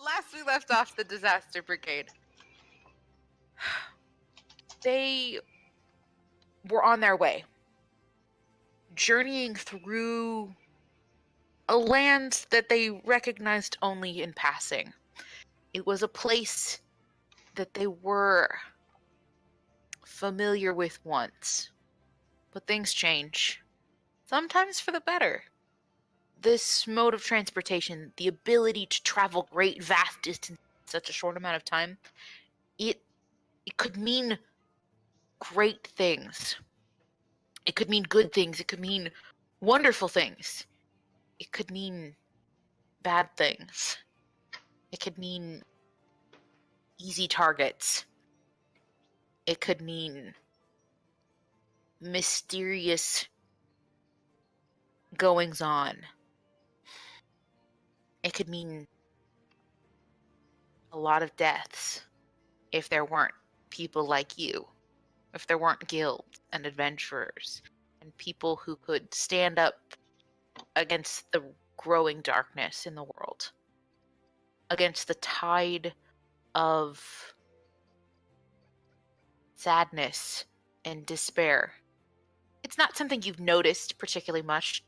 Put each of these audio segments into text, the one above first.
last we left off the Disaster Brigade, they were on their way, journeying through a land that they recognized only in passing. It was a place that they were familiar with once. But things change. Sometimes for the better. This mode of transportation, the ability to travel great, vast distances in such a short amount of time, it could mean great things. It could mean good things. It could mean wonderful things. It could mean bad things. It could mean easy targets. It could mean mysterious goings on. It could mean a lot of deaths if there weren't people like you, if there weren't guilds and adventurers and people who could stand up against the growing darkness in the world, against the tide of sadness and despair. It's not something you've noticed particularly much,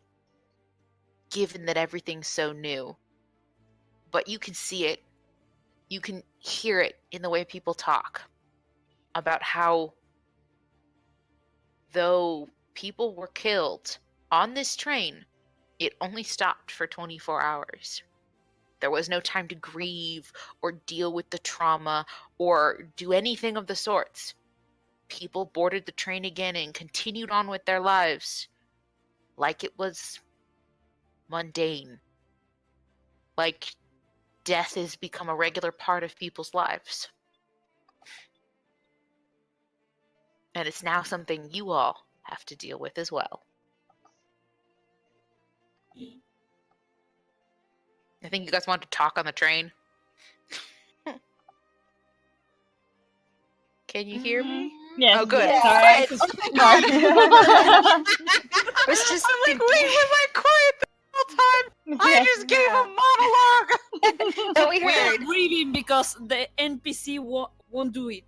given that everything's so new. But you can see it. You can hear it in the way people talk about how, though people were killed on this train, it only stopped for 24 hours. There was no time to grieve or deal with the trauma or do anything of the sorts. People boarded the train again and continued on with their lives like it was mundane. Like death has become a regular part of people's lives. And it's now something you all have to deal with as well. I think you guys want to talk on the train. Can you hear me? Yes. Oh, good. Yes. Sorry. Oh I was just I'm like, thinking, wait, was I quiet the whole time? I just gave a monologue. no, we We are heard. grieving because the NPC won't do it.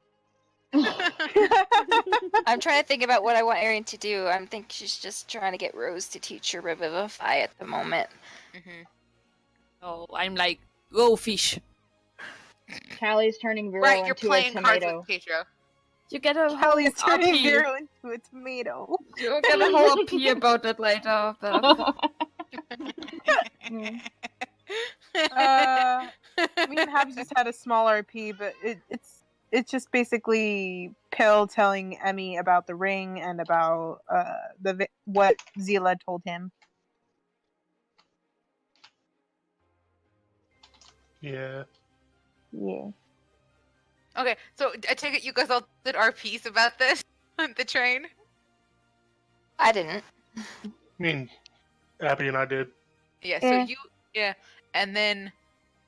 I'm trying to think about what I want Erin to do. I think she's just trying to get Rose to teach her Revivify at the moment. Mm-hmm. So I'm like, go fish. Callie's turning Vero Right, you're into a playing cards tomato. with Pedro. You get a Callie's whole turning RP. Vero into a tomato. You get a whole RP about that later. Me and Habs just had a small RP, but it's just basically Pill telling Emmy about the ring and about what Zila told him. Yeah. Yeah. Okay, so I take it you guys all did RPs about this on the train? I didn't. I mean, Abby and I did. Yeah, so you, yeah. And then,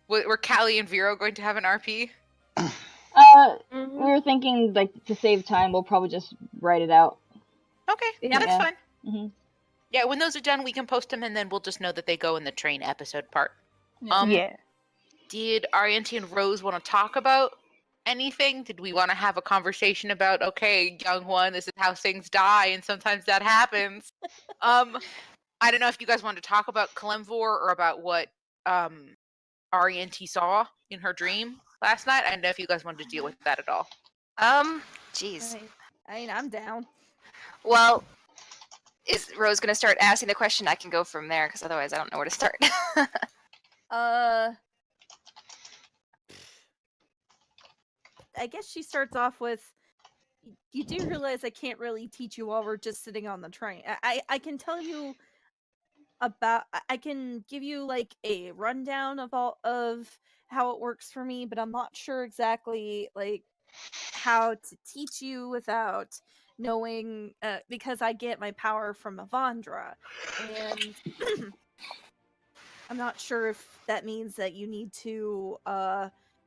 were Callie and Vero going to have an RP? We were thinking, like, to save time, we'll probably just write it out. Okay, Yeah. that's fine. Mm-hmm. Yeah, when those are done, we can post them, and then we'll just know that they go in the train episode part. Yeah. Did Arianti and Rose want to talk about anything? Did we want to have a conversation about, okay, young one, this is how things die, and sometimes that happens? I don't know if you guys want to talk about Kalemvor or about what Arianti saw in her dream last night. I don't know if you guys wanted to deal with that at all. Jeez. I mean, I'm down. Well, is Rose gonna start asking the question? I can go from there, because otherwise I don't know where to start. I guess she starts off with, you do realize I can't really teach you while we're just sitting on the train. I can tell you about, I can give you like a rundown of all of how it works for me, but I'm not sure exactly like how to teach you without knowing, because I get my power from Avandra, and I'm not sure if that means that you need to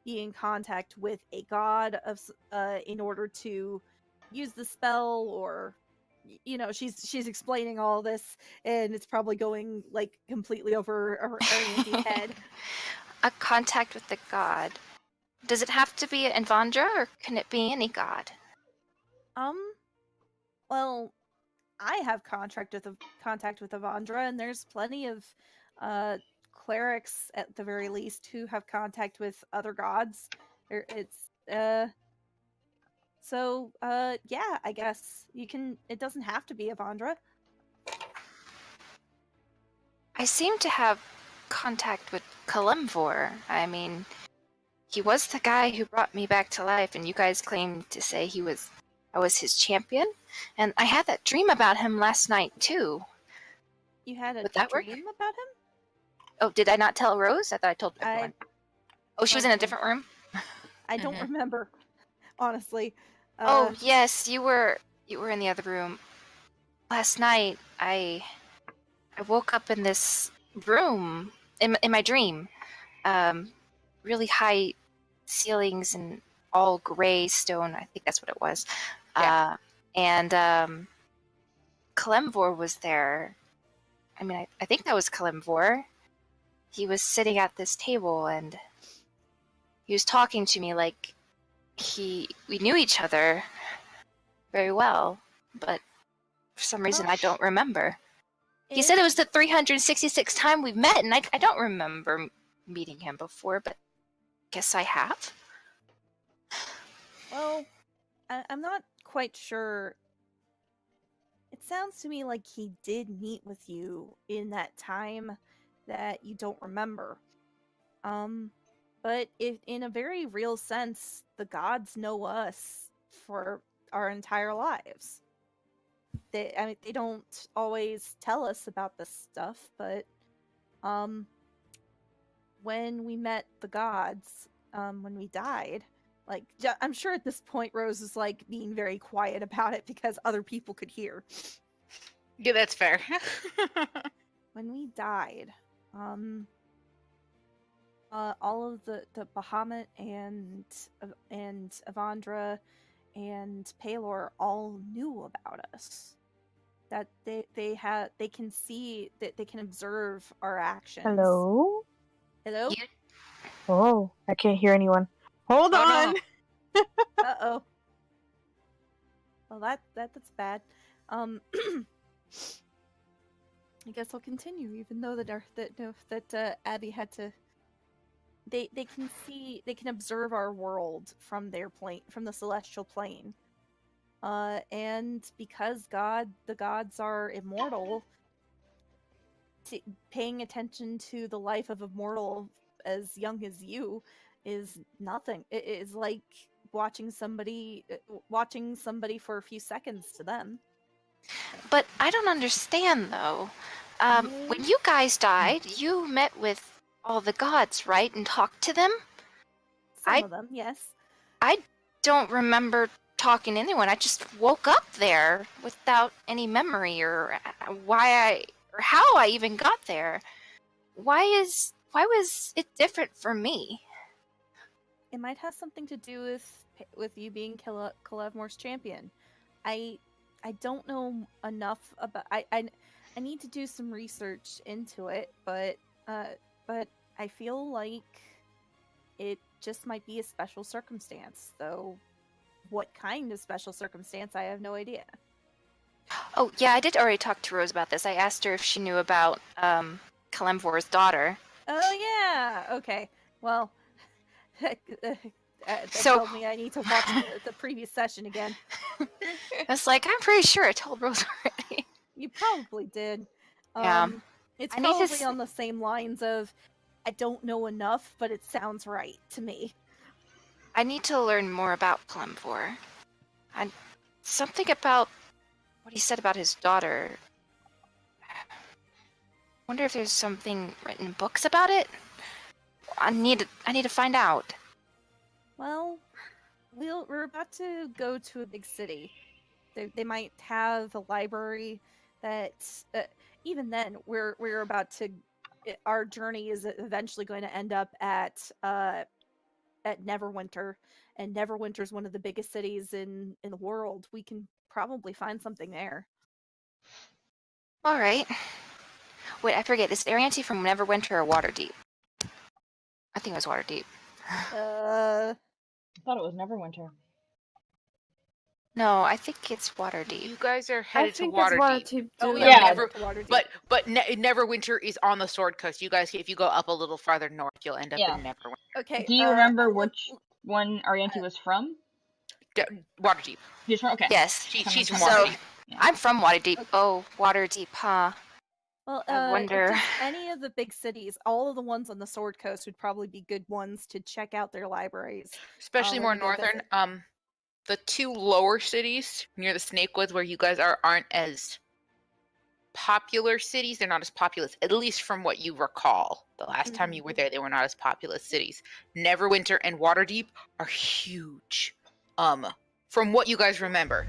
be in contact with a god of in order to use the spell, or you know, she's explaining all this, and it's probably going like completely over her head. a contact with the god, does it have to be an Vandra, or can it be any god? Well, I have contact with Avandra, and there's plenty of clerics at the very least who have contact with other gods. Yeah, I guess you can. It doesn't have to be Avandra. I seem to have contact with Kalimvor. I mean, he was the guy who brought me back to life, and you guys claimed to say I was his champion. And I had that dream about him last night too. You had a Would that work? dream about him? Oh, did I not tell Rose? I thought I told everyone. Oh, she was in a Okay. different room? I don't remember, honestly. Oh, yes, you were in the other room. Last night, I woke up in this room in my dream. Really high ceilings and all gray stone. I think that's what it was. Yeah. And Kalimvor was there. I mean, I think that was Kalimvor. He was sitting at this table and he was talking to me like we knew each other very well, but for some reason I don't remember. He said it was the 366th time we've met, and I don't remember meeting him before, but guess I have. Well, I'm not quite sure. It sounds to me like he did meet with you in that time that you don't remember. But if in a very real sense, the gods know us for our entire lives. They don't always tell us about this stuff, but when we met the gods, when we died, like I'm sure at this point Rose is like being very quiet about it because other people could hear. Yeah, that's fair. When we died, all of the Bahamut and Avandra and Palor all knew about us. That they can see, that they can observe our actions. Hello? Hello? Oh, I can't hear anyone. Hold on! Uh-oh. Well, that's bad. I guess I'll continue, even though that Abby had to. They can see, they can observe our world from their plane, from the celestial plane. And because the gods are immortal, paying attention to the life of a mortal as young as you is nothing. It is like watching somebody for a few seconds to them. But I don't understand, though. When you guys died, you met with all the gods, right? And talked to them? Some of them, yes. I don't remember talking to anyone. I just woke up there without any memory or how I even got there. Why was it different for me? It might have something to do with you being Kalevmor's champion. I don't know enough about. I need to do some research into it, but I feel like it just might be a special circumstance. Though, what kind of special circumstance? I have no idea. Oh yeah, I did already talk to Rose about this. I asked her if she knew about Kalimvor's daughter. Oh yeah. Okay. Well. That told me I need to watch the previous session again. I was like, I'm pretty sure I told Rose already. You probably did. Yeah. It's I need to probably on the same lines of, I don't know enough, but it sounds right to me. I need to learn more about Kalimvor. And something about what he said about his daughter. Wonder if there's something written in books about it? I need to find out. Well, we're about to go to a big city. They might have a library that even then we're about to. Our journey is eventually going to end up at Neverwinter, and Neverwinter is one of the biggest cities in the world. We can probably find something there. All right. Wait, I forget. Is Arianti from Neverwinter or Waterdeep? I think it was Waterdeep. Uh, I thought it was Neverwinter. No, I think it's Waterdeep. You guys are I headed to think that's Waterdeep. Waterdeep. oh too. yeah, Yeah. Never, to Waterdeep. but Neverwinter is on the Sword Coast. You guys, if you go up a little farther north, you'll end up Yeah. in Neverwinter. Okay. Do you remember let- which one Arianti was from? Waterdeep. He's from. Okay. Yes. She's from So- Waterdeep. I'm from Waterdeep. Okay. Oh, Waterdeep, huh? Well, I wonder- just any of the big cities, all of the ones on the Sword Coast would probably be good ones to check out their libraries. Especially more when you go northern. visit. The two lower cities near the Snake Woods, where you guys aren't as popular cities. They're not as populous, at least from what you recall. The last time you were there, they were not as populous cities. Neverwinter and Waterdeep are huge. From what you guys remember.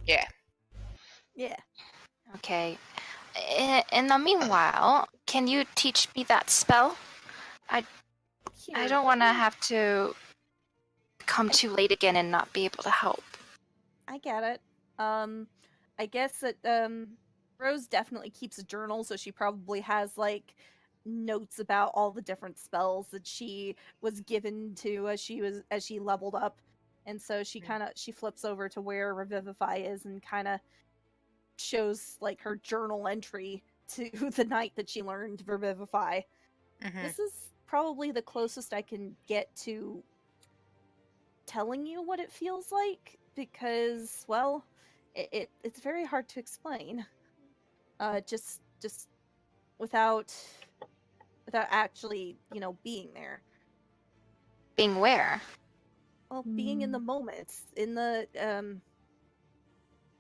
Yeah. Yeah. Okay. In the meanwhile, can you teach me that spell? I Here, don't want to have to come too late again and not be able to help. I get it. I guess that Rose definitely keeps a journal, so she probably has like notes about all the different spells that she was given to as she leveled up. And so she she flips over to where Revivify is and kind of shows like her journal entry to the night that she learned Revivify. Mhm. This is probably the closest I can get to telling you what it feels like because, well, it's very hard to explain. Just without actually, being there. Being where? Well, being in the moment, in the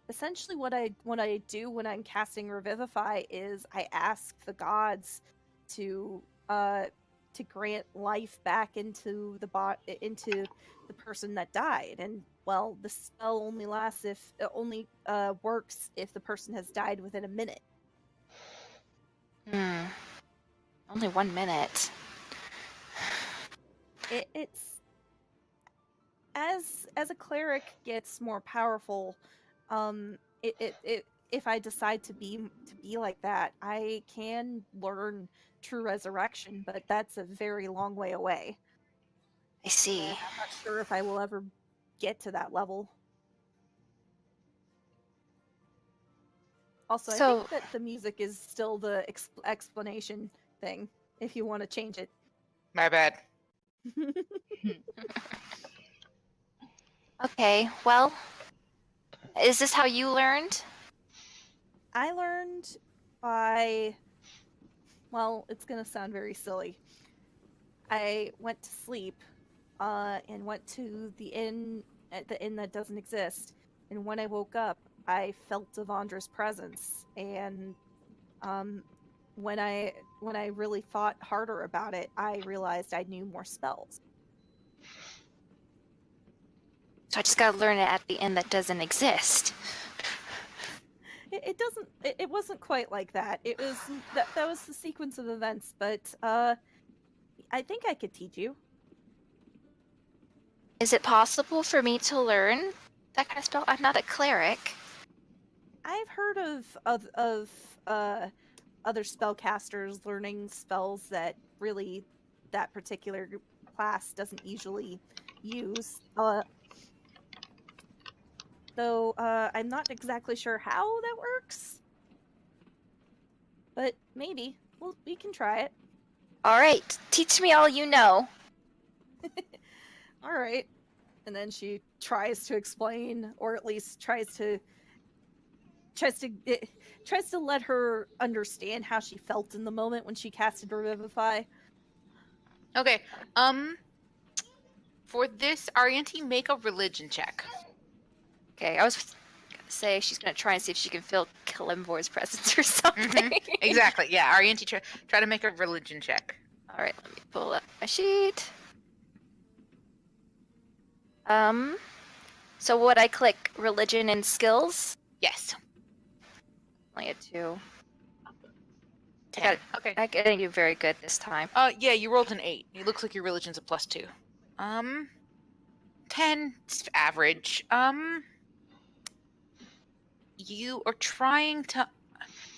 essentially what I do when I'm casting Revivify is I ask the gods to grant life back into the person that died, and well, the spell only lasts if it only works if the person has died within a minute. Only 1 minute. It's as a cleric gets more powerful, if I decide to be like that, I can learn true resurrection, but that's a very long way away. I see. And I'm not sure if I will ever get to that level. Also, I So- think that the music is still the explanation thing, if you want to change it. My bad. Okay, well, is this how you learned? I learned by, well, it's gonna sound very silly. I went to sleep, and went to the inn that doesn't exist. And when I woke up, I felt Devandra's presence. And when I really thought harder about it, I realized I knew more spells. So I just gotta learn it at the end that doesn't exist. It doesn't. It wasn't quite like that. It was that was the sequence of events. But I think I could teach you. Is it possible for me to learn that kind of spell? I'm not a cleric. I've heard of other spellcasters learning spells that really that particular class doesn't usually use. Though I'm not exactly sure how that works. But maybe. Well, we can try it. All right, teach me all you know. All right. And then she tries to explain, or at least tries to let her understand how she felt in the moment when she casted Revivify. Okay. For this, Arianti, make a religion check. Okay, I was gonna say she's gonna try and see if she can feel Kalimvor's presence or something. Exactly. Yeah, Arianti, try to make a religion check. All right, let me pull up my sheet. So would I click religion and skills? Yes. Only a 2. 10. Okay. I didn't do very good this time. Yeah, you rolled an 8. It looks like your religion's a +2. 10, it's average. You are trying to.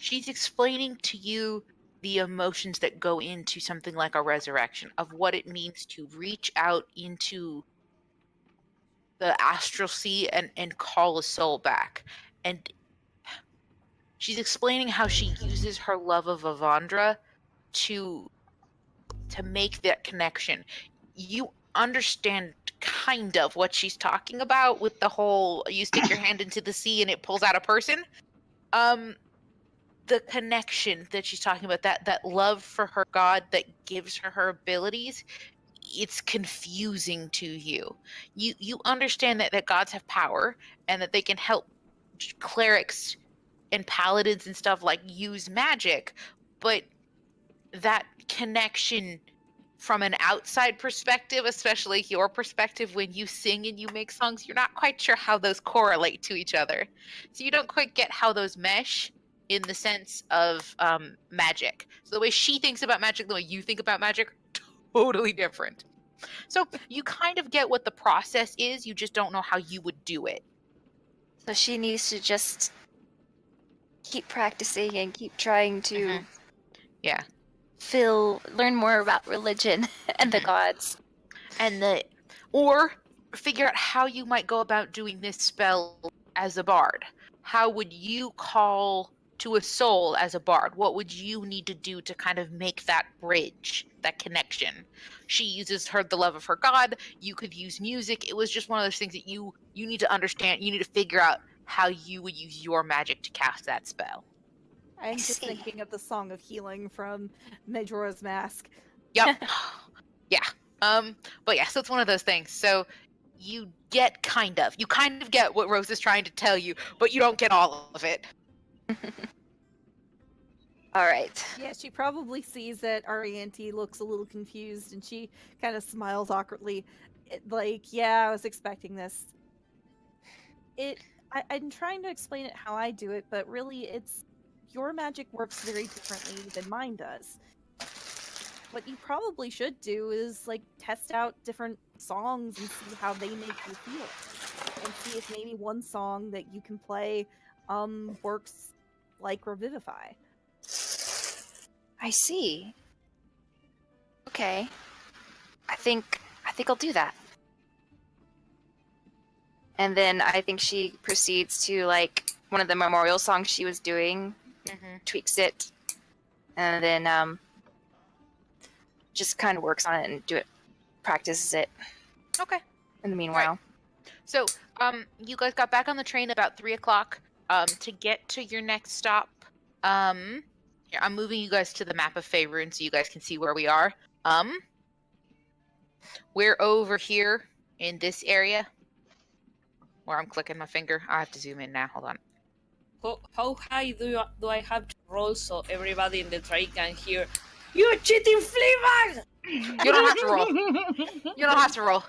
She's explaining to you the emotions that go into something like a resurrection, of what it means to reach out into the astral sea and call a soul back. And she's explaining how she uses her love of Avandra to make that connection. You understand kind of what she's talking about with the whole you stick your hand into the sea and it pulls out a person. The connection that she's talking about, that love for her god that gives her abilities, it's confusing to you. You understand that gods have power and that they can help clerics and paladins and stuff like use magic, but that connection from an outside perspective, especially your perspective when you sing and you make songs, you're not quite sure how those correlate to each other. So you don't quite get how those mesh in the sense of magic. So the way she thinks about magic, the way you think about magic, totally different. So you kind of get what the process is, you just don't know how you would do it. So she needs to just keep practicing and keep trying to Yeah. learn more about religion and the gods. And or figure out how you might go about doing this spell as a bard. How would you call to a soul as a bard? What would you need to do to kind of make that bridge, that connection? She uses the love of her god. You could use music. It was just one of those things that you need to understand. You need to figure out how you would use your magic to cast that spell. I'm just see. thinking of the Song of Healing from Majora's Mask. Yep. Yeah. But yeah, so it's one of those things. So you kind of get what Rose is trying to tell you, but you don't get all of it. All right. Yeah, she probably sees that Arianti looks a little confused and she kind of smiles awkwardly. Like, yeah, I was expecting this. I'm trying to explain it how I do it, but really your magic works very differently than mine does. What you probably should do is like test out different songs and see how they make you feel, and see if maybe one song that you can play works like Revivify. I see. Okay. I think I'll do that. And then I think she proceeds to like one of the memorial songs she was doing, tweaks it, and then just kind of works on it and practices it. Okay. In the meanwhile. Right. So, you guys got back on the train about 3:00. To get to your next stop, here, I'm moving you guys to the map of Faerun so you guys can see where we are. We're over here in this area where I'm clicking my finger. I have to zoom in now. Hold on. How high do I have to roll so everybody in the train can hear? You cheating Fleabag! You don't have to roll. You don't have to roll.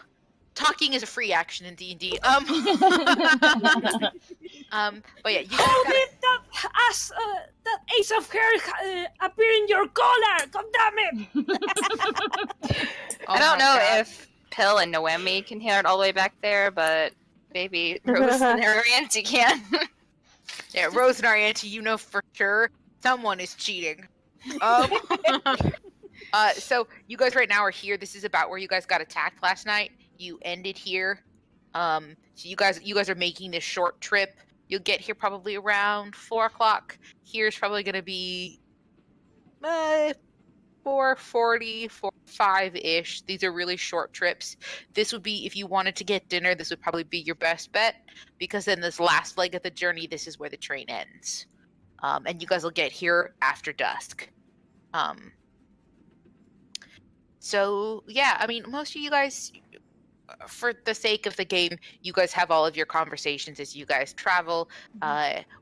Talking is a free action in D&D. But yeah, you How guys did that ace of hair appear in your collar? God damn it! I don't know if Pill and Noemi can hear it all the way back there, but maybe Rose and Arianti can. Yeah, Rose and Arianti, you know for sure someone is cheating. So you guys right now are here. This is about where you guys got attacked last night. You ended here. So you guys are making this short trip. You'll get here probably around 4:00. Here's probably gonna be 4:40, 4:05-ish. These are really short trips. This would be, if you wanted to get dinner, this would probably be your best bet, because then this last leg of the journey, this is where the train ends. And you guys will get here after dusk. So yeah, I mean, most of you guys, for the sake of the game, you guys have all of your conversations as you guys travel.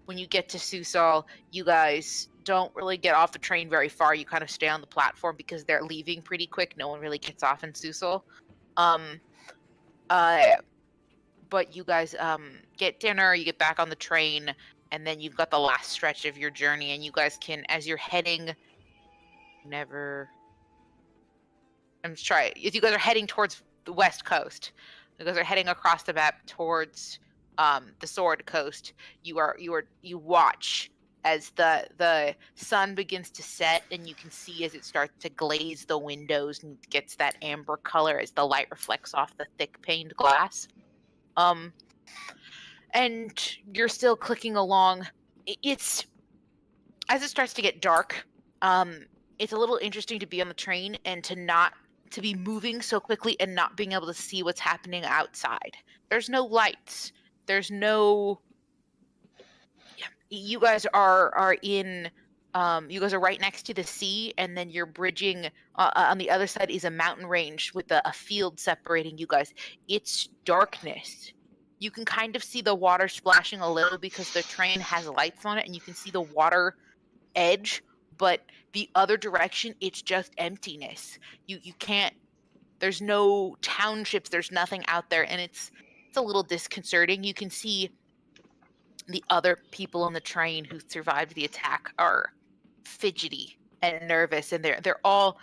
When you get to Susal, you guys don't really get off the train very far. You kind of stay on the platform because they're leaving pretty quick. No one really gets off in Susal. But you guys get dinner, you get back on the train, and then you've got the last stretch of your journey, and you guys can, as you're heading, if you guys are heading towards the west coast, you guys are heading across the map towards the Sword Coast, you watch as the sun begins to set, and you can see as it starts to glaze the windows and gets that amber color as the light reflects off the thick paned glass. And you're still clicking along. It's as it starts to get dark. It's a little interesting to be on the train and to be moving so quickly and not being able to see what's happening outside. There's no lights. There's no. You guys are in. You guys are right next to the sea, and then you're bridging. On the other side is a mountain range with a field separating you guys. It's darkness. You can kind of see the water splashing a little because the train has lights on it, and you can see the water edge. But the other direction, it's just emptiness. You can't. There's no townships. There's nothing out there, and it's a little disconcerting. You can see the other people on the train who survived the attack are fidgety and nervous, and they're all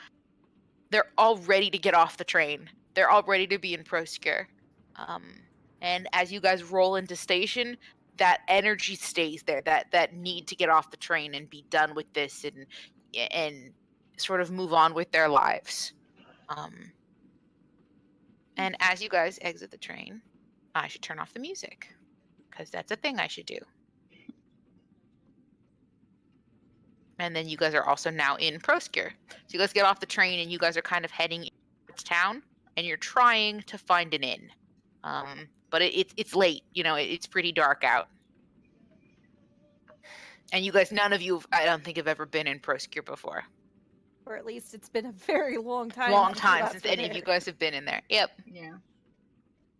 ready to get off the train. They're all ready to be in Proskure. And as you guys roll into station, that energy stays there. That need to get off the train and be done with this and sort of move on with their lives. And as you guys exit the train, I should turn off the music because that's a thing I should do. And then you guys are also now in Proskure. So you guys get off the train and you guys are kind of heading towards town, and you're trying to find an inn. But it's late, it's pretty dark out. And you guys, none of you, I don't think, have ever been in Proskure before. Or at least it's been a very long time. Long time since any of you guys have been in there. Yep. Yeah.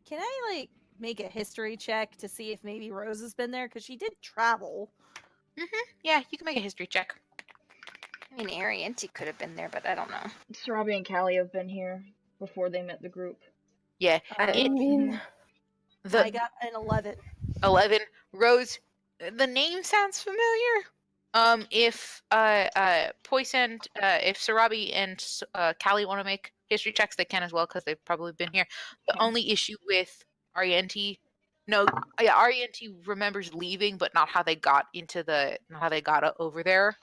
Can I make a history check to see if maybe Rose has been there? Because she did travel. Yeah, you can make a history check. I mean, Arianti could have been there, but I don't know. Sarabi and Callie have been here before they met the group. Yeah. I mean, I got an 11. 11. Rose, the name sounds familiar. If Poisson, if Sarabi and Callie want to make history checks, they can as well because they've probably been here. The only issue with Arianti, Arianti remembers leaving, but not how they got over there.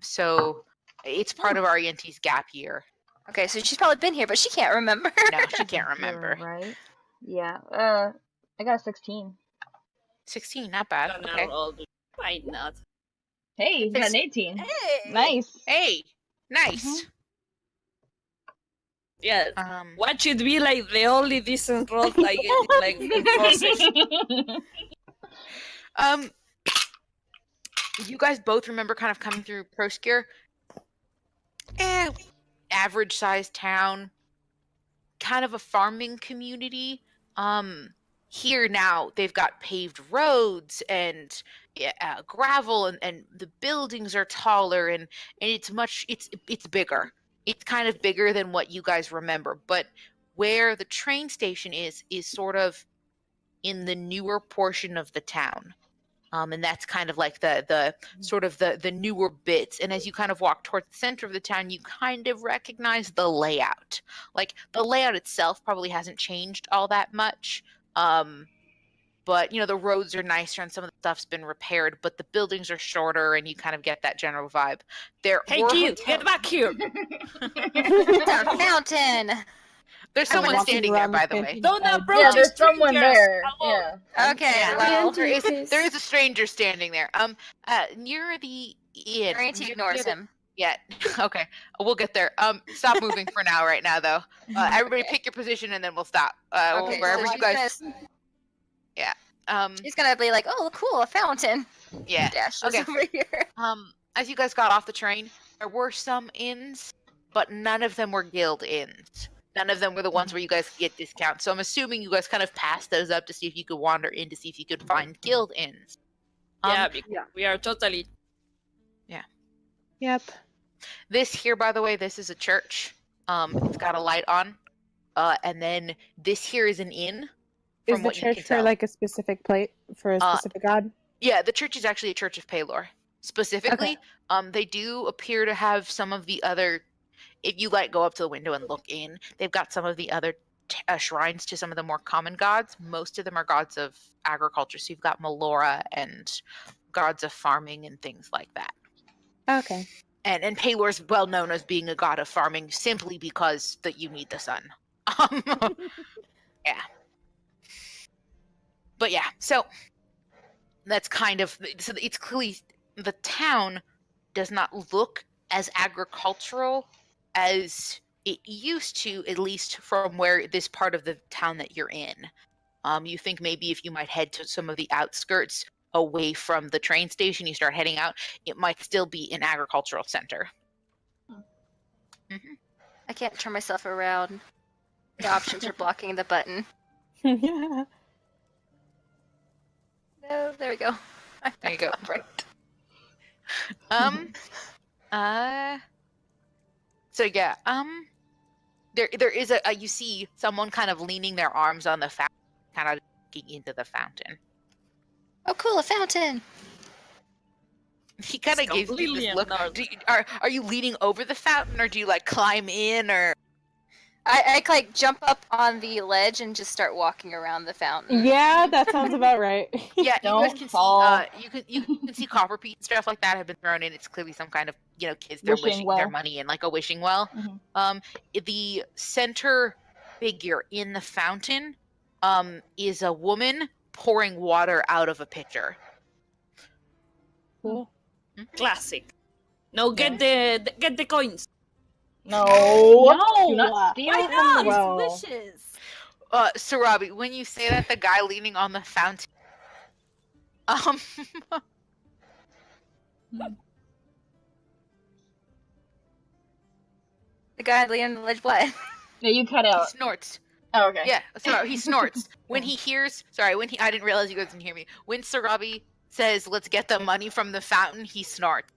So it's part of Arianti's gap year. Okay, so she's probably been here, but she can't remember. No, she can't remember. You're right. Yeah. I got a 16. 16, not bad. Don't Okay. roll. Why not? Hey, you got an 18. Hey! Nice. Hey, nice. Yeah. Watch it be like the only decent roll I get, like in process. You guys both remember kind of coming through Proskure. Average sized town, kind of a farming community. Here now they've got paved roads and gravel, and the buildings are taller, and it's bigger. It's kind of bigger than what you guys remember. But where the train station is sort of in the newer portion of the town. And that's kind of like the sort of the newer bits. And as you kind of walk towards the center of the town, you kind of recognize the layout. Like, the layout itself probably hasn't changed all that much. But, the roads are nicer and some of the stuff's been repaired, but the buildings are shorter and you kind of get that general vibe. Hey, kid, get back here! It's a fountain! There's someone standing there, by the way. Don't approach Yeah, there's strangers. someone there. Hello. Yeah. Okay, Yeah, well, there is a stranger standing there. Near the inn. Arianti ignores him. Yeah. Okay. We'll get there. Stop moving for now. Right now, though. Everybody, pick your position, and then we'll stop. Okay, Wherever so you guys. She's gonna be like, "Oh, cool, a fountain." Yeah. Dashes Okay. over here. As you guys got off the train, there were some inns, but none of them were guild inns. None of them were the ones where you guys could get discounts. So I'm assuming you guys kind of passed those up to see if you could wander in to see if you could find guild inns. We are totally. yep. This here, by the way, this is a church. It's got a light on. And then this here is an inn. Is the church for like a specific plate for a specific god? Yeah, the church is actually a church of Palor. Specifically, they do appear to have some of the other. If you go up to the window and look in, they've got some of the other shrines to some of the more common gods. Most of them are gods of agriculture. So you've got Melora and gods of farming and things like that. Okay. And Pelor's well known as being a god of farming simply because that you need the sun. Yeah. But yeah, so that's kind of, so it's clearly the town does not look as agricultural as it used to, at least from where this part of the town that you're in. You think maybe if you might head to some of the outskirts away from the train station, you start heading out, it might still be an agricultural center. I can't turn myself around. The options are blocking the button. No, there we go. There you go. Right. So yeah, there is a you see someone kind of leaning their arms on the fountain, kind of looking into the fountain. Oh, cool, a fountain. He kind of It's gives you completely this look. ignored. Are you leaning over the fountain, or do you like climb in, or? I like jump up on the ledge and just start walking around the fountain. Yeah, that sounds about right. Yeah, you guys Don't can fall. see. You can see copper peat and stuff like that have been thrown in. It's clearly some kind of kids they're wishing their well. money in, like a wishing well. Mhm. The center figure in the fountain, is a woman pouring water out of a pitcher. Cool. Classic. No, get the coins. No. No. Do not steal Why from not? the well. Wishes. Sarabi, when you say that, the guy leaning on the fountain, The guy leaning on the ledge, what? Yeah, you cut he out. snorts. Oh, okay. Yeah, sorry, he snorts. When he hears, I didn't realize you guys didn't hear me. When Sarabi says, let's get the money from the fountain, he snorts.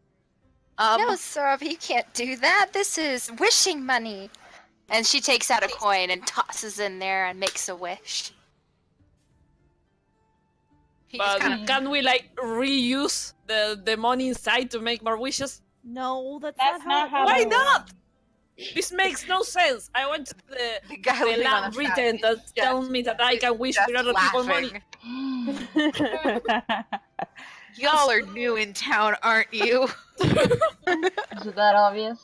No, Sorab, you can't do that. This is wishing money. And she takes out a coin and tosses in there and makes a wish. He just But kind of, can we like reuse the money inside to make more wishes? No, that's That's not not how. how it Why works. not? This makes no sense. I want the guy the leaning on land the written fountain that is tells me that I can wish just for other people money. laughing. Y'all are new in town, aren't you? Is it that obvious?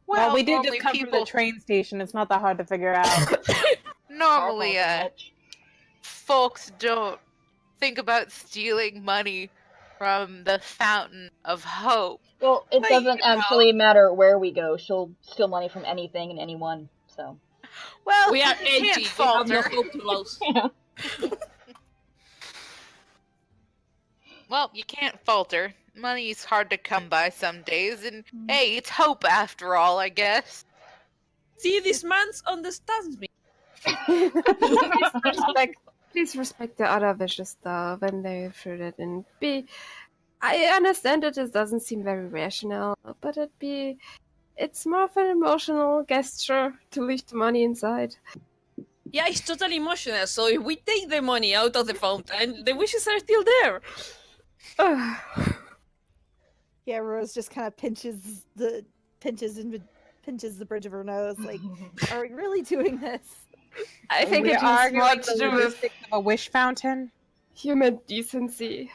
Well, we did normally just come from people the train station. It's not that hard to figure out. normally Powerful bitch. folks don't think about stealing money from the fountain of hope. Well, it But, doesn't actually matter where we go. She'll steal money from anything and anyone. So. Well, We are you can't edgy. We have no falter. hope to lose. Well, you can't falter. Money's hard to come by some days, and hey, it's hope after all, I guess. See, this man understands me. Please respect the other wishes, though, when they fruit it. And I understand that it doesn't seem very rational, but it's more of an emotional gesture to leave the money inside. Yeah, it's totally emotional. So if we take the money out of the fountain, the wishes are still there. Yeah, Rose just kind of pinches the bridge of her nose. Like, are we really doing this? I think we it are has more arguing to the do with logistics of a wish fountain. human decency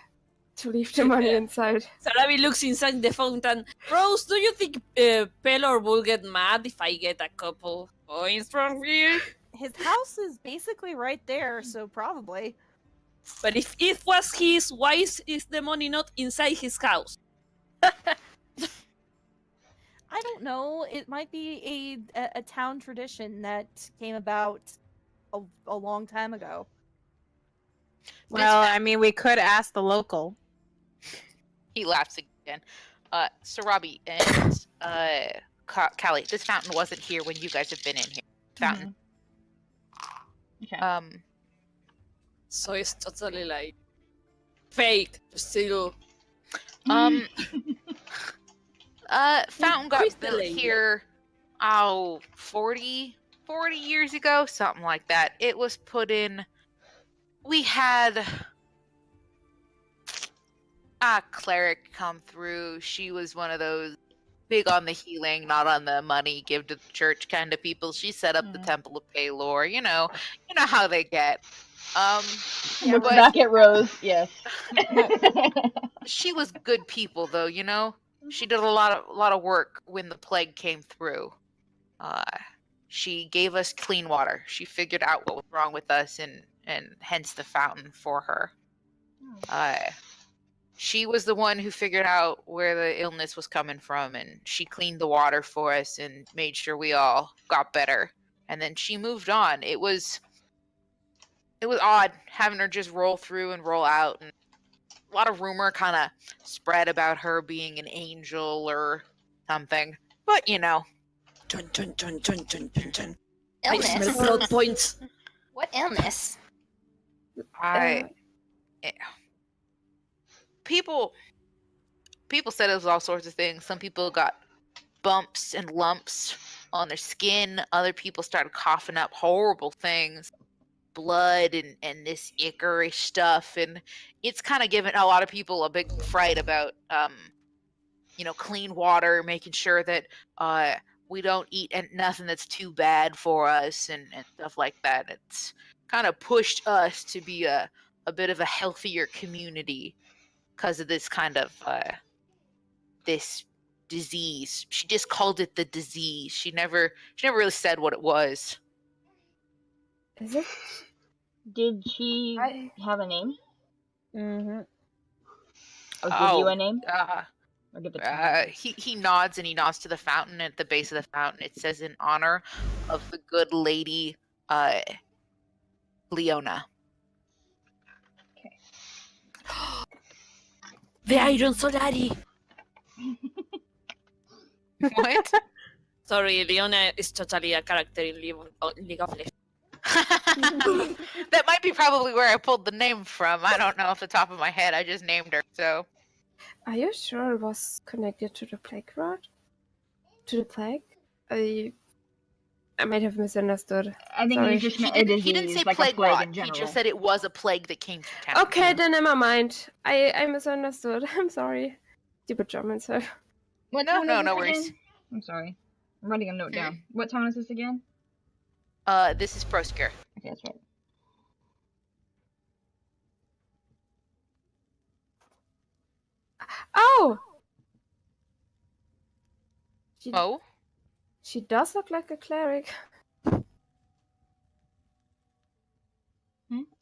to leave the money inside. Sarabi looks inside the fountain. Rose, do you think Pelor will get mad if I get a couple coins from here? His house is basically right there, so probably. But if it was his, why is the money not inside his house? I don't know. It might be a town tradition that came about a long time ago. Well, I mean, we could ask the local. He laughs again. Sarabi and Callie, this fountain wasn't here when you guys have been in here. Fountain. Okay. So it's totally like fake to steal. Fountain got built crystalline. here, 40 years ago, something like that. It was put in. We had a cleric come through. She was one of those big on the healing, not on the money, give to the church kind of people. She set up the Temple of Pelor. You know how they get. Yeah, Looks but- back at Rose. Yes. She was good people, though. You know, she did a lot of work when the plague came through. She gave us clean water. She figured out what was wrong with us, and hence the fountain for her. She was the one who figured out where the illness was coming from, and she cleaned the water for us and made sure we all got better. And then she moved on. It was odd having her just roll through and roll out, and a lot of rumor kind of spread about her being an angel or something. But you know, Dun, dun, dun, dun, dun, dun, dun. I smell Illness. plot points. What illness? People said it was all sorts of things. Some people got bumps and lumps on their skin. Other people started coughing up horrible things, blood and this ichorish stuff. And it's kind of given a lot of people a big fright about, clean water, making sure that we don't eat nothing that's too bad for us and stuff like that. It's kind of pushed us to be a bit of a healthier community because of this kind of this disease. She just called it the disease. She never really said what it was. Is it? Did she I- have a name? Mm-hmm. Or give you a name? Or give it to her? He nods, and he nods to the fountain. At the base of the fountain, it says, "In honor of the good lady Leona." The Iron Solari. What? Sorry, Leona is totally a character in League of Legends. That might be probably where I pulled the name from. I don't know off the top of my head. I just named her. So Are you sure it was connected to the plague rod? To the plague? I might have misunderstood. I think Sorry. you just he meant a didn't. disease, He didn't say like plague a plague rot. in He general. just said it was a plague that came through town. Okay, then never mind. I misunderstood. I'm sorry. Stupid German, sir. What No, town no, is no this worries. again? I'm sorry. I'm writing a note down. What town is this again? This is Prosker. Okay, that's right. Oh! Oh, She does look like a cleric. Hmm?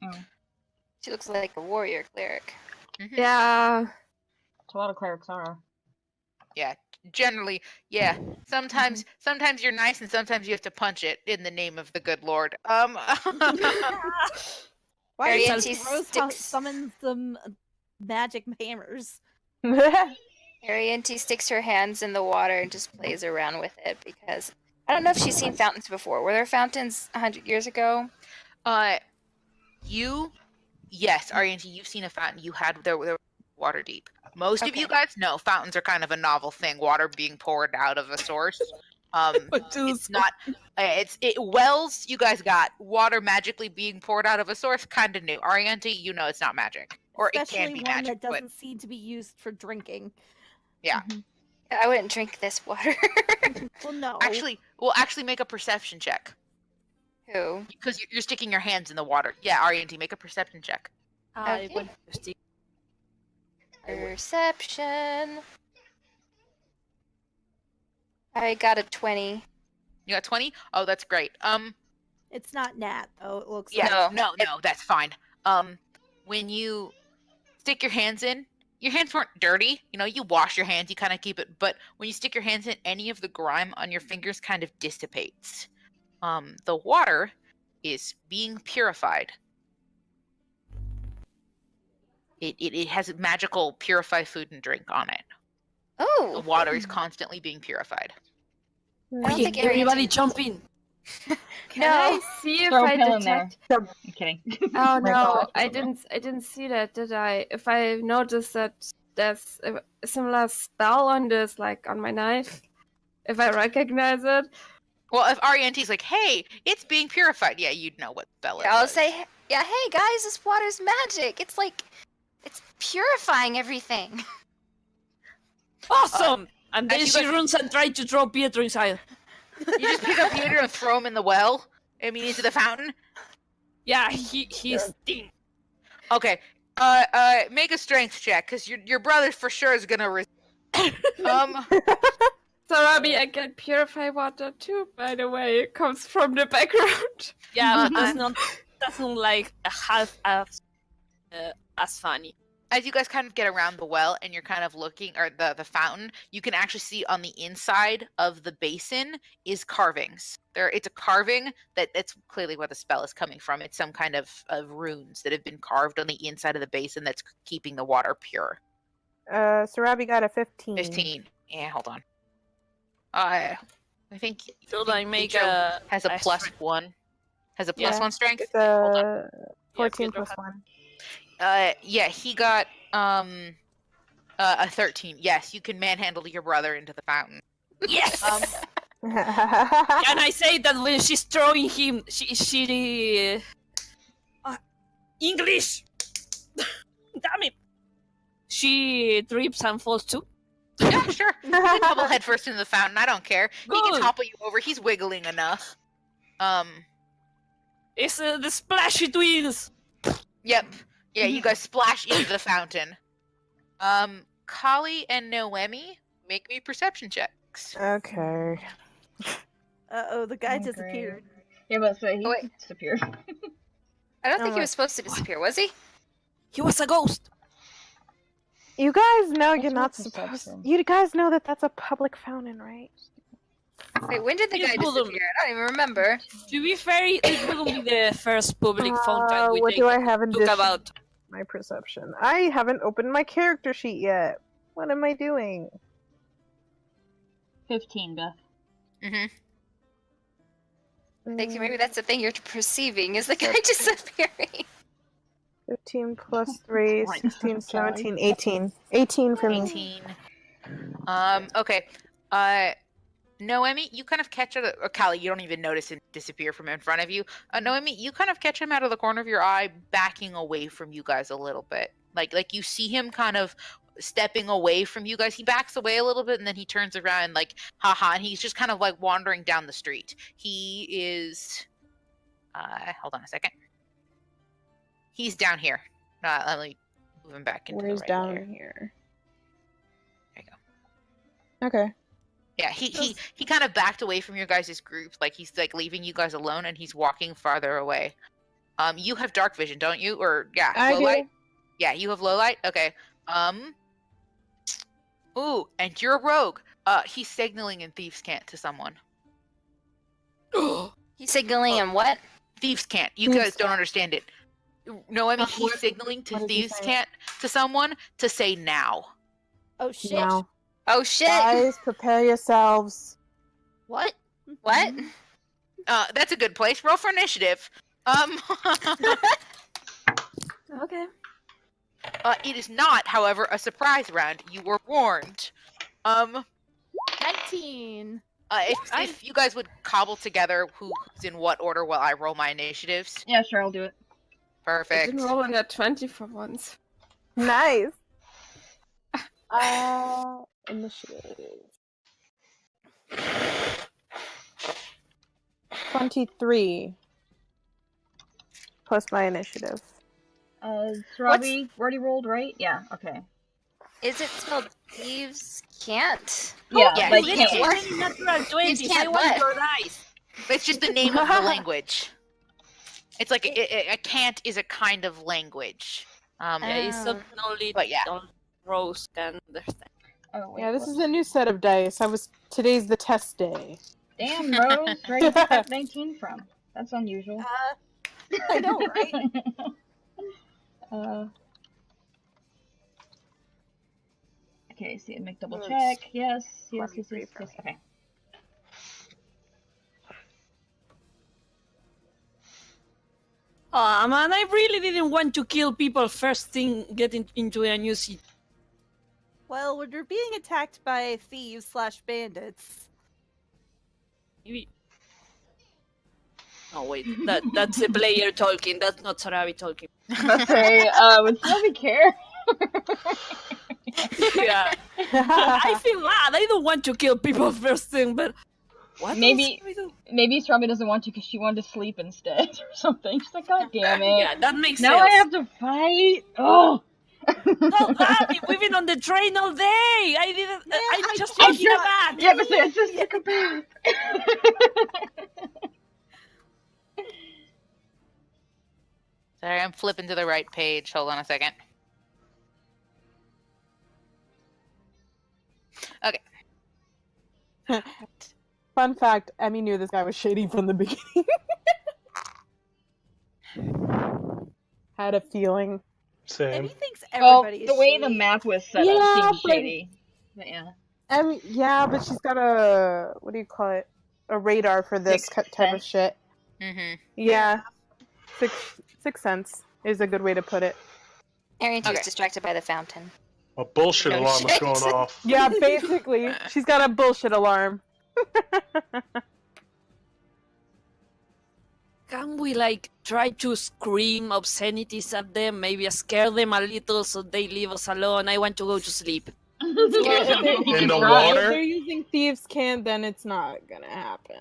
Oh. She looks like a warrior cleric. mhm. Yeah. That's a lot of clerics are. Yeah. Generally, yeah. Sometimes you're nice, and sometimes you have to punch it in the name of the good Lord. Why Very did Rose anti-sticks. summon some magic hammers? Arianti sticks her hands in the water and just plays around with it because I don't know if she's seen fountains before. Were there fountains 100 years ago? Yes, Arianti, you've seen a fountain. There were water deep. Most of you Okay. guys know fountains are kind of a novel thing. Water being poured out of a source. It's not. Wells. You guys got water magically being poured out of a source. Kind of new. Arianti, you know it's not magic, or it Especially can be one magic. that doesn't seem to be used for drinking. Yeah. I wouldn't drink this water. Well, no. We'll actually make a perception check Who? because you're sticking your hands in the water. Yeah, Arianti, make a perception check. I Okay. went to stick. Perception. I got a 20. You got 20. Oh, that's great. It's not Nat, though. It looks Yeah, like. no, that's fine. When you stick your hands in, your hands weren't dirty. You know, you wash your hands, you kind of keep it. But when you stick your hands in, any of the grime on your fingers kind of dissipates. The water is being purified. It has magical purify food and drink on it. The Oh, water is constantly being purified. I don't Okay, think everybody Arianti- jump in. Can No. I see if Throw a I pill in there. detect? I'm kidding. Oh Right, no, throw I a pill in didn't see that, did I? If I noticed that there's a similar spell on this, like on my knife, if I recognize it. Well, if Arianti's like, "Hey, it's being purified," yeah, you'd know what spell it I'll was. say, yeah, hey guys, this water's magic. It's like, it's purifying everything. Awesome! And as then you she guys- runs and tries to throw Pietro inside. You just pick up Peter and throw him in the well. I mean, into the fountain. Yeah, he's thin. Okay. Make a strength check, because your brother for sure is gonna. Sarabi, I can purify water too, by the way. It comes from the background. Yeah, but doesn't like half as funny. As you guys kind of get around the well and you're kind of looking, or the fountain, you can actually see on the inside of the basin is carvings. It's a carving that's clearly where the spell is coming from. It's some kind of runes that have been carved on the inside of the basin that's keeping the water pure. Sarabi got a 15. 15. Yeah, hold on. I think. Should I make Joe has a plus strength? 1. Has a plus 1 strength. It's Hold on. a 14 plus 1. Yeah, he got a 13. Yes, you can manhandle your brother into the fountain. Yes. And I say that when she's throwing him, she English. Damn it. She trips and falls too. Yeah, sure. You can tumble headfirst into the fountain. I don't care. He can Good. topple you over. He's wiggling enough. It's the Splashy Twins. Yep. Yeah, you guys splash into the fountain. Kali and Noemi, make me perception checks. Okay. Uh-oh, the guy Oh, disappeared. Yeah, but so he Oh, wait. disappeared. I don't think Oh, he was supposed to disappear, was he? He was a ghost. You guys know What's you're my not supposed. perception? You guys know that that's a public fountain, right? Wait, when did the You guy told him. disappear? I don't even remember. To be fair, it wouldn't be the first public fountain we what do I have in took this? about. My perception. I haven't opened my character sheet yet. What am I doing? 15, Beth. Mm-hmm. Like, maybe that's the thing you're perceiving, is the guy disappearing. 15 plus 3, 16, 17, 18. 18 for me. 18. Okay. Noemi, you kind of catch it. Or Callie, you don't even notice him disappear from in front of you. Noemi, you kind of catch him out of the corner of your eye, backing away from you guys a little bit. Like you see him kind of stepping away from you guys. He backs away a little bit and then he turns around and like, haha, and he's just kind of like wandering down the street. He is. Hold on a second. He's down here. Let me move him back into Where's the right down layer. here? There you go. Okay. Yeah, he kind of backed away from your guys' group, like he's like leaving you guys alone, and he's walking farther away. You have dark vision, don't you? Or yeah, I low do. light. Yeah, you have low light. Okay. Ooh, and you're a rogue. He's signaling in Thieves' Cant to someone. He's signaling in what? Thieves' Cant. You Thieves' guys don't understand it. No, I mean he's signaling to what did he Thieves' say? Cant to someone to say now. Oh shit. Now, Oh shit! guys, prepare yourselves. What? What? That's a good place. Roll for initiative. Okay. It is not, however, a surprise round. You were warned. 19. If you guys would cobble together who's in what order while I roll my initiatives. Yeah, sure, I'll do it. I Perfect. didn't roll in a 20 for once. Nice. Initiative. 23. Plus my initiative. Robbie already rolled, right? Yeah, okay. Is it spelled Thieves Can't? Yeah, yeah, like you can't can't. work. Natural 20. can't Say what? one your dice. It's just the name of the language. It's like a cant is a kind of language. Yeah, it's Oh. something only But yeah. Rose can understand. Oh, wait, Yeah, this whoops. is a new set of dice. Today's the test day. Damn, Rose, where did you get that 19 from? That's unusual. I know, right? Okay, see, make double Rose. check. Yes, yes, yes, 23 yes, for yes. me. Okay. Oh man, I really didn't want to kill people first thing getting into a new city. Well, when you're being attacked by thieves/bandits. Maybe. Oh wait, that's the player talking. That's not Sarabi talking. Let's say, would somebody care? Yeah, I feel bad. I don't want to kill people first thing, but What Maybe- else can we do? Maybe Strawberry doesn't want to because she wanted to sleep instead or something. She's like, God damn it. Yeah, that makes Now sense. I have to fight. Oh. No, Abby, we've been on the train all day. I didn't. I just I taking a bath. Yeah, but it's just took a bath. Sorry, I'm flipping to the right page. Hold on a second. Okay. Fun fact, Emmy knew this guy was shady from the beginning. Had a feeling. Same. Emmy thinks Well, everybody is the way the shady. map was set Yeah, up seemed but- shady. But yeah. Yeah, but she's got a, what do you call it? A radar for this Sixth type of sense. shit. Mm-hmm. Yeah. Sixth sense is a good way to put it. Arian Okay. is distracted by the fountain. A bullshit No alarm was shit. going off. Yeah, basically. She's got a bullshit alarm. Can we like try to scream obscenities at them? Maybe scare them a little so they leave us alone. I want to go to sleep. In the If water? they're using thieves' cant, then it's not gonna happen.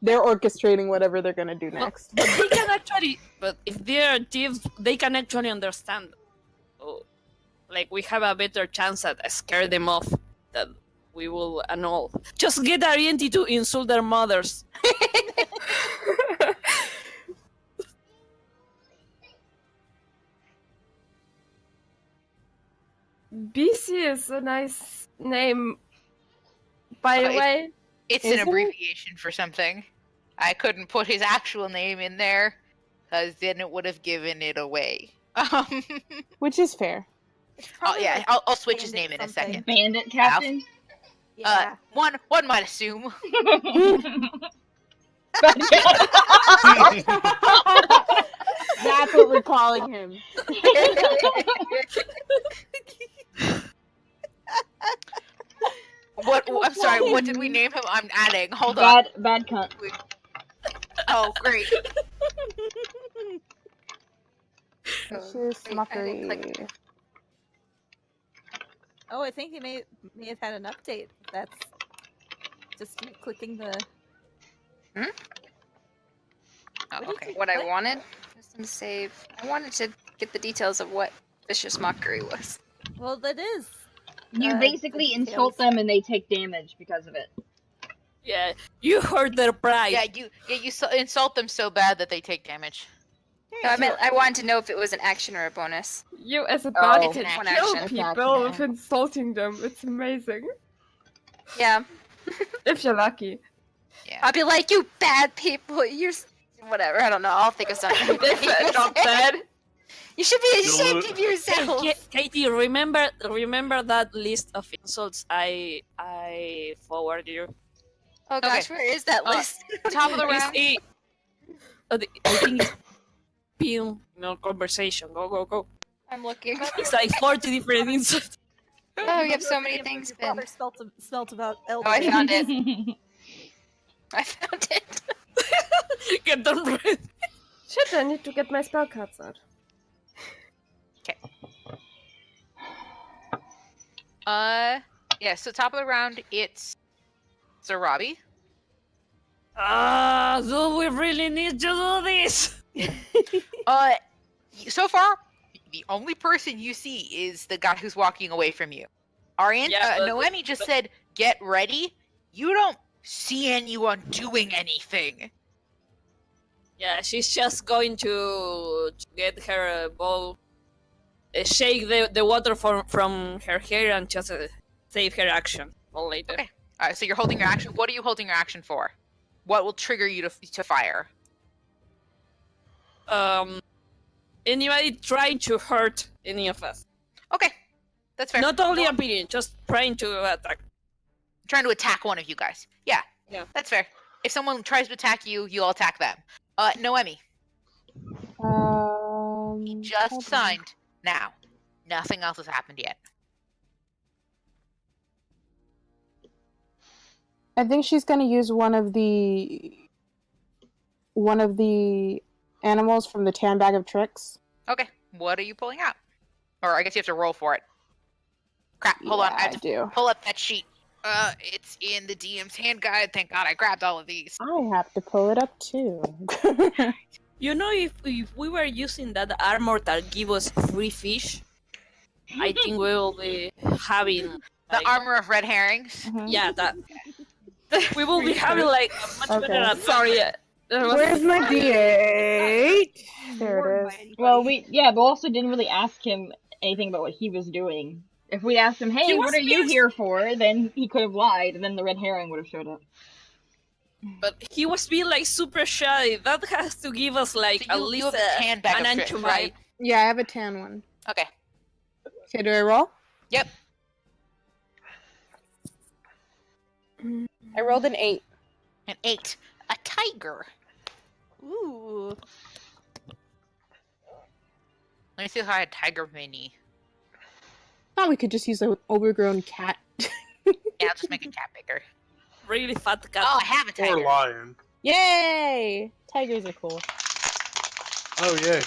They're orchestrating whatever they're gonna do next. But they can actually. But if they're thieves, they can actually understand. So, like we have a better chance at scare them off than we will annul. Just get Arienti to insult their mothers. BC is a nice name. By the Oh, way, It's Is an it? abbreviation for something. I couldn't put his actual name in there because then it would have given it away. Which is fair. It's Oh probably yeah, like I'll switch his name bandit in a something. second. Bandit captain. Yeah. One might assume. That's what we're calling him. What? I'm sorry. What did we name him? I'm adding. Hold on. Bad cunt. Oh, great. Vicious mockery. Oh, I think he may have had an update. That's just you clicking the. Oh, What did okay. you What I click? wanted, custom save. I wanted to get the details of what vicious mockery was. Well, that is. You the basically insult details. them and they take damage because of it. Yeah, you hurt their pride. Yeah, you insult them so bad that they take damage. No, I meant I wanted to know if it was an action or a bonus. you as a Oh, bard it's can an kill action. people It's with insulting them. It's amazing. Yeah, If you're lucky. Yeah. I'll be like, you bad people. You're whatever. I don't know. I'll think of something. Drop dead. You should be ashamed You'll- of yourself. Katie, remember that list of insults I forwarded you. Oh gosh, where is that list? Top of the It's round. I think it's been conversation. Go. I'm looking. It's like 40 different insults. Oh, you have so many things. Your Ben. brother smelt about Oh, I elderly. found it. I found it. Get them ready. Shit, I need to get my spell cards out. Yeah. So top of the round, it's Robbie. Do we really need to do this? So far, the only person you see is the guy who's walking away from you. Arian, Yeah, but- Noemi just said, "Get ready." You don't see anyone doing anything. Yeah, she's just going to get her bowl, shake the water from her hair, and just save her action for later. Okay. All right. So you're holding your action. What are you holding your action for? What will trigger you to fire? Anybody trying to hurt any of us? Okay, that's fair. Not only No- opinion, just trying to attack. trying to attack one of you guys. Yeah. Yeah. That's fair. If someone tries to attack you, you'll attack them. Noemi, he just hold on. signed. Now, nothing else has happened yet. I think she's gonna use one of the animals from the tan bag of tricks. Okay, what are you pulling out? Or I guess you have to roll for it. Crap, hold on, I Yeah, have to do. pull up that sheet. It's in the DM's hand guide. Thank God I grabbed all of these. I have to pull it up too. You know, if we were using that armor that give us free fish, I think we will be having The armor of red herrings. yeah, that we will be having like a much Okay. better. Sorry, Where's my D8? There it is. Well, we also didn't really ask him anything about what he was doing. If we asked him, hey, what are you here for? Then he could have lied, and then the red herring would have showed up. But he was being like super shy. That has to give us like So at you least have a tan bag an of inch tricks, of right? Yeah, I have a tan one. Okay. Okay, do I roll? Yep. I rolled an 8. An 8. A tiger. Ooh. Let me see how I had tiger mini. Thought we could just use an overgrown cat. Yeah, I'll just make a cat bigger. really fat cat. Oh, I have a Or tiger. lion. Yay! Tigers are cool. Oh, yeah.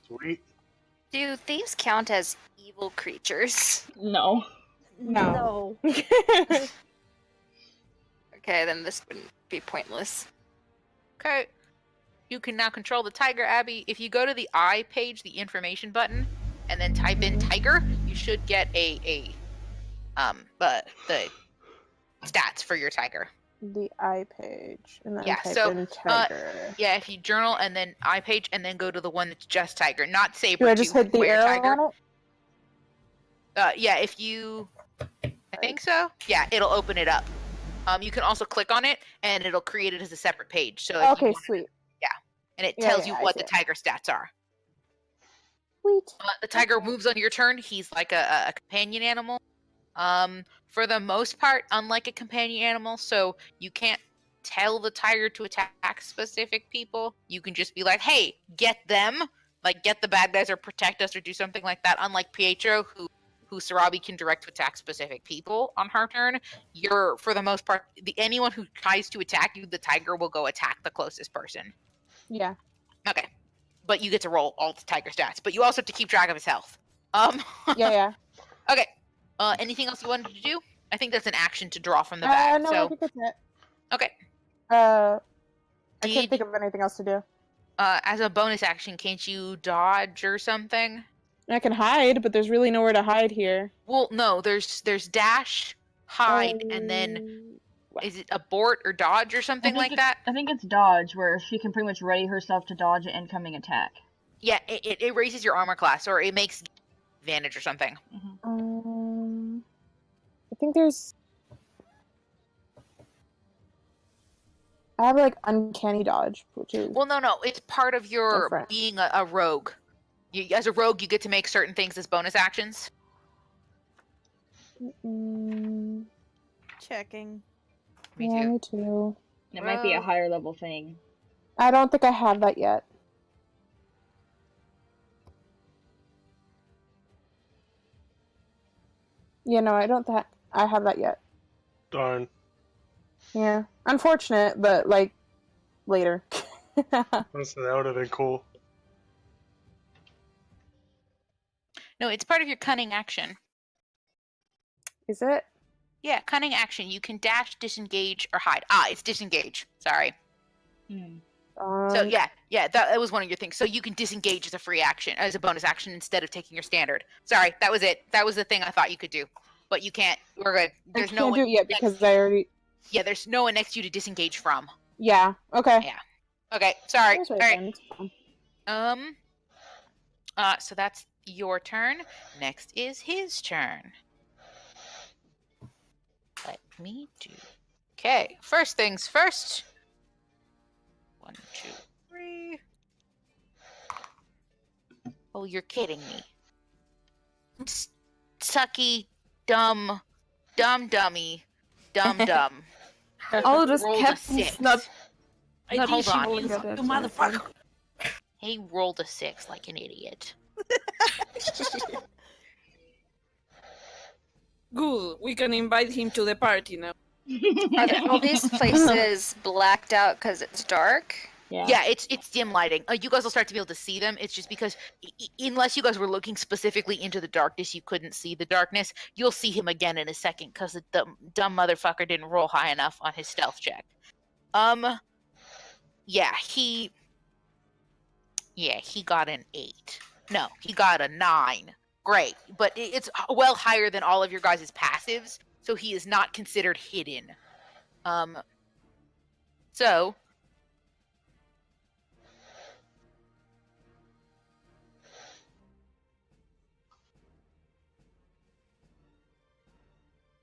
Sweet. Do thieves count as evil creatures? No. No. Okay, then this wouldn't be pointless. Okay. You can now control the tiger, Abby. If you go to the I page, the information button, and then type in tiger, you should get the stats for your tiger. The I page. And then Yeah, type so, in tiger. Yeah, if you journal and then I page and then go to the one that's just tiger, not saber. Do I just hit the where arrow tiger. on it? Yeah, if you, I think so. Yeah, it'll open it up. You can also click on it and it'll create it as a separate page. So if you Okay, want- sweet. and it Yeah, tells yeah, you I what see the it. tiger stats are. Sweet. The tiger moves on your turn. He's like a companion animal. For the most part, unlike a companion animal, so you can't tell the tiger to attack specific people. You can just be like, hey, get them. Like, get the bad guys or protect us or do something like that. Unlike Pietro, who Sarabi can direct to attack specific people on her turn, you're, for the most part, anyone who tries to attack you, the tiger will go attack the closest person. Yeah. Okay. But you get to roll all the tiger stats. But you also have to keep track of his health. Yeah. Okay. Anything else you wanted to do? I think that's an action to draw from the bag. No, I so think that's it. okay. I Did- can't think of anything else to do. As a bonus action, can't you dodge or something? I can hide, but there's really nowhere to hide here. Well, no. There's dash, hide, and then is it abort or dodge or something like that? I think it's dodge, where she can pretty much ready herself to dodge an incoming attack. Yeah, it raises your armor class or it makes advantage or something. I think there's. I have like uncanny dodge, which is Well, no. It's part of your Different. being a rogue. As a rogue, you get to make certain things as bonus actions. Checking. Me yeah, too. me too. It might be a higher level thing. I don't think I have that yet. Yeah, no, I don't think I have that yet. Darn. Yeah, unfortunate, but like later. That would have been cool. No, it's part of your cunning action. Is it? Yeah, cunning action. You can dash, disengage, or hide. It's disengage. Sorry. So yeah, that was one of your things. So you can disengage as a free action, as a bonus action, instead of taking your standard. Sorry, that was it. That was the thing I thought you could do, but you can't. We're good. There's I no can't one do it yet because I already. Yeah, there's no one next to you to disengage from. Yeah. Okay. Yeah. Okay. Sorry. That's All right right. then, it's fine. So that's your turn. Next is his turn. Let me do. Okay. First things first. 1, 2, 3. Oh, you're kidding me. Sucky, dummy, dumb. All this Rolled a captain's 6. not. I Not think she hold on. wins, Got you it, motherfucker. He rolled a 6 like an idiot. Good. We can invite him to the party now. Are all these places blacked out because it's dark? Yeah, it's dim lighting. You guys will start to be able to see them. It's just because unless you guys were looking specifically into the darkness, you couldn't see the darkness. You'll see him again in a second because the dumb motherfucker didn't roll high enough on his stealth check. Yeah, he got an 8. No, he got a 9. Great, but it's well higher than all of your guys' passives, so he is not considered hidden. So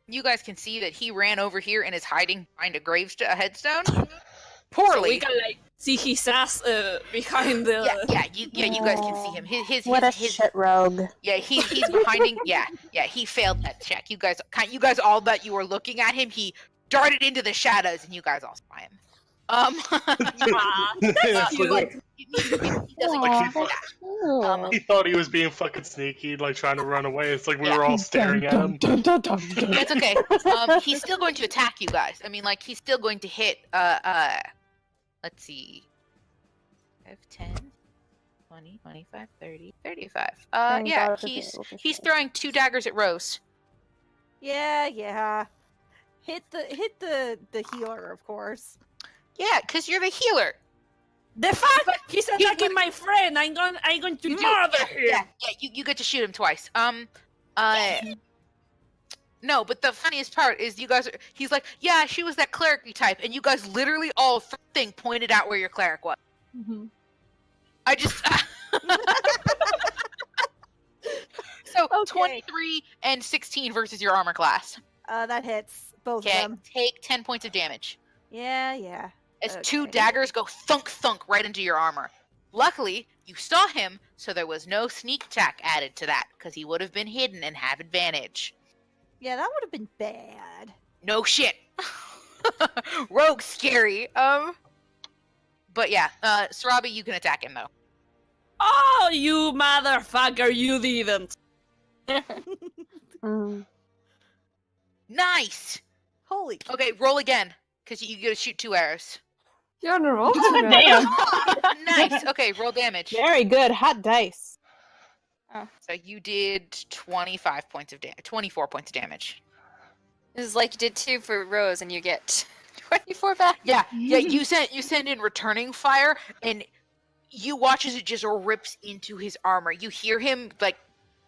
you guys can see that he ran over here and is hiding behind a headstone. Poorly. So we can like see his ass behind the. You guys can see him. His shit rogue. Yeah, he's behind. Yeah, he failed that check. You guys all thought you were looking at him. He darted into the shadows, and you guys all saw him. He doesn't get that. He thought he was being fucking sneaky, like trying to run away. It's like we were all staring at him. That's okay. He's still going to attack you guys. I mean, like, he's still going to hit, let's see. 5, 10, 20, 25, 30, 35. Yeah, he's throwing 2 daggers at Rose. Yeah. Hit the healer, of course. Yeah, because you're the healer. The fuck! He's attacking my friend. I'm going to murder him. Yeah, you get to shoot him twice. No, but the funniest part is he's like, yeah, she was that cleric type, and you guys literally all pointed out where your cleric was. Mm-hmm. I just So Okay. 23 and 16 versus your armor class. That hits both of Okay, them. take 10 points of damage. Yeah. As 2 Okay. daggers go thunk right into your armor. Luckily, you saw him, so there was no sneak attack added to that, because he would have been hidden and have advantage. Yeah, that would have been bad. No shit. Rogue's scary. But yeah, Sarabi, you can attack him though. Oh, you motherfucker! You didn't. Nice. Holy. Okay, roll again, because you gotta shoot 2 arrows. You're on a roll today. Damn. Nice. Okay, roll damage. Very good. Hot dice. So you did 24 points of damage. This is like you did 2 for Rose, and you get 24 back. Yeah. You send in returning fire, and you watch as it just rips into his armor. You hear him like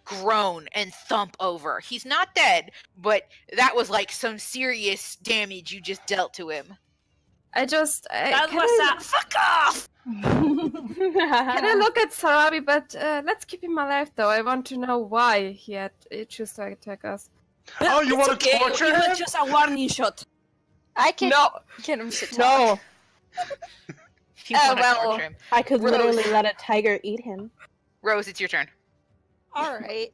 groan and thump over. He's not dead, but that was like some serious damage you just dealt to him. That was fuck off. Can I look at Sarabi? But let's keep him alive, though. I want to know why he had chose to attack us. Oh, you want to torture It him? was just a warning shot. I can get him to talk. No, You wanna torture him. I could Rose. literally let a tiger eat him. Rose, it's your turn. All right.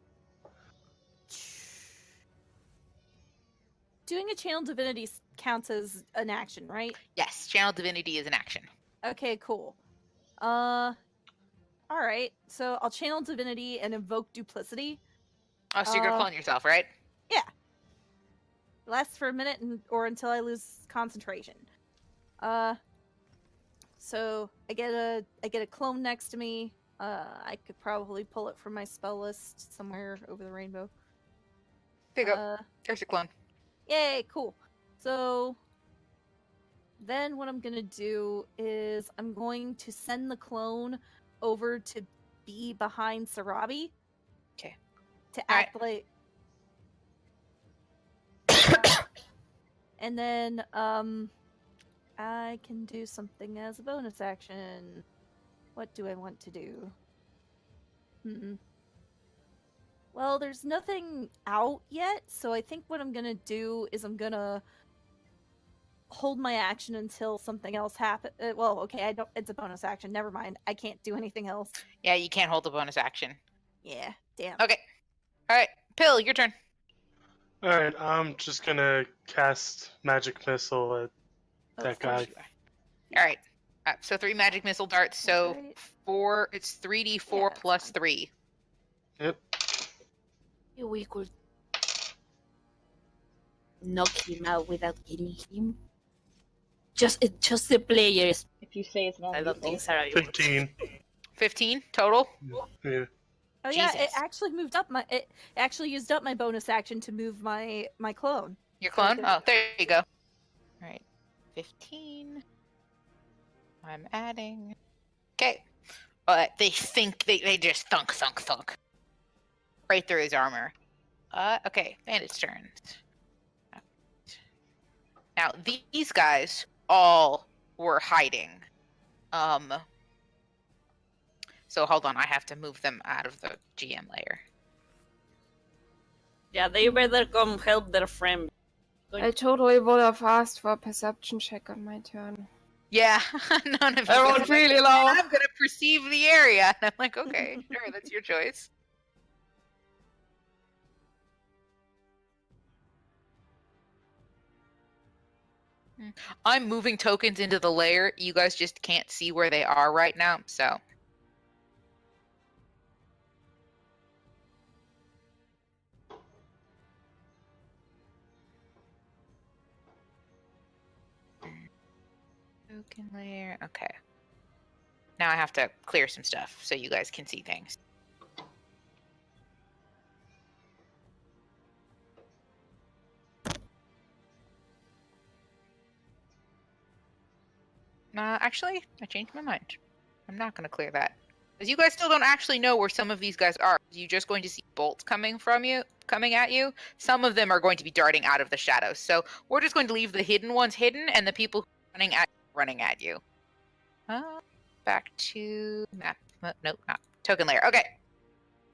Doing a channel divinity counts as an action, right? Yes, channel divinity is an action. Okay, cool. All right. So I'll channel divinity and invoke duplicity. Oh, so you're gonna clone yourself, right? Lasts for a minute or until I lose concentration. So I get a clone next to me. I could probably pull it from my spell list somewhere over the rainbow. There you go. There's your clone. Yay, cool. So then what I'm gonna do is I'm going to send the clone over to be behind Sarabi. Okay. To All act like and then I can do something as a bonus action. What do I want to do? Well, there's nothing out yet, so I think what I'm gonna do is I'm gonna hold my action until something else happens. Well, okay, I don't. It's a bonus action. Never mind. I can't do anything else. Yeah, you can't hold the bonus action. Yeah, damn. Okay. All right, Pill, your turn. All right, I'm just gonna cast magic missile at Oh, that of course guy. you are. All right. So 3 magic missile darts. So Right. 4. It's 3d4 Yeah, that's plus fine. 3. Yep. We could knock him out without killing him. Just the players. If you say it's not I don't lethal. think Sarah. 15. 15 total. Yeah. Oh yeah, it Jesus. actually moved up my. It actually used up my bonus action to move my clone. Your clone? Oh, there you go. All right, 15. I'm adding. Okay. They think they just thunk right through his armor. Okay, bandit's turn. Now these guys all were hiding. So hold on, I have to move them out of the GM layer. Yeah, they better come help their friend. I totally would have asked for a perception check on my turn. Yeah, none of you. I rolled guys- really low. I'm gonna perceive the area, and I'm like, okay, sure, that's your choice. I'm moving tokens into the layer. You guys just can't see where they are right now, so. Token layer. Okay. Now I have to clear some stuff so you guys can see things. Actually, I changed my mind. I'm not going to clear that. Because you guys still don't actually know where some of these guys are. You're just going to see bolts coming at you. Some of them are going to be darting out of the shadows. So we're just going to leave the hidden ones hidden and the people running at you. Back to map. Nope, not token layer. Okay.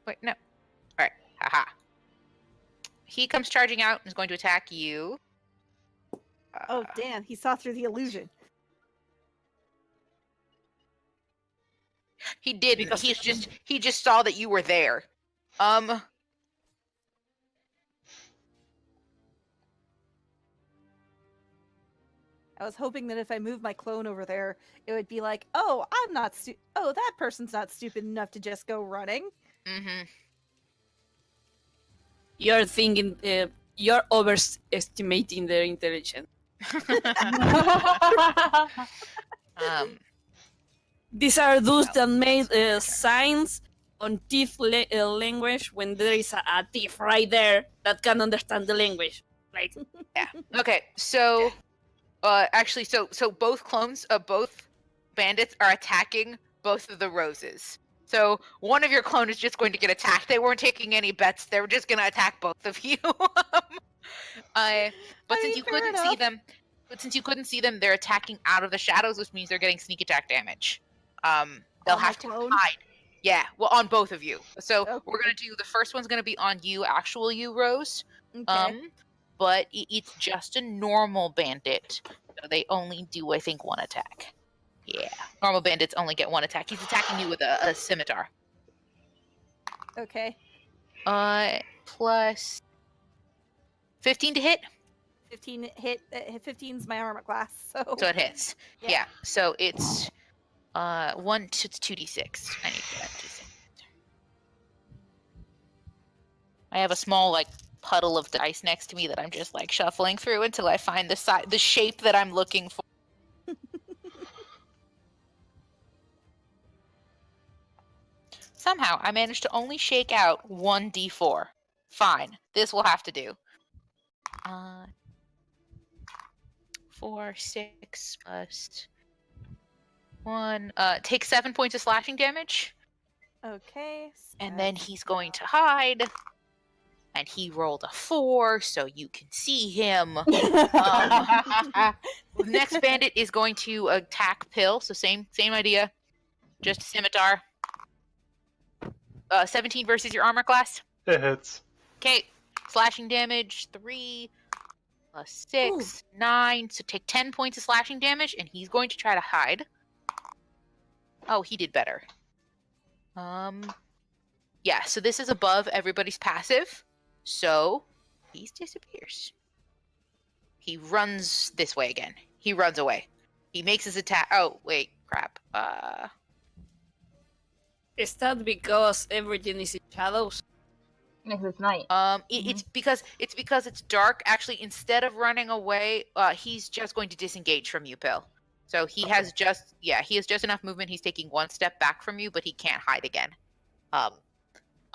Wait, no. All right. Haha. He comes charging out and is going to attack you. Oh damn! He saw through the illusion. He didn't. He just saw that you were there. I was hoping that if I moved my clone over there, it would be like, oh, I'm not oh, that person's not stupid enough to just go running. Mm-hmm. You're thinking, you're overestimating their intelligence. These are those that made signs on thief language when there is a thief right there that can understand the language. Like, Yeah. Okay. So, actually, so both clones of both bandits are attacking both of the roses. So one of your clone is just going to get attacked. They weren't taking any bets. They were just going to attack both of you. Since you couldn't see them, they're attacking out of the shadows, which means they're getting sneak attack damage. They'll have to hide. Yeah, well, on both of you. So we're gonna do the first one's gonna be on you, actual you, Rose. Okay. But it's just a normal bandit. So they only do, I think, one attack. Yeah, normal bandits only get one attack. He's attacking you with a scimitar. Okay. Plus 15 to hit. 15 hit. 15's my armor class. So it hits. Yeah. So it's 1 to 2d6. I need to get that d6. I have a small puddle of dice next to me that I'm just shuffling through until I find the shape that I'm looking for. Somehow I managed to only shake out 1d4. Fine, this will have to do. 4, 6 plus 1. Take 7 points of slashing damage. Okay. And then he's going to hide. And he rolled a 4, so you can see him. The next bandit is going to attack Pill, so same idea. Just scimitar. 17 versus your armor class. It hits. Okay, slashing damage 3 plus 6, 9. So take 10 points of slashing damage, and he's going to try to hide. Oh, he did better. Yeah, so this is above everybody's passive. So he disappears. He runs this way again. He runs away. He makes his attack. Oh, wait, crap. Is that because everything is in shadows? Because it's night. It's because it's dark. Actually, instead of running away, he's just going to disengage from you, Pill. So he has just enough movement. He's taking one step back from you, but he can't hide again. So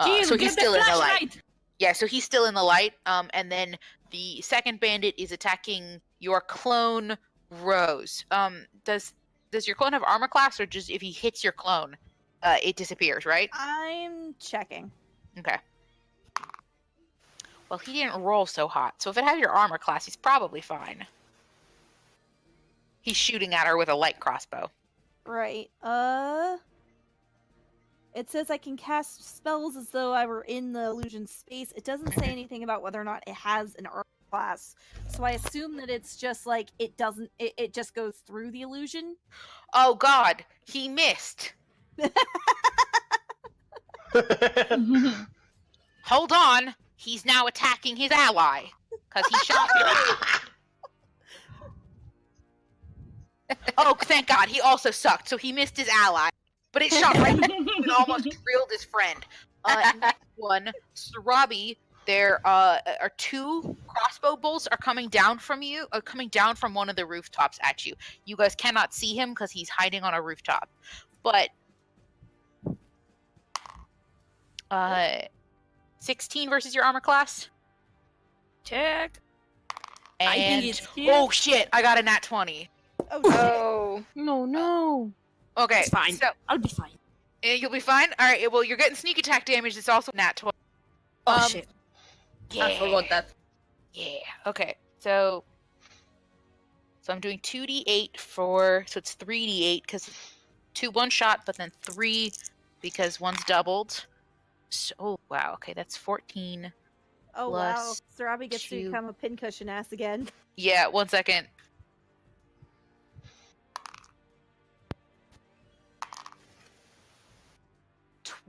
he's still in the light. Yeah, so he's still in the light. And then the second bandit is attacking your clone, Rose. Does your clone have armor class, or just if he hits your clone, it disappears, right? I'm checking. Okay. Well, he didn't roll so hot, so if it had your armor class, he's probably fine. He's shooting at her with a light crossbow. Right. It says I can cast spells as though I were in the illusion space. It doesn't say anything about whether or not it has an armor class. So I assume that it's just like it doesn't. It just goes through the illusion. Oh God, he missed. Hold on, he's now attacking his ally because he shot me. Oh, thank God, he also sucked, so he missed his ally. But it shot right and almost drilled his friend. Next one, Sarabi, there are 2 crossbow bolts are coming down from you, coming down from one of the rooftops at you. You guys cannot see him because he's hiding on a rooftop. But 16 versus your armor class. Check. And I think it's cute. oh shit, I got a nat 20. Oh. No. Okay, It's fine. so I'll be fine. you'll be fine. All right. Well, you're getting sneak attack damage. It's also nat 20. Oh shit. Yeah. I forgot that. Yeah. Okay. So I'm doing 2d8 so it's 3d8 because 2 one shot, but then 3 because one's doubled. So wow. Okay, that's 14. Oh wow, Plus Sarabi gets to 2. become a pincushion ass again. Yeah. 1 second.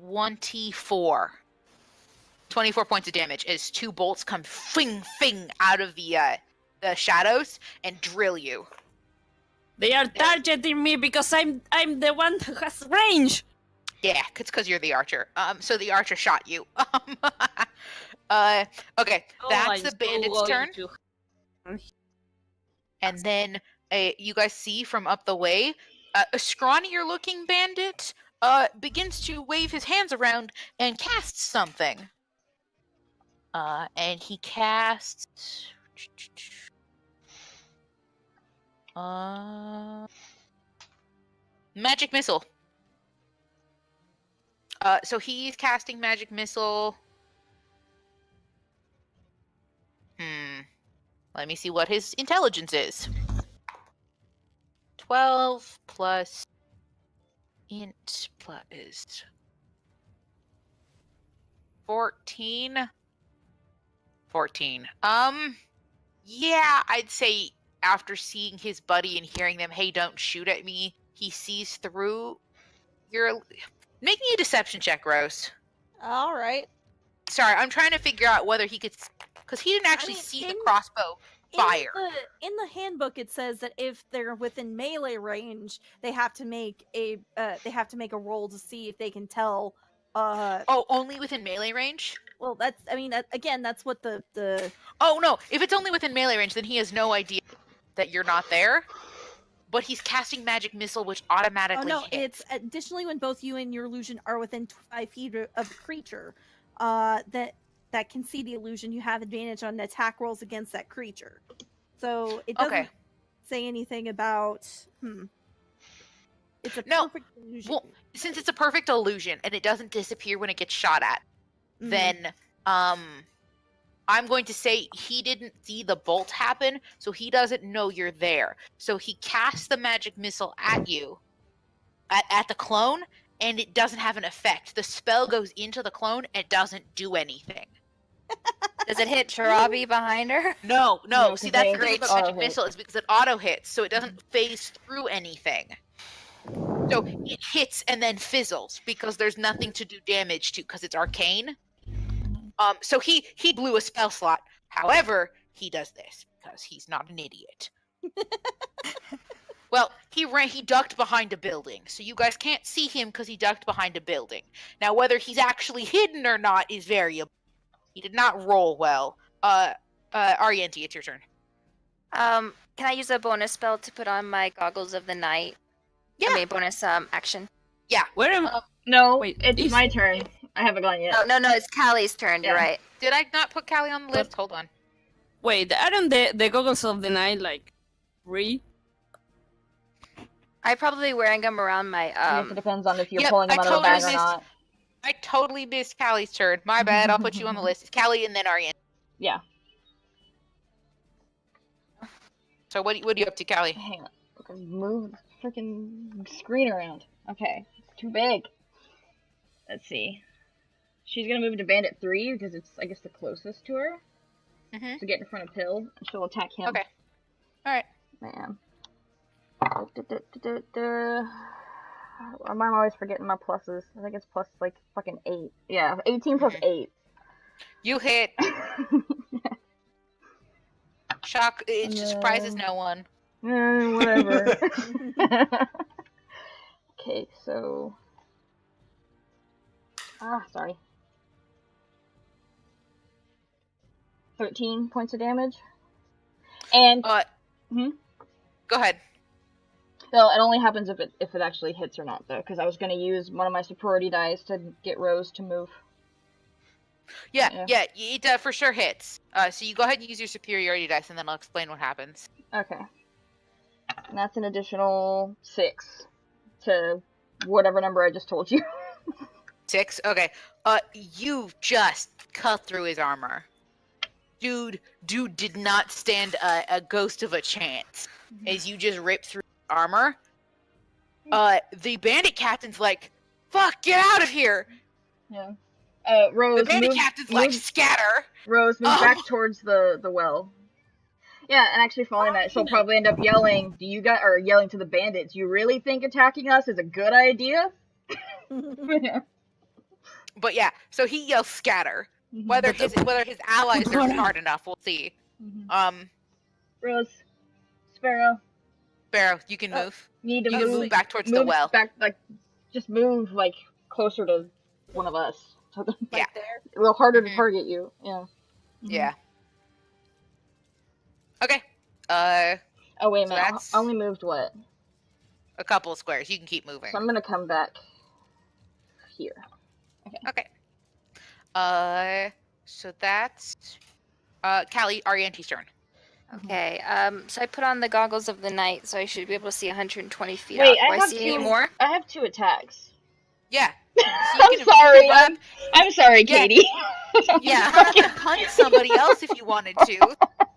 24 points of damage as 2 bolts come fing out of the shadows and drill you. They are targeting me because I'm the one who has range. Yeah, it's because you're the archer. So the archer shot you. Okay, that's the bandit's turn. And then you guys see from up the way, a scrawnier-looking bandit begins to wave his hands around and casts something. And he casts... Magic Missile. So he's casting Magic Missile. Let me see what his intelligence is. 12 plus int plus 14. 14. Yeah, I'd say after seeing his buddy and hearing them, hey, don't shoot at me, he sees through your... Make me a deception check, Rose. All right. Sorry, I'm trying to figure out whether he could... Because he didn't actually see the crossbow fire. In the handbook, it says that if they're within melee range, they have to make a roll to see if they can tell. Oh, only within melee range? Well, that's what the. Oh no! If it's only within melee range, then he has no idea that you're not there. But he's casting Magic Missile, which automatically hits. It's additionally when both you and your illusion are within 5 feet of a creature, that can see the illusion, you have advantage on attack rolls against that creature. So it doesn't say anything about it's a perfect illusion. Well, since it's a perfect illusion and it doesn't disappear when it gets shot at, then I'm going to say he didn't see the bolt happen, so he doesn't know you're there. So he casts the Magic Missile at you, at the clone, and it doesn't have an effect. The spell goes into the clone and it doesn't do anything. Does it hit Sharabi behind her? No. No, See, that's the great thing about Magic Missile is because it auto hits, so it doesn't phase through anything. So it hits and then fizzles because there's nothing to do damage to because it's arcane. So he blew a spell slot. However, he does this because he's not an idiot. Well, he ducked behind a building, so you guys can't see him because he ducked behind a building. Now, whether he's actually hidden or not is variable. He did not roll well. Arienti, it's your turn. Can I use a bonus spell to put on my goggles of the night? Yeah. I mean, bonus action. Yeah. Where am No, Wait, it's is- my turn. I haven't gone yet. Oh, no, it's Callie's turn. You're Yeah. right. Did I not put Callie on the list? Hold on. Wait, aren't the goggles of the night like free? I'm probably wearing them around my I guess it depends on if you're Yep, pulling them I out of the totally bag or missed- not. I totally missed Callie's turn. My bad. I'll put you on the list. It's Callie and then Arienti. Yeah. So what are you up to, Callie? Hang on. Okay, move the freaking screen around. Okay. It's too big. Let's see. She's gonna move to Bandit 3 because it's, I guess, the closest to her. Mhm. To get in front of Pill. And she'll attack him. Okay. Alright. Man. I'm always forgetting my pluses. I think it's plus like fucking 8. Yeah, 18 plus 8. You hit. Shock. It just surprises no one. Whatever. Okay, so. Sorry. 13 points of damage. And. Go ahead. Well, it only happens if it actually hits or not, though, because I was going to use one of my superiority dice to get Rose to move. Yeah, it for sure hits. So you go ahead and use your superiority dice, and then I'll explain what happens. Okay. And that's an additional 6 to whatever number I just told you. 6? Okay. You just cut through his armor. Dude did not stand a ghost of a chance as you just ripped through armor. The bandit captain's like, fuck, get out of here! Yeah. Rose, the bandit captain's like, scatter! Rose, move back towards the well. Yeah, and actually following that, she'll probably end up yelling, yelling to the bandits, you really think attacking us is a good idea? But yeah, so he yells scatter. Whether his allies are smart enough, we'll see. Rose, Sparrow, you can move. You need to move back towards the well. Just move closer to one of us. So yeah, a little harder to target you. Yeah. Yeah. Okay. Oh wait a so minute. I only moved what? A couple of squares. You can keep moving. So I'm gonna come back here. Okay. So that's Callie, Arienti's turn. Okay, so I put on the goggles of the night, so I should be able to see 120 feet Wait, out. I Do have see two, any more? I have 2 attacks. Yeah. I'm sorry. I'm sorry, Katie. Yeah, you can punch somebody else if you wanted to.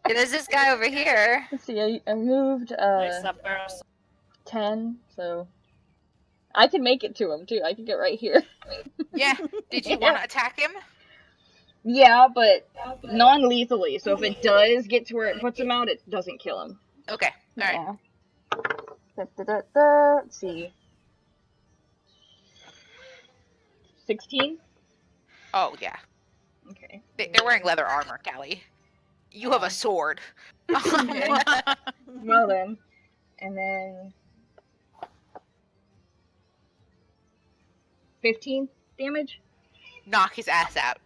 Yeah, there's this guy over here. Let's see, I moved 10, so I can make it to him too. I can get right here. Yeah. Did you want to attack him? Yeah, but non-lethally. So if it does get to where it puts him out, it doesn't kill him. Okay. All right. Let's see. 16? Oh, yeah. Okay. They're wearing leather armor, Callie. You have a sword. Okay. Well then. And then 15 damage? Knock his ass out.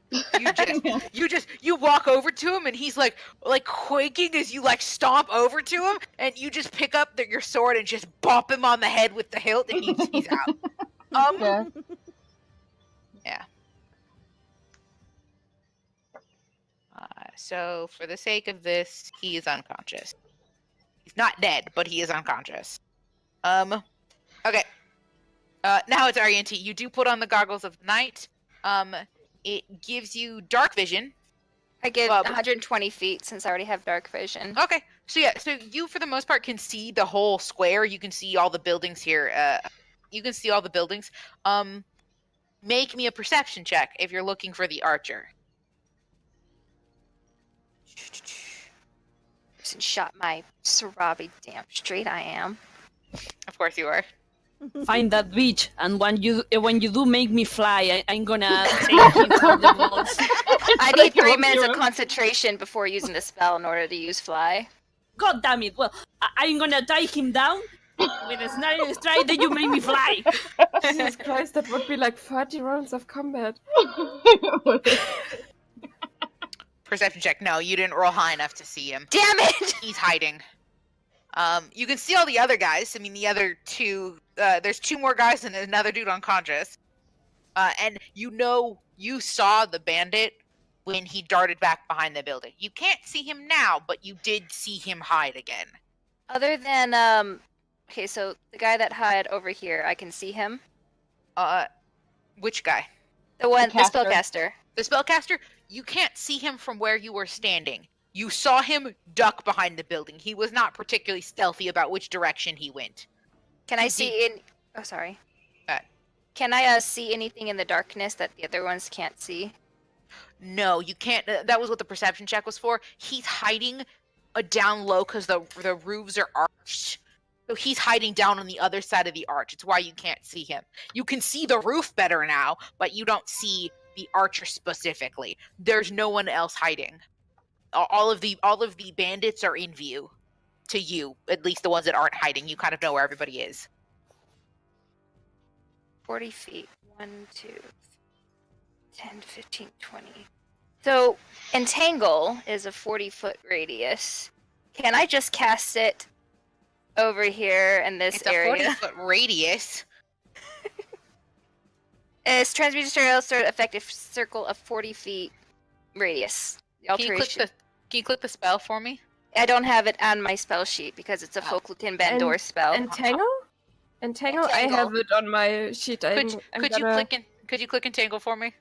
You walk over to him and he's like quaking as you stomp over to him, and you just pick up your sword and just bop him on the head with the hilt, and he's out. Yeah. So for the sake of this, he is unconscious. He's not dead, but he is unconscious. Okay. Now it's Arienti. You do put on the goggles of night. It gives you dark vision. I get 120 feet since I already have dark vision. Okay. So you for the most part can see the whole square. You can see all the buildings here. You can see all the buildings. Make me a perception check if you're looking for the archer. Shot my Sarabi damn straight I am. Of course you are. Find that bitch, and when you do make me fly, I'm gonna take him from the walls. I need 3 minutes of concentration before using the spell in order to use fly. God damn it! Well, I'm gonna tie him down with a snarling strike. Then you make me fly. Jesus Christ, that would be like 30 rounds of combat. Perception check. No, you didn't roll high enough to see him. Damn it! He's hiding. You can see all the other guys. I mean, the other two. There's 2 more guys and another dude unconscious. And you saw the bandit when he darted back behind the building. You can't see him now, but you did see him hide again. Other than okay, so the guy that hid over here, I can see him. Which guy? The one, the caster. spellcaster. The spellcaster? You can't see him from where you were standing. You saw him duck behind the building. He was not particularly stealthy about which direction he went. Can I see in? Oh, sorry. What? Can I see anything in the darkness that the other ones can't see? No, you can't. That was what the perception check was for. He's hiding down low because the roofs are arched. So he's hiding down on the other side of the arch. It's why you can't see him. You can see the roof better now, but you don't see the archer specifically. There's no one else hiding. All of the bandits are in view to you, at least the ones that aren't hiding. You kind of know where everybody is. 40 feet. 1, 2, 10, 15, 20. So, Entangle is a 40-foot radius. Can I just cast it over here in this It's area? a 40-foot radius. It's transmutation material sort of effective circle of 40 feet radius. The Can you, alteration. can you click the spell for me? I don't have it on my spell sheet because it's a Folklutin Bandor spell. Entangle? Entangle? I have it on my sheet. Could you click entangle for me?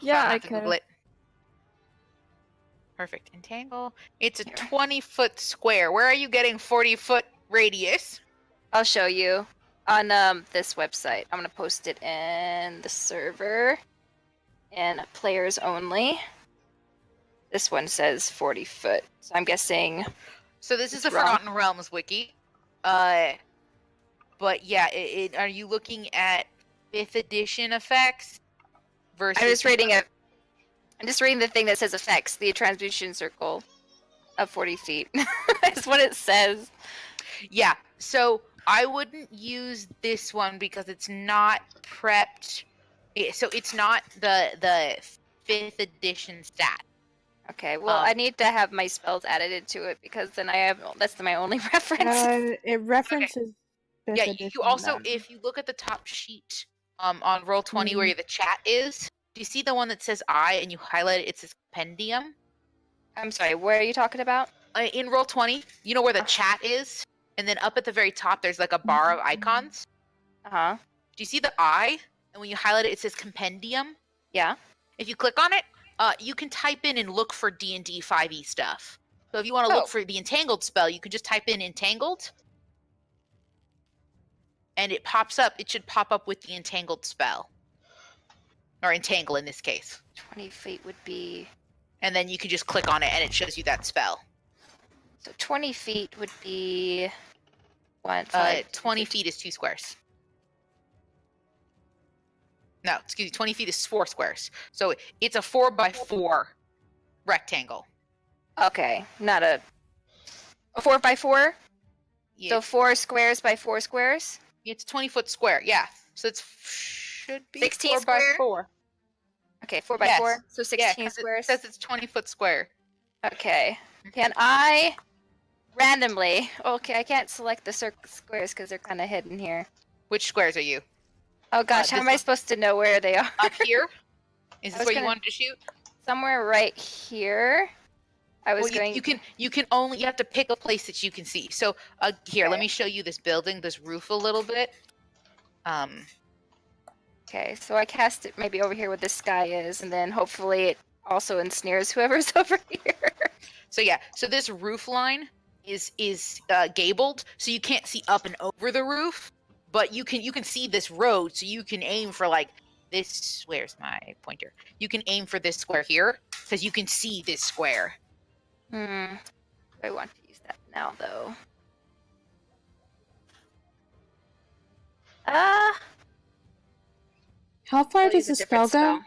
Yeah, I'll I have to Google can. it. Perfect. Entangle. It's a 20-foot square. Where are you getting 40-foot radius? I'll show you on this website. I'm gonna post it in the server and players only. This one says 40 foot, so I'm guessing. So this is the It's wrong. Forgotten Realms wiki. But yeah, are you looking at 5th edition effects versus? I'm just reading it. I'm just reading the thing that says effects. The transmutation circle of 40 feet. That's what it says. Yeah. So I wouldn't use this one because it's not prepped. So it's not the 5th edition stat. Okay, well, I need to have my spells added into it because then I have that's my only reference. It references. fifth Yeah, edition you also, then. if you look at the top sheet on Roll20 where the chat is, do you see the one that says I and you highlight it? It says compendium. I'm sorry, where are you talking about? In Roll20, you know where the chat is? And then up at the very top, there's like a bar of icons. Uh-huh. Do you see the I? And when you highlight it, it says compendium. Yeah. If you click on it, you can type in and look for D&D 5e stuff. So if you want to look for the Entangled spell, you can just type in Entangled. And it pops up. It should pop up with the Entangled spell. Or Entangle in this case. 20 feet would be... And then you can just click on it and it shows you that spell. So 20 feet would be... 20 feet is 2 squares. No, excuse me, 20 feet is 4 squares. So it's a 4x4 rectangle. Okay, not a 4x4? Yeah, So 4 squares by 4 squares? it's a 20-foot square, yeah. So it's should be 16 4 square? by 4. Okay, 4 by Yes. 4. So 16 Yeah, 'cause squares. it says it's 20-foot square. Okay. Can I randomly... Okay, I can't select the squares because they're kind of hidden here. Which squares are you? Oh gosh, how this am I one. supposed to know where they are? Up here? Is I this was where you gonna- wanted to shoot? Somewhere right here. I was Well, going... you can only, you have to pick a place that you can see. So here, let Okay. me show you this building, this roof a little bit. Okay, so I cast it maybe over here where the sky is, and then hopefully it also ensnares whoever's over here. So yeah, so this roof line is gabled, so you can't see up and over the roof, but you can see this road, so you can aim for like this. Where's my pointer? You can aim for this square here because you can see this square. I want to use that now, though. How far I'll does use the a different spell go?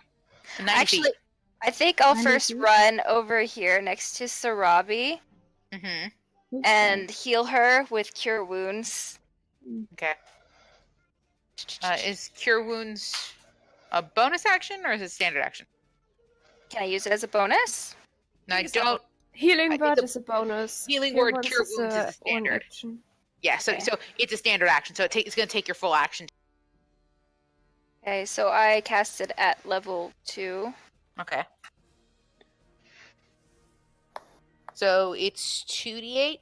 90 Actually, feet. I think I'll 90 first feet? run over here next to Sarabi Mm-hmm. and heal her with Cure Wounds. Okay. Is Cure Wounds a bonus action or is it standard action? Can I use it as a bonus? No, I Use that don't. Healing It's word a- is a bonus. Healing Cure word, wounds cure wounds is a one standard. action. Yeah, so Okay. so it's a standard action, so it's going to take your full action. Okay, so I cast it at level 2. Okay. So it's 2d8.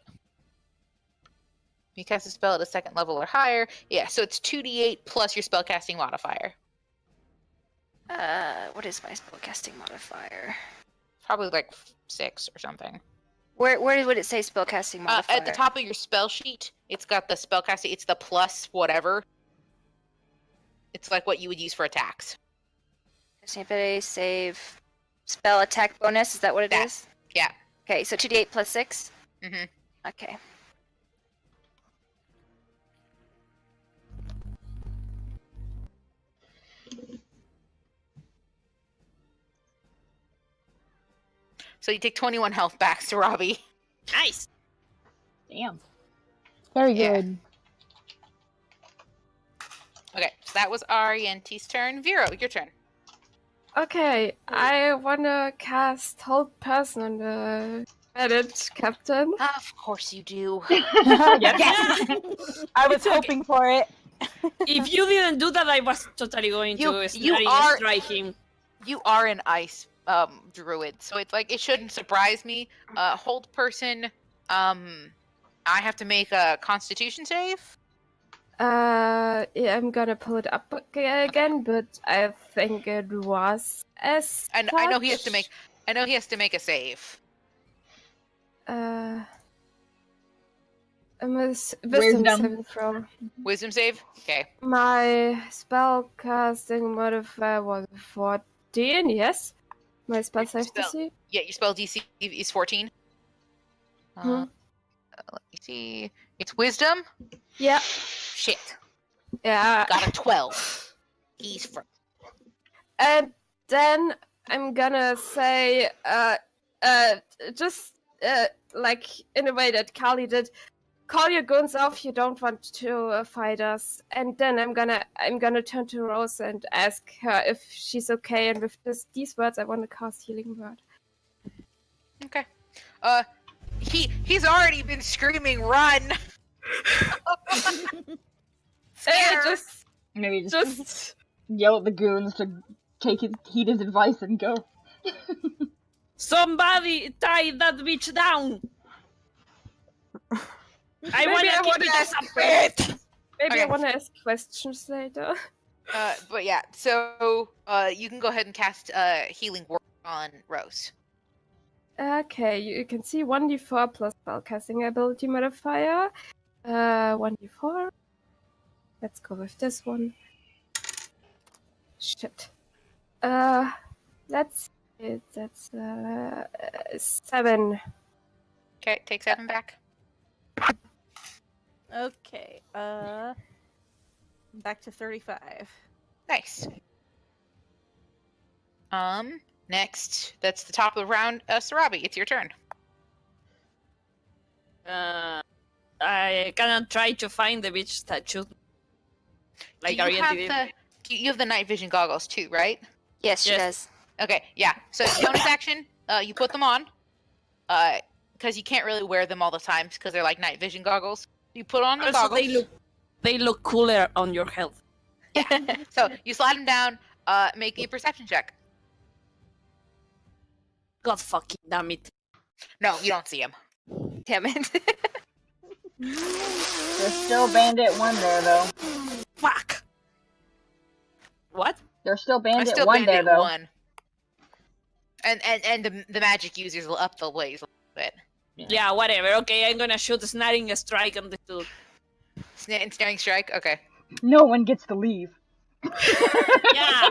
You cast a spell at a second level or higher. Yeah, so it's 2d8 plus your spellcasting modifier. What is my spellcasting modifier? Probably like 6 or something. Where would it say spellcasting modifier? At the top of your spell sheet, it's got the spellcasting. It's the plus whatever. It's like what you would use for attacks. Casting ability, save, spell attack bonus. Is that what it That. is? Yeah. Okay, so 2d8 plus 6. Mm-hmm. Okay. So you take 21 health back, Sarabi. Nice. Damn. Very Yeah. good. Okay, so that was Ariente's turn. Vero, your turn. Okay, I wanna cast Hold Person on the Reddit captain. Of course you do. Yes. I was It's okay. hoping for it. If you didn't do that, I was totally going You- to you snare are- strike him. You are an ice druid, so it's like it shouldn't surprise me. Hold person. I have to make a Constitution save. Yeah, I'm gonna pull it up again, but I think it was as. And I know he has to such. make. I know he has to make a save. A wisdom Wisdom. saving throw. Wisdom save. Okay. My spell casting modifier was 14. Yes, my spell Your save spell- DC. Yeah, your spell DC is 14. Hmm. Let me see. It's wisdom. Yeah, Shit. yeah. Got a 12. He's from. And then I'm gonna say, just like in a way that Kali did, call your guns off. You don't want to fight us. And then I'm gonna turn to Rose and ask her if she's okay. And with these words, I want to cast Healing Word. Okay. He's already been screaming, "Run!" Scared. Maybe just Just yell at the goons to heed his advice and go. Somebody tie that bitch down. I Maybe want I to keep wanna it as ask a pet. maybe Okay. I want to ask questions later. But yeah, so you can go ahead and cast healing word on Rose. Okay, you can see 1d4 plus spellcasting ability modifier. 1d4. Let's go with this one. Shit. Let's see. That's 7. Okay, take 7 back. Okay. Back to 35. Nice. Next, that's the top of the round. Sarabi, it's your turn. I cannot try to find the bitch that should. Like Do you have Ariente did. you have the night vision goggles too, right? Yes, she Yes. does. Okay, yeah. So bonus action, you put them on, because you can't really wear them all the time because they're like night vision goggles. You put on the Also, goggles. they look cooler on your health. So you slide them down. Make me a perception check. God fucking damn it. No, you don't see him. Damn it. There's still Bandit 1 there, though. Fuck. What? There's still I Bandit still 1 there, bandit though. 1. And the magic users will up the blaze a little bit. Yeah, whatever. Okay, I'm gonna shoot a snaring strike on the dude. Snaring strike. Okay. No one gets to leave. Yeah.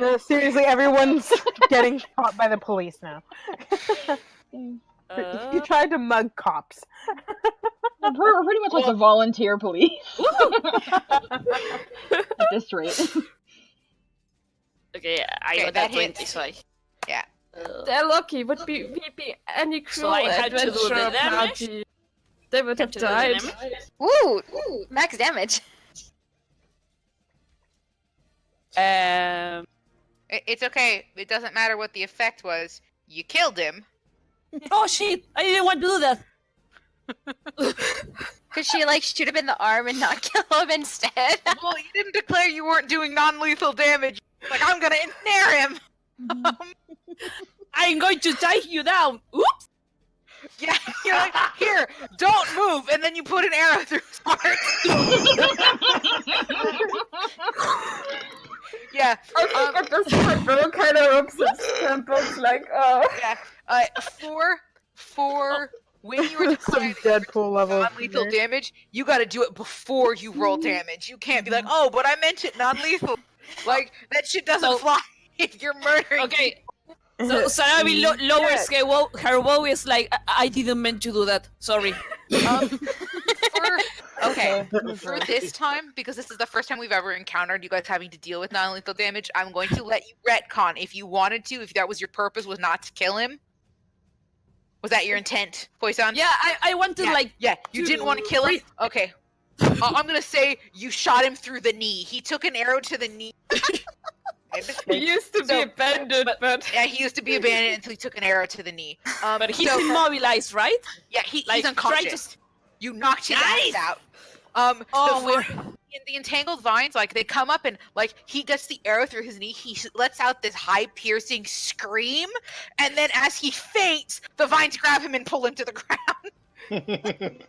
No, seriously, everyone's getting caught by the police now. You tried to mug cops. We're pretty much like the volunteer police at this rate. Okay, I Okay, got that that 20, hits. so I... Yeah. They're lucky. Would be any crew So I had to do the adventure damage? party. They would have To do the died. damage? Ooh, max damage. It's okay. It doesn't matter what the effect was. You killed him. Oh shit! I didn't want to do that. Could she like shoot him in the arm and not kill him instead? Well, you didn't declare you weren't doing non-lethal damage. Like, I'm gonna ensnare him. I'm going to tie you down. Oops. Yeah, you're like, here, don't move, and then you put an arrow through his heart. Yeah. I think at this point, Bill kind of looks at Temple's like, oh. Yeah. For when you were Some declaring Deadpool level. non-lethal damage, you got to do it before you roll damage. You can't be like, oh, but I meant it non-lethal. Like, that shit doesn't fly if you're murdering. Okay. So Sarabi lowers her bow is like, I didn't mean to do that. Sorry. For this time, because this is the first time we've ever encountered you guys having to deal with non-lethal damage, I'm going to let you retcon if you wanted to, if that was your purpose, was not to kill him. Was that your intent, Poison? Yeah, I want to you didn't want to kill him? Okay. I'm gonna say you shot him through the knee. He took an arrow to the knee. He used to be a bandit, but... Yeah, he used to be a bandit until he took an arrow to the knee. But he's immobilized, right? Yeah, he's Like, unconscious. You knocked his ass out. In the entangled vines, like, they come up and, like, he gets the arrow through his knee, he lets out this high piercing scream, and then as he faints, the vines grab him and pull him to the ground.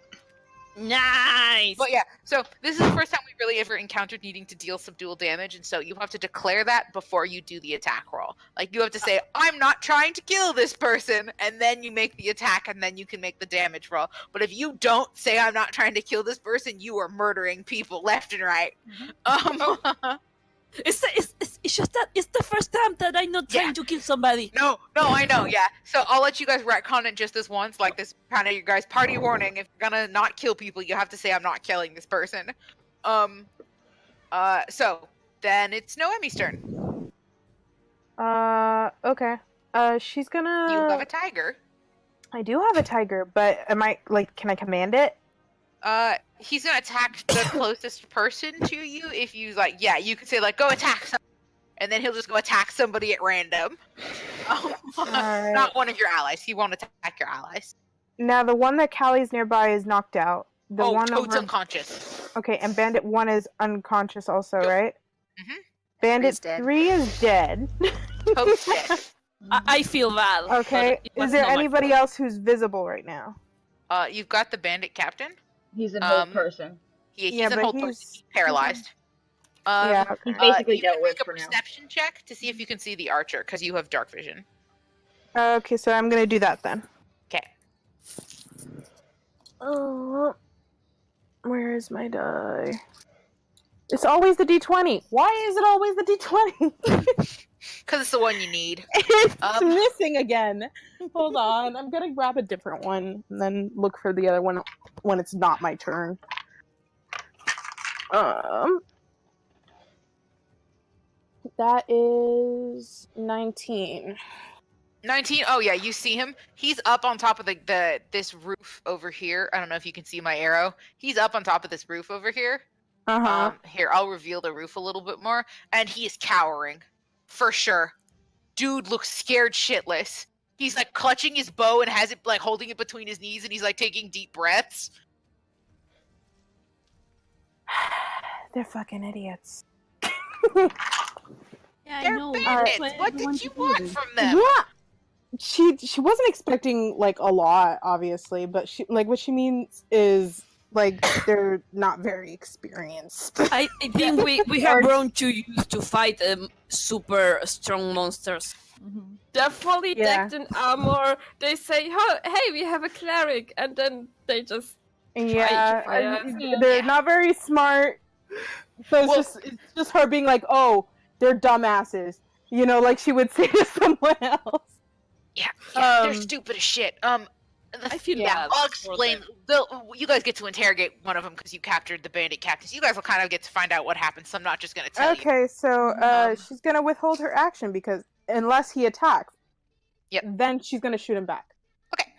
Nice. But yeah, so this is the first time we really ever encountered needing to deal subdual damage, and so you have to declare that before you do the attack roll. Like, you have to say, I'm not trying to kill this person, and then you make the attack, and then you can make the damage roll. But if you don't say, I'm not trying to kill this person, you are murdering people left and right. It's just that it's the first time that I'm not trying to kill somebody. No, I know, yeah. So I'll let you guys retcon it just this once, like this kind of your guys' party warning. If you're gonna not kill people, you have to say I'm not killing this person. So then it's Noemi's turn. Okay. She's gonna. You have a tiger. I do have a tiger, but am I can I command it? He's gonna attack the closest person to you. If you you could say go attack somebody, and then he'll just go attack somebody at random. Alright. Not one of your allies. He won't attack your allies. Now the one that Callie's nearby is knocked out. The one Toad's over... unconscious. Okay, and Bandit 1 is unconscious also, right? Mhm. Bandit 3 is dead. Toad's dead. I feel bad. Okay, is there anybody else who's visible right now? You've got the bandit captain. He's an old person. He's Yeah, an but old person. He's paralyzed. Yeah, He's basically you can dealt with make a for now. perception check to see if you can see the archer, because you have dark vision. Okay, so I'm gonna do that then. Okay. Oh, where is my die? It's always the D20. Why is it always the D20? Because it's the one you need. It's missing again. Hold on, I'm gonna grab a different one and then look for the other one when it's not my turn. That is 19. 19. Oh yeah, you see him. He's up on top of this roof over here. I don't know if you can see my arrow. He's up on top of this roof over here. Here, I'll reveal the roof a little bit more, and he is cowering, for sure. Dude looks scared shitless. He's clutching his bow and has it holding it between his knees, and he's taking deep breaths. They're fucking idiots. Yeah, They're I know. bandits. What did you want from them? Yeah. She wasn't expecting a lot, obviously, but she what she means is they're not very experienced. I think we have grown too used to fight super strong monsters. Mm-hmm. They're fully decked in armor. They say, "Oh, hey, we have a cleric," and then they just they're not very smart. So it's just her being "Oh, they're dumbasses," she would say to someone else. Yeah, they're stupid as shit. I feel bad. I'll explain. You guys get to interrogate one of them because you captured the bandit captain. So you guys will kind of get to find out what happened. So I'm not just going to tell you. Okay, so she's going to withhold her action because unless he attacks, then she's going to shoot him back. Okay.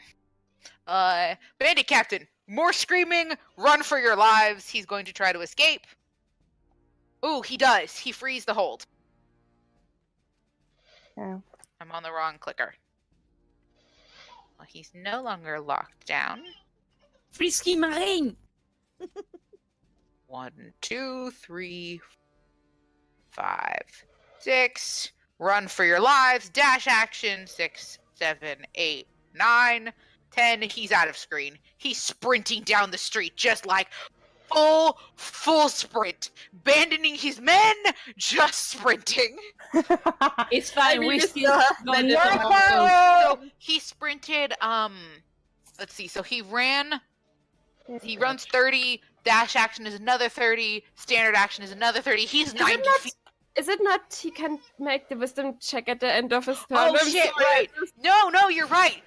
Bandit captain, more screaming, run for your lives. He's going to try to escape. Ooh, he does. He frees the hold. Okay. I'm on the wrong clicker. Well, he's no longer locked down. Frisky Marine! 1, 2, 3, 5, 6. Run for your lives. Dash action. 6, 7, 8, 9, 10. He's out of screen. He's sprinting down the street just like full sprint. Abandoning his men, just sprinting. It's fine, we still have got many it. So he sprinted, let's see. So he runs 30. Dash action is another 30. Standard action is another 30. He's 90 feet. Is it not he can make the wisdom check at the end of his turn? Oh I'm shit! sorry, Right. No, you're right.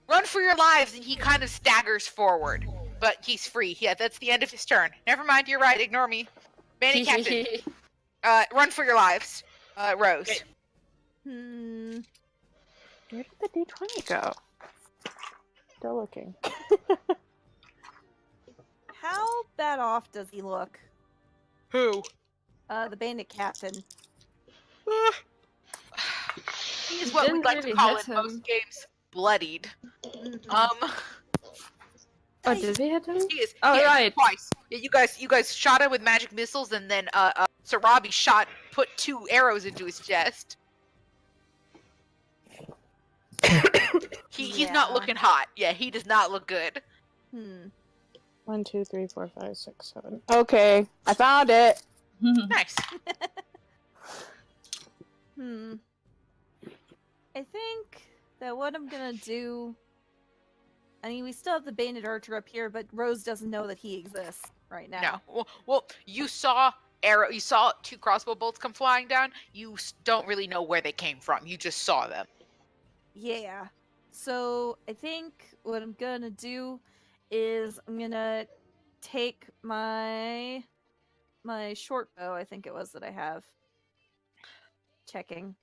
Run for your lives, and he kind of staggers forward, but he's free. Yeah, that's the end of his turn. Never mind. You're right. Ignore me. Bandit Captain. Run for your lives. Rose. Okay. Where did the D20 go? Still looking. How bad off does he look? Who? The bandit captain. He is what Didn't we'd like really to call hit in him. most games bloodied. Mhm. Oh, did we hit him? He is. Oh, yeah, right. Twice. Yeah, you guys shot him with magic missiles, and then Sarabi put 2 arrows into his chest. He's not Yeah. looking hot. Yeah, he does not look good. 1, 2, 3, 4, 5, 6, 7. Okay, I found it. Nice. I think that what I'm gonna do. I mean, we still have the bandit archer up here, but Rose doesn't know that he exists right now. No. Well, you saw 2 crossbow bolts come flying down. You don't really know where they came from. You just saw them. Yeah. So I think what I'm gonna do is I'm gonna take my short bow. I think it was that I have. Checking.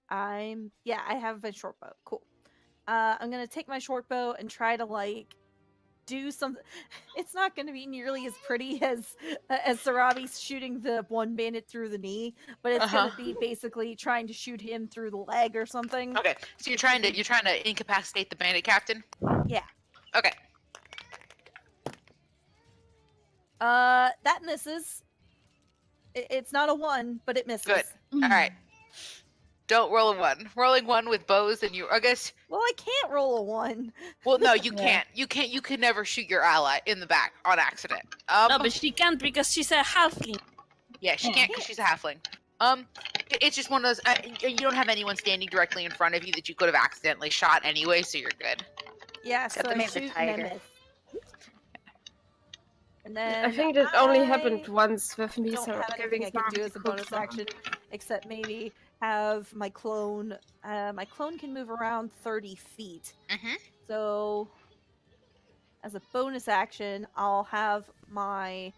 I have a short bow. Cool. I'm gonna take my short bow and try to do something. It's not gonna be nearly as pretty as Sarabi's shooting the one bandit through the knee, but it's gonna be basically trying to shoot him through the leg or something. Okay, so you're trying to incapacitate the bandit captain. Yeah. Okay. That misses. It's not a 1, but it misses. Good. All right. Don't roll a 1. Rolling 1 with bows, and I guess. Well, I can't roll a 1. Well, no, you can't. You can't. You can never shoot your ally in the back on accident. No, but she can't because she's a halfling. Yeah, she can't because she's a halfling. It's just one of those. You don't have anyone standing directly in front of you that you could have accidentally shot anyway, so you're good. Yeah, so Except I they made the shoot and I tiger. miss. And then I think that only happened once with me, don't so have anything I can do as a bonus action, except maybe have my clone. My clone can move around 30 feet. Mhm. So, as a bonus action, I'll have my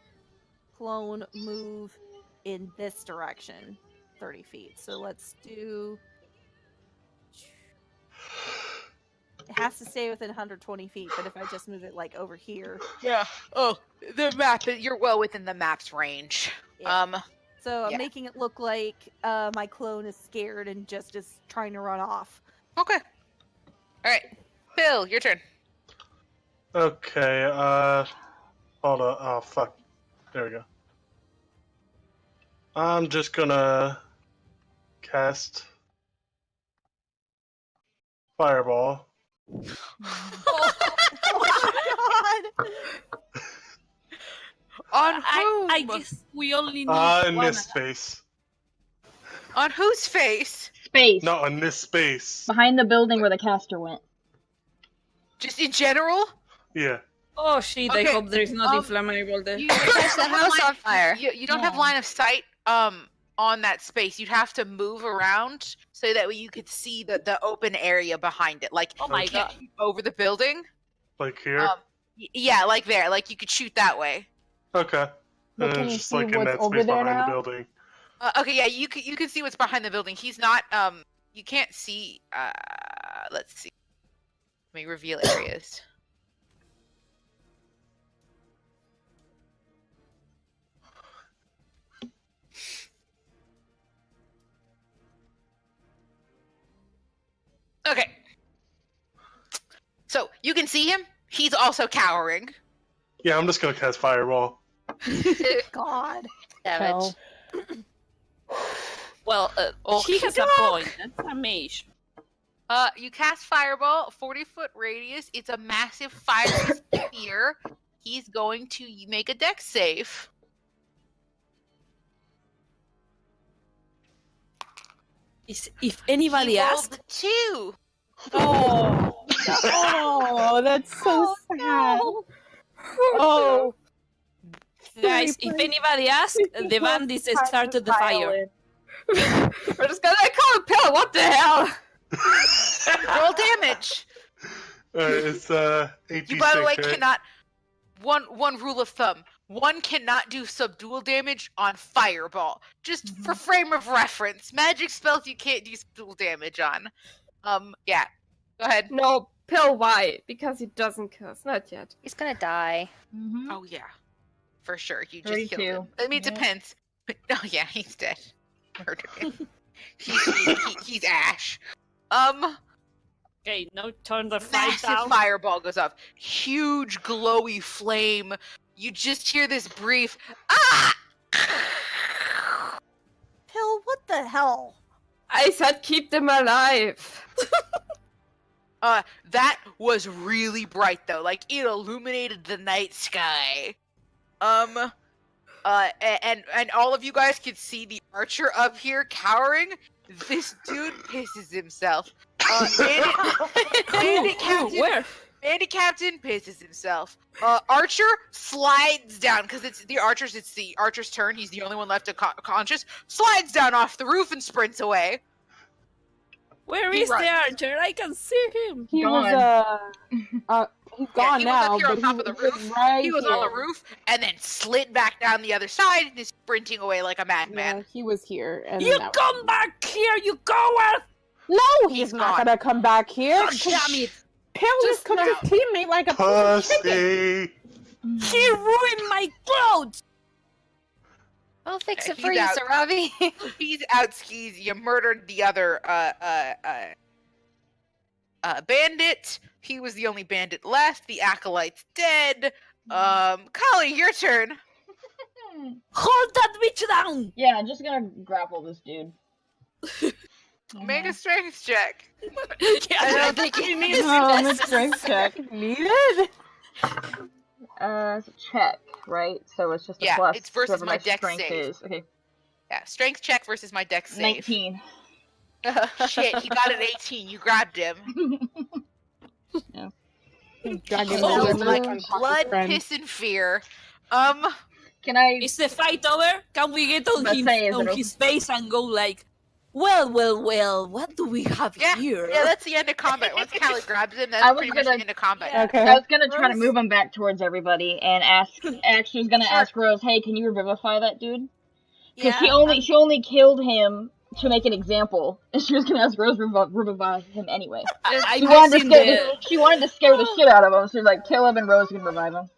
clone move in this direction, 30 feet. So let's do. It has to stay within 120 feet, but if I just move it over here. Yeah. Oh, the map. You're well within the map's range. Yeah. So I'm yeah. making it look like my clone is scared and just is trying to run off. Okay. All right, Bill, your turn. Okay, hold on. Oh, fuck. There we go. I'm just gonna cast Fireball. Oh my god! On whom? I guess we only need In one. this space. On whose face? Space. No, in this space. Behind the building where the caster went. Just in general? Yeah. Oh shit, Okay, I hope there is nothing um, flammable there. You Catch the house on fire. You don't have line of sight on that space. You'd have to move around so that way you could see the open area behind it. Like, Oh my you can't god. shoot over the building. Like here? Yeah, like there. Like you could shoot that way. Okay. But And can it's you just see like in what's that over space there behind now? the building. Okay, yeah, you can see what's behind the building. He's not you can't see let's see. Let me reveal areas. You can see him. He's also cowering. Yeah, I'm just gonna cast Fireball. God. Damage. Well, he has a point. That's a mage. You cast Fireball, 40-foot radius. It's a massive fiery sphere. He's going to make a dex save. If anybody He rolled asks, a 2. Oh, oh, that's so sad. Oh, guys, if anybody asks, the bandits started the fire. We're just gonna call it Pill. What the hell? Roll damage. It's 8d6. You, by the way, right? cannot. One rule of thumb: one cannot do subdual damage on Fireball. Just for frame of reference, magic spells you can't do subdual damage on. Yeah. Go ahead. No, Pill. Why? Because he doesn't curse. Not yet. He's gonna die. Mm-hmm. Oh yeah, for sure. You just 32. killed him. I mean, it Yeah. depends. Oh yeah, he's dead. Murdered him. he's Ash. Okay, now turn the fire Massive down. fireball goes off. Huge glowy flame. You just hear this brief ah! Pill, what the hell? I said keep them alive. That was really bright though. Like it illuminated the night sky. And all of you guys can see the archer up here cowering. This dude pisses himself. Bandit Captain, Where? Bandit Captain pisses himself. Archer slides down because it's the archer's turn. He's the only one left conscious. Slides down off the roof and sprints away. Where He is the runs. archer? I can see him. he Gone. was he's gone he now. was up here on but top he of the was roof. Right He was here. on the roof and then slid back down the other side and is sprinting away like a madman. Yeah, he was here. And You now- come back here, you coward! No, He's he's not gone. gonna come back here. God damn it! Pill just cooked his teammate like a piece of chicken. Pussy. He ruined my clothes! I'll fix it He's for you, out. Sarabi. He's out skis. You murdered the other bandit. He was the only bandit left. The acolyte's dead. Kali, your turn. Hold that bitch down! Yeah, I'm just gonna grapple this dude. Make a strength check. I don't think he needs Oh, this. the strength check needed. It's a check, right? So it's just a Yeah, plus. it's versus whatever my dex strength save. is. Okay, Yeah, strength check versus my dex save. 19. Shit, he got an 18. You grabbed him. Drag him Oh, over like unconscious blood, friend. piss, and fear. Can I? Is the fight over? Can we get on Let's him say, is on it his face and go like, well, what do we have Yeah, here? yeah, that's the end of combat. Once Kali grabs him, I that's was pretty much gonna- the end of combat. Okay. I was gonna try to Rose? move him back towards everybody and ask. Actually, was gonna Sure. ask Rose, "Hey, can you revivify that dude?" Because Yeah, she only killed him to make an example, and she was gonna ask Rose to revive him anyway. I'm She wanted, to guessing scare the shit out of him. So she's like, "Kill him, and Rose can revive him."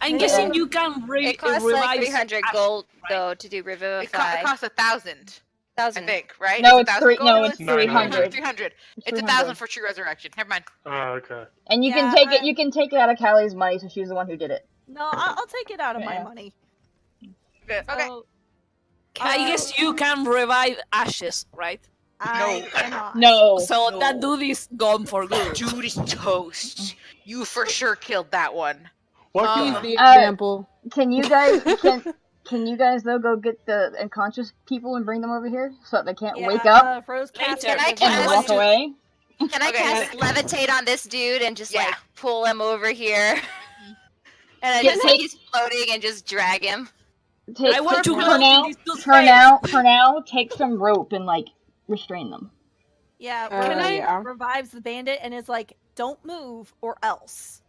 I'm guessing you can It costs revive like 300 Ash, gold right? though to do It revivify. costs 1,000, I 1,000. think, right? No, Is it's 1,000 three. gold? No, it's 900. 300. 300. It's 300. 1,000 for true resurrection. Never mind. Oh, okay. And you Yeah, can take it. You can take it out of Callie's money, so she's the one who did it. No, I'll take it out of my Yeah. money. Okay. So, I guess you can revive Ashes, right? I cannot. No. So No. that dude is gone for good. Dude is toast. You for sure killed that one. What He's the? the example. Can you guys can you guys though go get the unconscious people and bring them over here so that they can't Yeah, wake up Rose cast Later. Can I and cast- walk away? Can I Okay. cast levitate on this dude and just Yeah. like pull him over here? And I Yeah, just take- he's floating and just drag him. Take, I want to for go now. in these dude's For face. now, take some rope and like restrain them. Yeah, Can Rose I- yeah. revives the bandit and is like, "Don't move or else."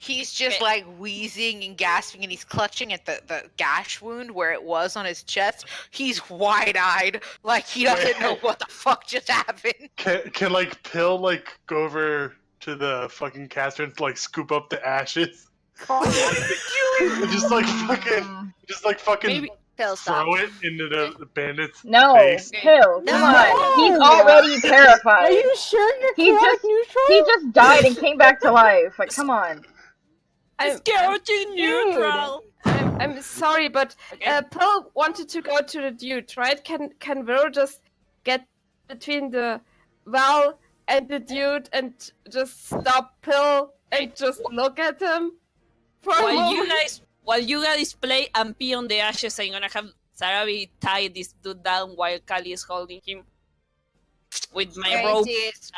He's just like wheezing and gasping, and he's clutching at the gash wound where it was on his chest. He's wide-eyed, like he doesn't know what the fuck just happened. Can like Pill like go over to the fucking caster and like scoop up the ashes? And just like fucking Mm. just like fucking Maybe- Pill, stop. throw it into the bandit's No, face. Pill, come on. He's already Are terrified. you sure you're He chaotic just neutral? he just died and came back to life. Like, come on. It's chaotic neutral. I'm sorry, but Okay. Pearl wanted to go to the dude, right? Can Will just get between the Val and the dude and just stop Pearl and just look at him for a While you guys play and pee on the ashes, I'm gonna have Sarabi tie this dude down while Kali is holding him with my rope.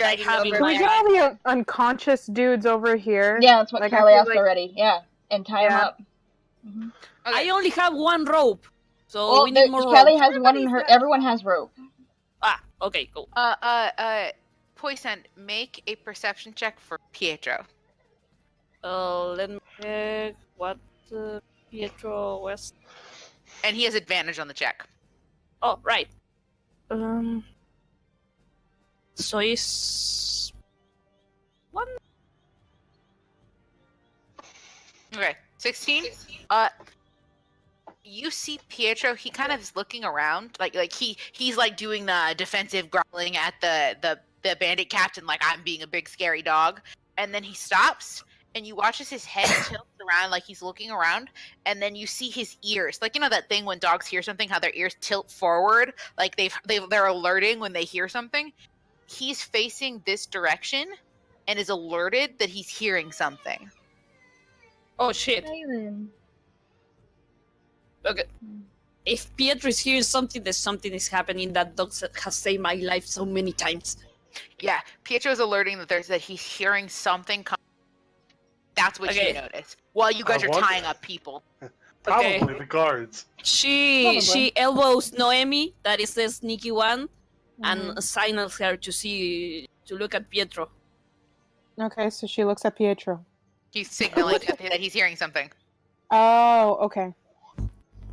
And I have in Can my we get hand. all the unconscious dudes over here? Yeah, that's what Like, I Kelly feel asked like- already. Yeah, and tie him Yeah. up. I only have one rope, so Well, we need more Kelly rope. has one in her. Everyone has rope. Okay, cool. Poison, make a perception check for Pietro. Let me check what Pietro was. And he has advantage on the check. Oh, right. So it's one. Okay, 16. You see Pietro. He kind of is looking around, like he's like doing the defensive growling at the bandit captain, like I'm being a big scary dog. And then he stops, and you watch as his head tilts around, like he's looking around. And then you see his ears, like you know that thing when dogs hear something, how their ears tilt forward, like they're alerting when they hear something. He's facing this direction, and is alerted that he's hearing something. Oh shit. Okay. If Pietro is hearing something, there's something is happening. That dog has saved my life so many times. Yeah, Pietro's alerting that he's hearing something come. That's what you notice. While you guys are tying up people. Probably the guards. She elbows Noemi, that is the sneaky one, and signals her to look at Pietro. Okay, so she looks at Pietro. He's signaling that he's hearing something. Oh, okay.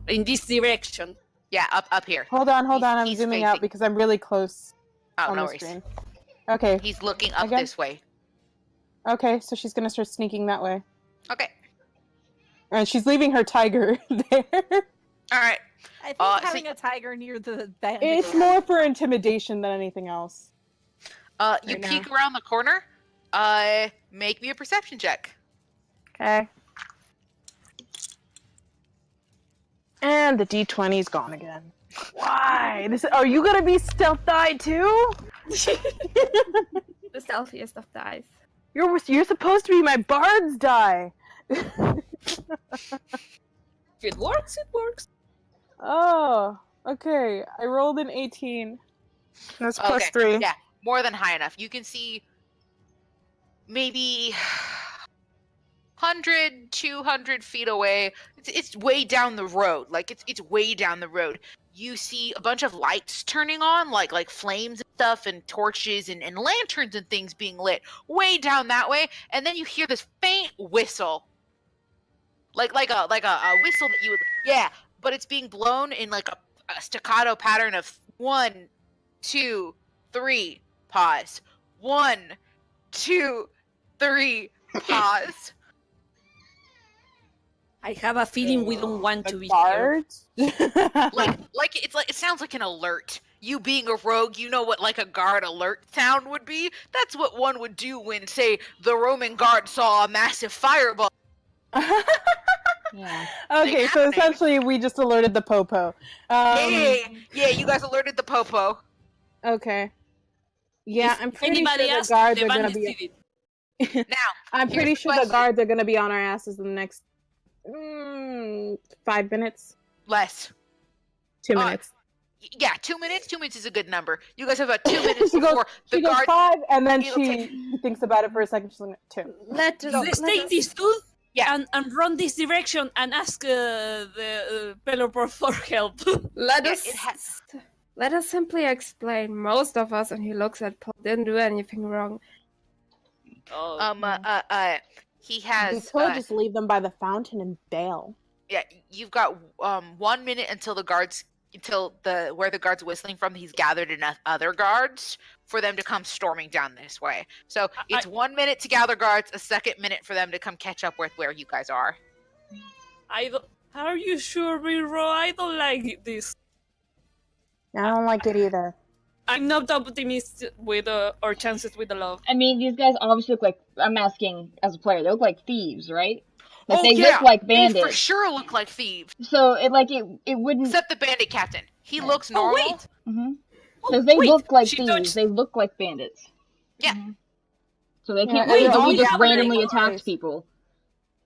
In this direction. Yeah, up here. Hold on. I'm he's zooming facing. out because I'm really close Oh, on no the worries. screen. Okay. He's looking up Again? this way. Okay, so she's gonna start sneaking that way. Okay. And she's leaving her tiger there. All right. I think so having a tiger near the bandit. It's more for intimidation than anything else. You Right peek now. around the corner. Make me a perception check. Okay. And the D20's gone again. Why? Are you gonna be stealth die too? the stealthiest of dice. You're supposed to be my bard's die. If it works, it works. Oh, okay. I rolled an 18. That's plus 3. Yeah, more than high enough. You can see maybe 100, 200 feet away. It's way down the road. Like it's way down the road. You see a bunch of lights turning on, like flames and stuff, and torches and lanterns and things being lit way down that way. And then you hear this faint whistle, like a whistle that you would but it's being blown in like a staccato pattern of 1, 2, 3, pause. 1, 2, 3, pause. I have a feeling we don't want to be here. like it sounds like an alert. You being a rogue, you know what like a guard alert sound would be? That's what one would do when, say, the Roman guard saw a massive fireball. Yeah. Okay, so essentially we just alerted the popo. Yeah, you guys alerted the popo. Okay. Yeah, If I'm pretty anybody sure the asks, guards the are gonna bandits be. did it. Now, I'm here's pretty the sure the question. guards are gonna be on our asses in the next 5 minutes, Less. 2 minutes. Yeah, 2 minutes. 2 minutes is a good number. You guys have about 2 minutes She goes- before the She goes guard. 5, and then It'll she thinks about it for a second. She's like 2. Let's Take this dude Yeah. and run this direction and ask the Pelopor for help. Let Yeah, us it has- let us simply explain. Most of us, and he looks at Paul, didn't do anything wrong. He We has. could just leave them by the fountain and bail. Yeah, you've got 1 minute until where the guard's whistling from. He's gathered enough other guards for them to come storming down this way. So it's 1 minute to gather guards, a second minute for them to come catch up with where you guys are. Are you sure, Biro? I don't like this. I don't like it either. I'm not optimistic with our chances with the love. I mean, these guys obviously look like, I'm asking as a player, they look like thieves, right? Like, Oh, they yeah, look like they for bandits. sure look like thieves. So, it wouldn't... Except the bandit captain. He looks Oh, normal. wait! Mm-hmm. Oh, Because they wait, look like she thieves. touched- They look like bandits. Yeah. Mhm. So they Yeah, can't and really they just all randomly have attack eyes. people.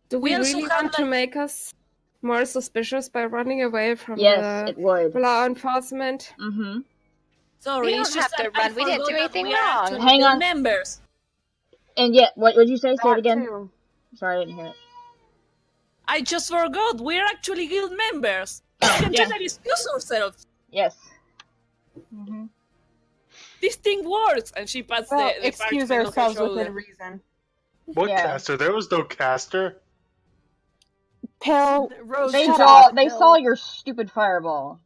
Do we We also really have, want to like- make us more suspicious by running away from Yes, it the would. law enforcement? Mm-hmm. Sorry, We don't it's just have to that I run. We didn't do forgot that anything we are wrong. actually Hang the on. members. And yeah, what did you say? Say it That again. too. Sorry, I didn't hear it. I just forgot. We're actually guild members. We can Yeah. just excuse ourselves. Yes. Mm-hmm. This thing works. And she pats Well, the excuse parchment on her ourselves shoulder. within reason. What Yeah. caster? There was no caster. Pill, Rose, They shut saw. up, They Bill. saw your stupid fireball.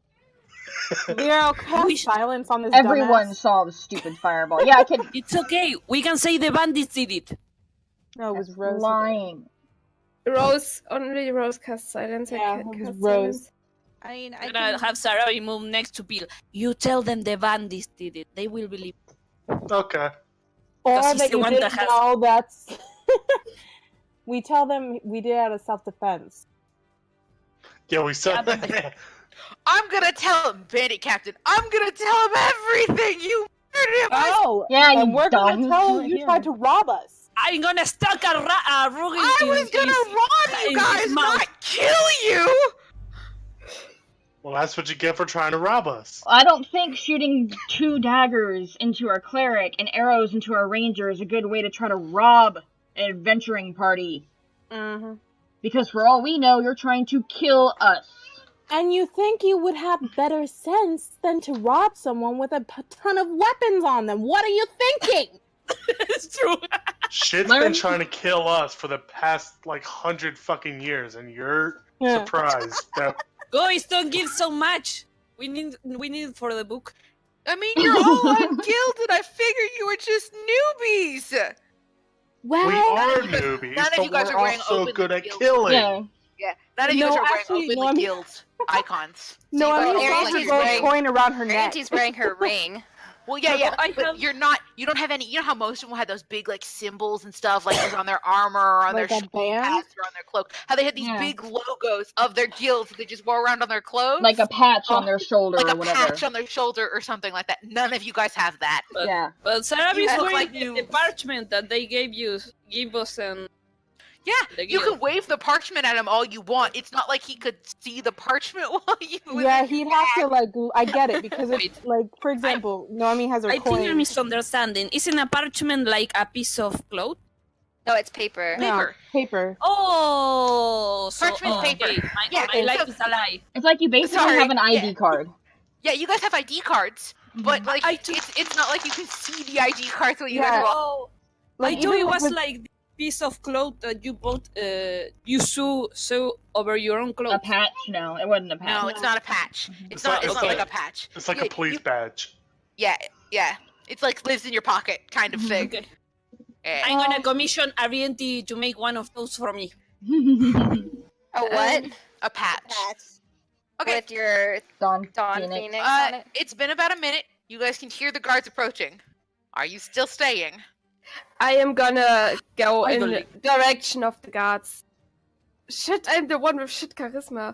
Leo, have We sh- silence on this Everyone dumbass. saw the stupid fireball. Yeah, I can. It's okay. We can say the bandits did it. No, it was That's Rose. lying. Rose, only Rose cast silence. Yeah, I can't it was cast Rose. silence. I mean, I I'm gonna can... have Sarah move next to Bill. You tell them the bandits did it. They will believe. Okay. Or Because he's that the you one didn't that has- know that's... We tell them we did it out of self-defense. Yeah, we saw. Yeah, I'm gonna tell him, bandit captain. I'm gonna tell him everything. You murdered him. Oh! Yeah, and you we're dumb. gonna tell Do them it you here. tried to rob us. I'm gonna stuck a rug in I was his- gonna rob in you his guys, mouth. not kill you. Well, that's what you get for trying to rob us. I don't think shooting 2 daggers into our cleric and arrows into our ranger is a good way to try to rob an adventuring party. Mm-hmm. Because for all we know, you're trying to kill us. And you think you would have better sense than to rob someone with a ton of weapons on them. What are you thinking? It's true. Shit's Learn- been trying to kill us for the past 100 fucking years, and you're Yeah. surprised that Guys, don't give so much. We need it for the book. I mean, you're all ungilded. I figured you were just newbies. Well, we are newbies, None of but you guys we're are wearing also open good at guild. killing. Yeah. Yeah, none of you No, guys are wearing actually, openly no, I mean- guild icons. no, you I guys mean, all it's look also like Auntie's you're gold wearing- coin around her neck. Auntie's wearing her ring. Well, yeah, But yeah, I but have- you're not. You don't have any. You know how most of them had those big symbols and stuff, like on their armor, or on Like their a band? hats, or on their cloak. How they had these Yeah. big logos of their guilds that they just wore around on their clothes, Like a patch on Oh, their shoulder like or a whatever. patch on their shoulder or something like that. None of you guys have that. Yeah. But Sarah You is look wearing like the noobs. parchment that they gave us and Yeah, the you guild. can wave the parchment at him all you want. It's not like he could see the parchment while you. was Yeah, in he'd your have bag. to I get it because it's like, for example, Noemi has her I think you're coin. misunderstanding. Isn't a parchment like a piece of cloth? No, it's paper. No, paper. paper. Oh, so, Parchment paper. okay. Yeah, My life so- is a lie. It's like you basically Sorry, have an ID yeah. card. Yeah, you guys have ID cards, but like I took- it's not like you can see the ID cards when you Yeah. guys walk. Oh, Like, I thought even it was with- like the piece of cloth that you bought. You sew over your own A clothes. patch? No, it wasn't a patch. No, it's not a patch. It's It's not. not- It's it's not like like- a patch. It's like Yeah, a police you- badge. Yeah, yeah. It's like lives in your pocket kind of thing. Okay. Yeah. I'm gonna commission Arienti to make one of those for me. A what? A patch. Okay. With your Dawn Dawn Phoenix. Phoenix on it? It's been about a minute. You guys can hear the guards approaching. Are you still staying? I am gonna go I in believe. the direction of the guards. Shit, I'm the one with shit charisma.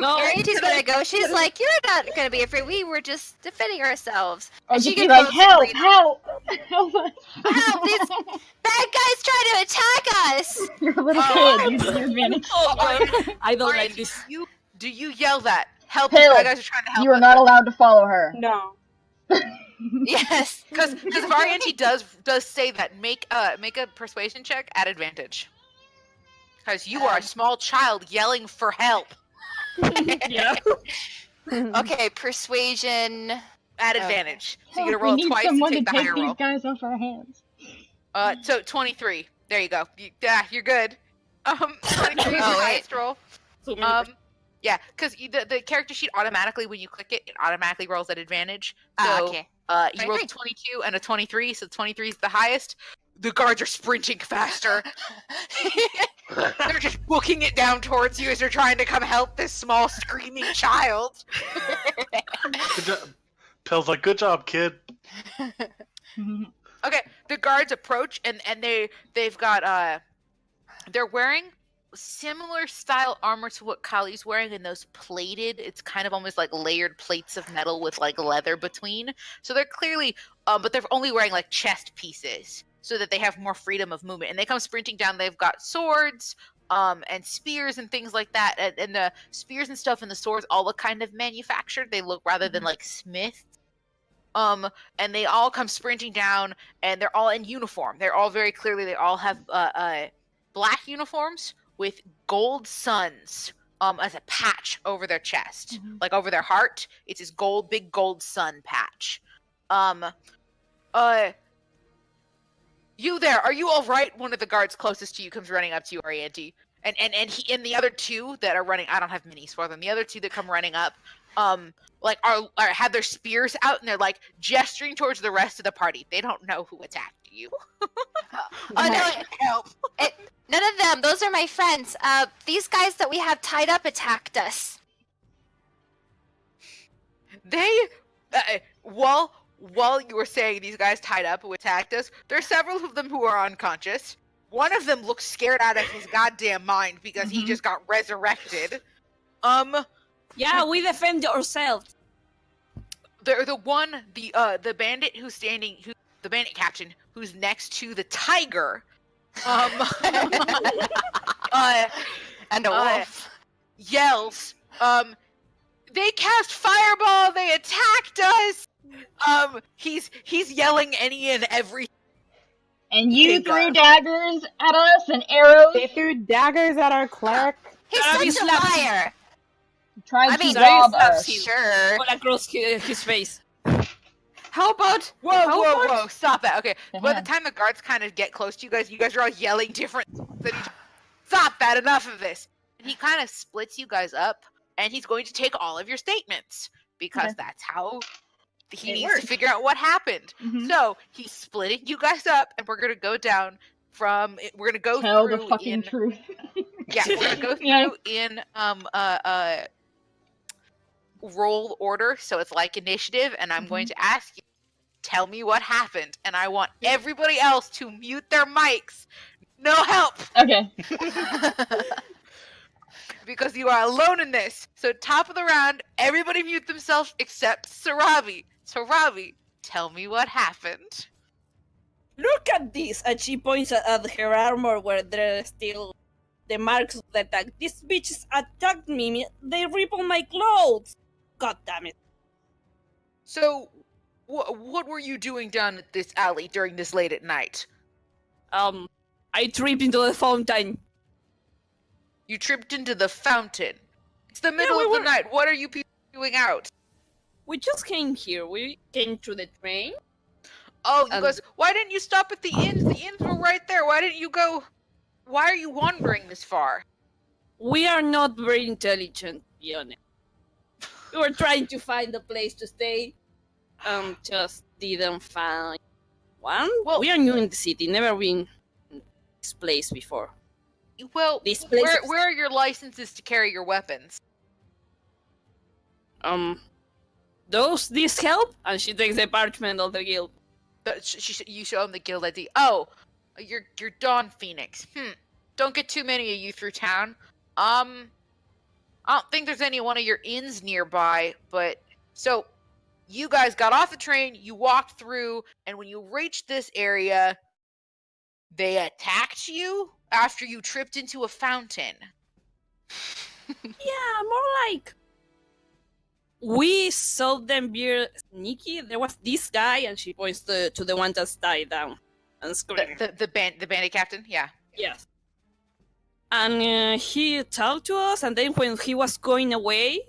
No, Auntie's gonna go. She's like, you're not gonna be afraid. We were just defending ourselves. Or And just she be can like, go help, straight- help, help us. Help, these bad guys trying to attack us. You're a little Oh. kid. You're advantage. Oh, I don't Alright, like this. Do you yell that? Help! Hill, These guys are trying to help. You are not allowed to follow her. No. Yes. Because if Arienti does say that, make a persuasion check at advantage. Because you are a small child yelling for help Yeah. Okay, persuasion. at Okay. advantage. So Help, you're gonna we roll need twice to someone take to the take higher these roll. guys off our hands. So 23. There you go. You're good. 23 is the Oh, wait. highest roll. So many Yeah, because the character sheet automatically, when you click it, it automatically rolls at advantage. So, Ah, okay. you rolled a 23. 22 and a 23, so 23 is the highest. the guards are sprinting faster. They're just booking it down towards you as they're trying to come help this small screaming child. Good job. Pill's like, good job, kid. Okay, the guards approach and they've got they're wearing similar style armor to what Kali's wearing, and those plated, it's kind of almost like layered plates of metal with like leather between. So they're clearly but they're only wearing like chest pieces so that they have more freedom of movement. And they come sprinting down, they've got swords and spears and things like that. And the spears and stuff and the swords all look kind of manufactured. They look rather than like smiths. And they all come sprinting down, and they're all in uniform. They're all very clearly, they all have black uniforms with gold suns as a patch over their chest, like over their heart. It's this big gold sun patch. You there? Are you all right? One of the guards closest to you comes running up to you, Oriente, and he and the other two that are running. I don't have minis for them. The other two that come running up, like are have their spears out, and they're like gesturing towards the rest of the party. They don't know who attacked you. Oh no! Help! None of them. Those are my friends. These guys that we have tied up attacked us. They, while you were saying these guys tied up who attacked us, there are several of them who are unconscious. One of them looks scared out of his goddamn mind because he just got resurrected. Yeah, we defend ourselves. The bandit who's standing, the bandit captain who's next to the tiger, And a wolf. yells, they cast fireball, they attacked us. He's yelling any and every. And you threw daggers at us and arrows. They threw daggers at our cleric. He's such a liar. Tried to rob us. Sure. All across his face. How about Whoa! Stop that. Okay, by the time the guards kind of get close to you guys are all yelling different. Stop that! Enough of this. And he kind of splits you guys up, and he's going to take all of your statements because that's how he needs to figure out what happened. So he's splitting you guys up, and we're gonna go down from. We're gonna go Tell through the fucking in, truth. Yeah, we're gonna go through in roll order, so it's like initiative, and I'm going to ask you, tell me what happened, and I want everybody else to mute their mics. No help! Okay. Because you are alone in this. So top of the round, everybody mute themselves except Sarabi. Sarabi, tell me what happened. Look at this! And she points at her armor where there are still the marks of the attack. These bitches attacked me. They rip on my clothes. God damn it. So, what were you doing down at this alley during this late at night? I tripped into the fountain. You tripped into the fountain. It's the middle of the night. What are you people doing out? We just came here. We came to the train. Oh, you guys, why didn't you stop at the inns? The inns were right there. Why didn't you go? Why are you wandering this far? We are not very intelligent, to be honest. We were trying to find a place to stay. Just didn't find one. Well, we are new in the city. Never been in this place before. Well, This place where are your licenses to carry your weapons? This help? And she takes the parchment of the guild. You show him the guild ID. Oh, you're Dawn Phoenix. Don't get too many of you through town. I don't think there's any one of your inns nearby, but so you guys got off the train, you walked through, and when you reached this area, they attacked you after you tripped into a fountain. Yeah, more like we saw them be sneaky. There was this guy, and she points to the one that's tied down and screaming. The bandit captain, yeah. Yes. And he talked to us, and then when he was going away,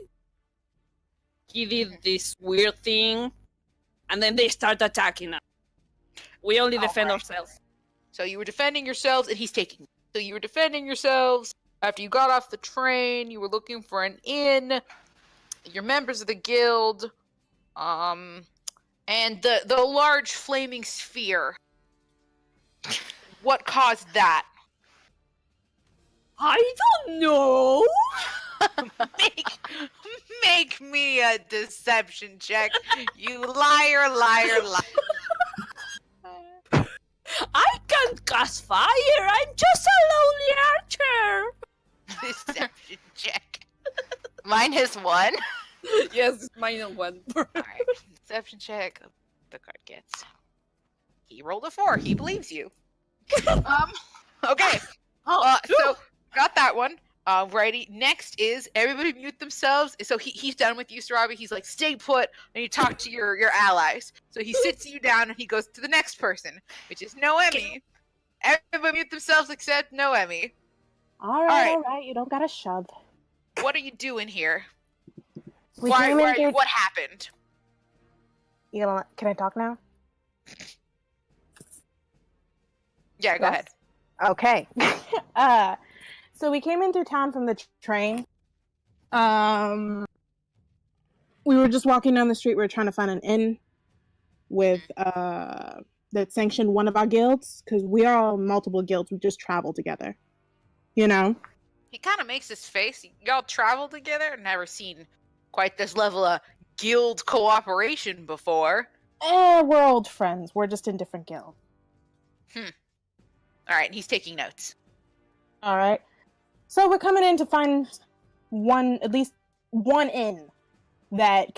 he did this weird thing, and then they start attacking us. We only defend ourselves. So you were defending yourselves, and he's taking you. So you were defending yourselves. After you got off the train, you were looking for an inn. You're members of the guild. And the large flaming sphere What caused that? I don't know. Make me a deception check. You liar, liar, liar. I can't cast fire. I'm just a lonely archer. Deception check. -1. Yes, -1. Alright, deception check. The card gets. He rolled a 4. He believes you. Okay. So got that one. Righty. Next is everybody mute themselves. So he's done with you, Sarabi. He's like, stay put, and you talk to your allies. So he sits you down and he goes to the next person, which is Noemi. Everybody mute themselves except Noemi. All right. You don't gotta shove. What are you doing here? We Why, came in through- what happened? Can I talk now? Yeah, go ahead. Okay. So we came in through town from the train. We were just walking down the street. We were trying to find an inn with that sanctioned one of our guilds, because we are all multiple guilds. We just travel together. You know? He kind of makes his face. Y'all travel together? Never seen quite this level of guild cooperation before. We're old friends. We're just in different guilds. All right, he's taking notes. All right. So we're coming in to find at least one inn that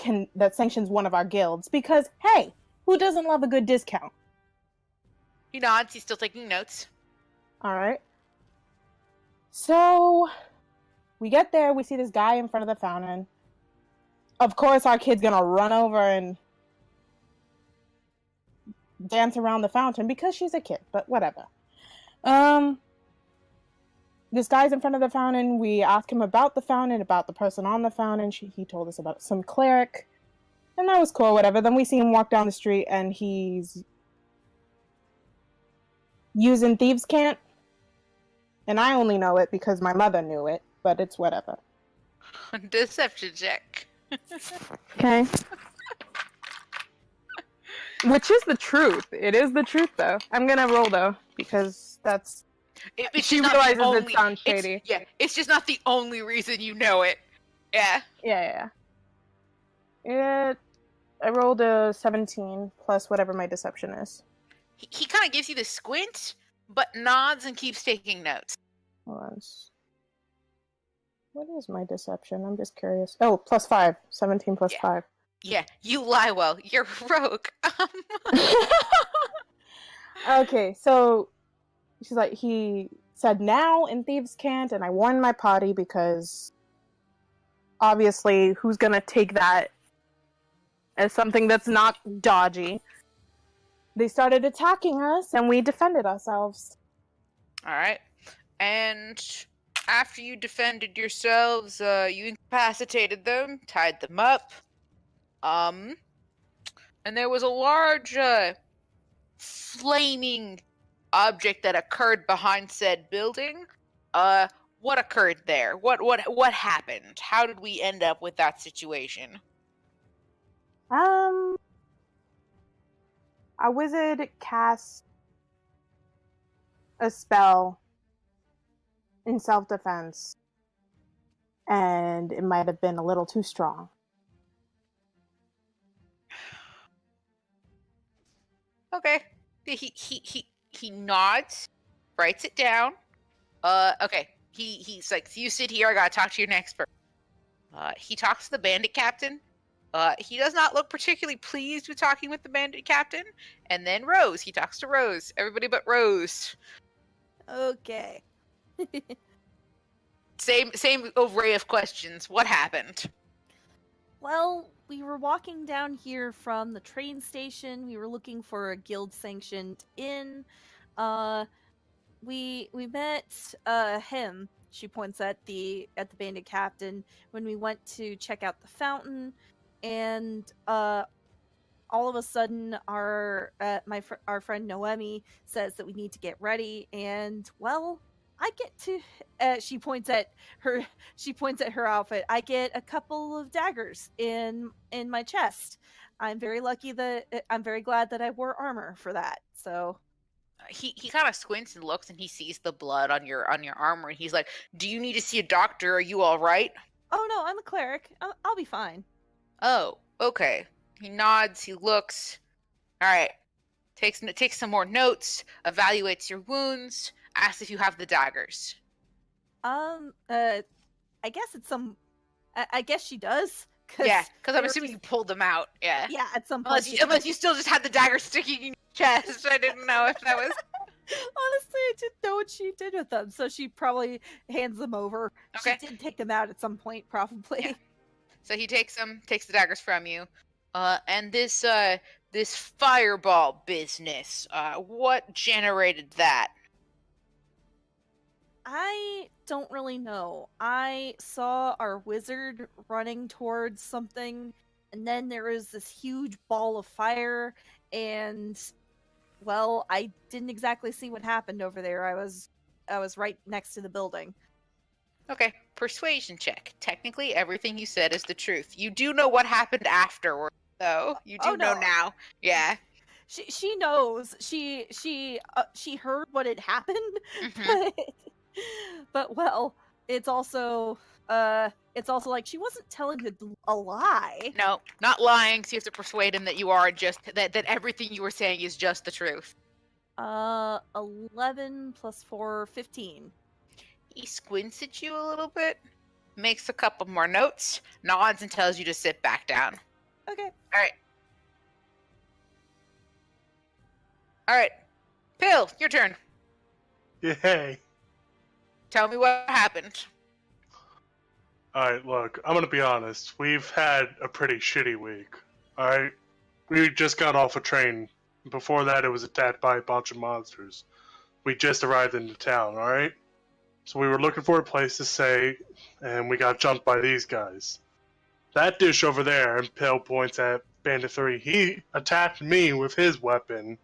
sanctions one of our guilds, because hey, who doesn't love a good discount? He nods. He's still taking notes. All right. So we get there. We see this guy in front of the fountain. Of course, our kid's gonna run over and dance around the fountain because she's a kid. But whatever. This guy's in front of the fountain. We ask him about the fountain, about the person on the fountain. He told us about some cleric, and that was cool. Whatever. Then we see him walk down the street, and he's using thieves' cant. And I only know it because my mother knew it, but it's whatever. Deception check. Okay. Which is the truth. It is the truth, though. I'm gonna roll, though, because that's... she realizes it sounds shady. It's just not the only reason you know it. Yeah. Yeah. I rolled a 17 plus whatever my deception is. He kind of gives you the squint, but nods and keeps taking notes. Hold on. What is my deception? I'm just curious. Oh, plus 5. 17 plus 5. Yeah, you lie well. You're a rogue. Okay, so she's like, he said now in Thieves' Cant, and I warned my party because obviously who's gonna take that as something that's not dodgy? They started attacking us, and we defended ourselves. All right. And after you defended yourselves, you incapacitated them, tied them up. And there was a large, flaming object that occurred behind said building. What occurred there? What happened? How did we end up with that situation? A wizard cast a spell in self-defense, and it might have been a little too strong. Okay. He nods, writes it down. Okay. He's like, you sit here. I gotta talk to your next person. He talks to the bandit captain. He does not look particularly pleased with talking with the bandit captain. And then Rose. He talks to Rose. Everybody but Rose. Okay. Same array of questions. What happened? Well, we were walking down here from the train station. We were looking for a guild-sanctioned inn. We met him. She points at the bandit captain when we went to check out the fountain, and all of a sudden, our friend Noemi says that we need to get ready, and well, I get to. She points at her outfit. I get a couple of daggers in my chest. I'm very glad that I wore armor for that. So, He kind of squints and looks, and he sees the blood on your armor, and he's like, "Do you need to see a doctor? Are you all right?" Oh no, I'm a cleric. I'll be fine. Oh, okay. He nods. He looks. All right. Takes some more notes. Evaluates your wounds. Asks if you have the daggers. I guess it's some. I guess she does. Yeah, because I'm they were assuming you just- pulled them out. Yeah. Yeah, at some point. Unless you still just had the dagger sticking in your chest. I didn't know if that was. Honestly, I didn't know what she did with them, so she probably hands them over. Okay. She did take them out at some point, probably. Yeah. So he takes the daggers from you. And this fireball business. What generated that? I don't really know. I saw our wizard running towards something, and then there was this huge ball of fire, and well, I didn't exactly see what happened over there. I was right next to the building. Okay, persuasion check. Technically, everything you said is the truth. You do know what happened afterward, though. You do know no. now. Yeah. She knows. She heard what had happened, Mhm. but well, it's also like she wasn't telling a lie. No, not lying. So you have to persuade him that you are just that everything you were saying is just the truth. 11 plus 4, 15. He squints at you a little bit, makes a couple more notes, nods, and tells you to sit back down. Okay. All right. Pill, your turn. Yay. Tell me what happened. Alright, look, I'm gonna be honest. We've had a pretty shitty week. Alright? We just got off a train. Before that, it was attacked by a bunch of monsters. We just arrived into town, alright? So we were looking for a place to stay, and we got jumped by these guys. That dish over there, and Pill points at Bandit 3, he attacked me with his weapon.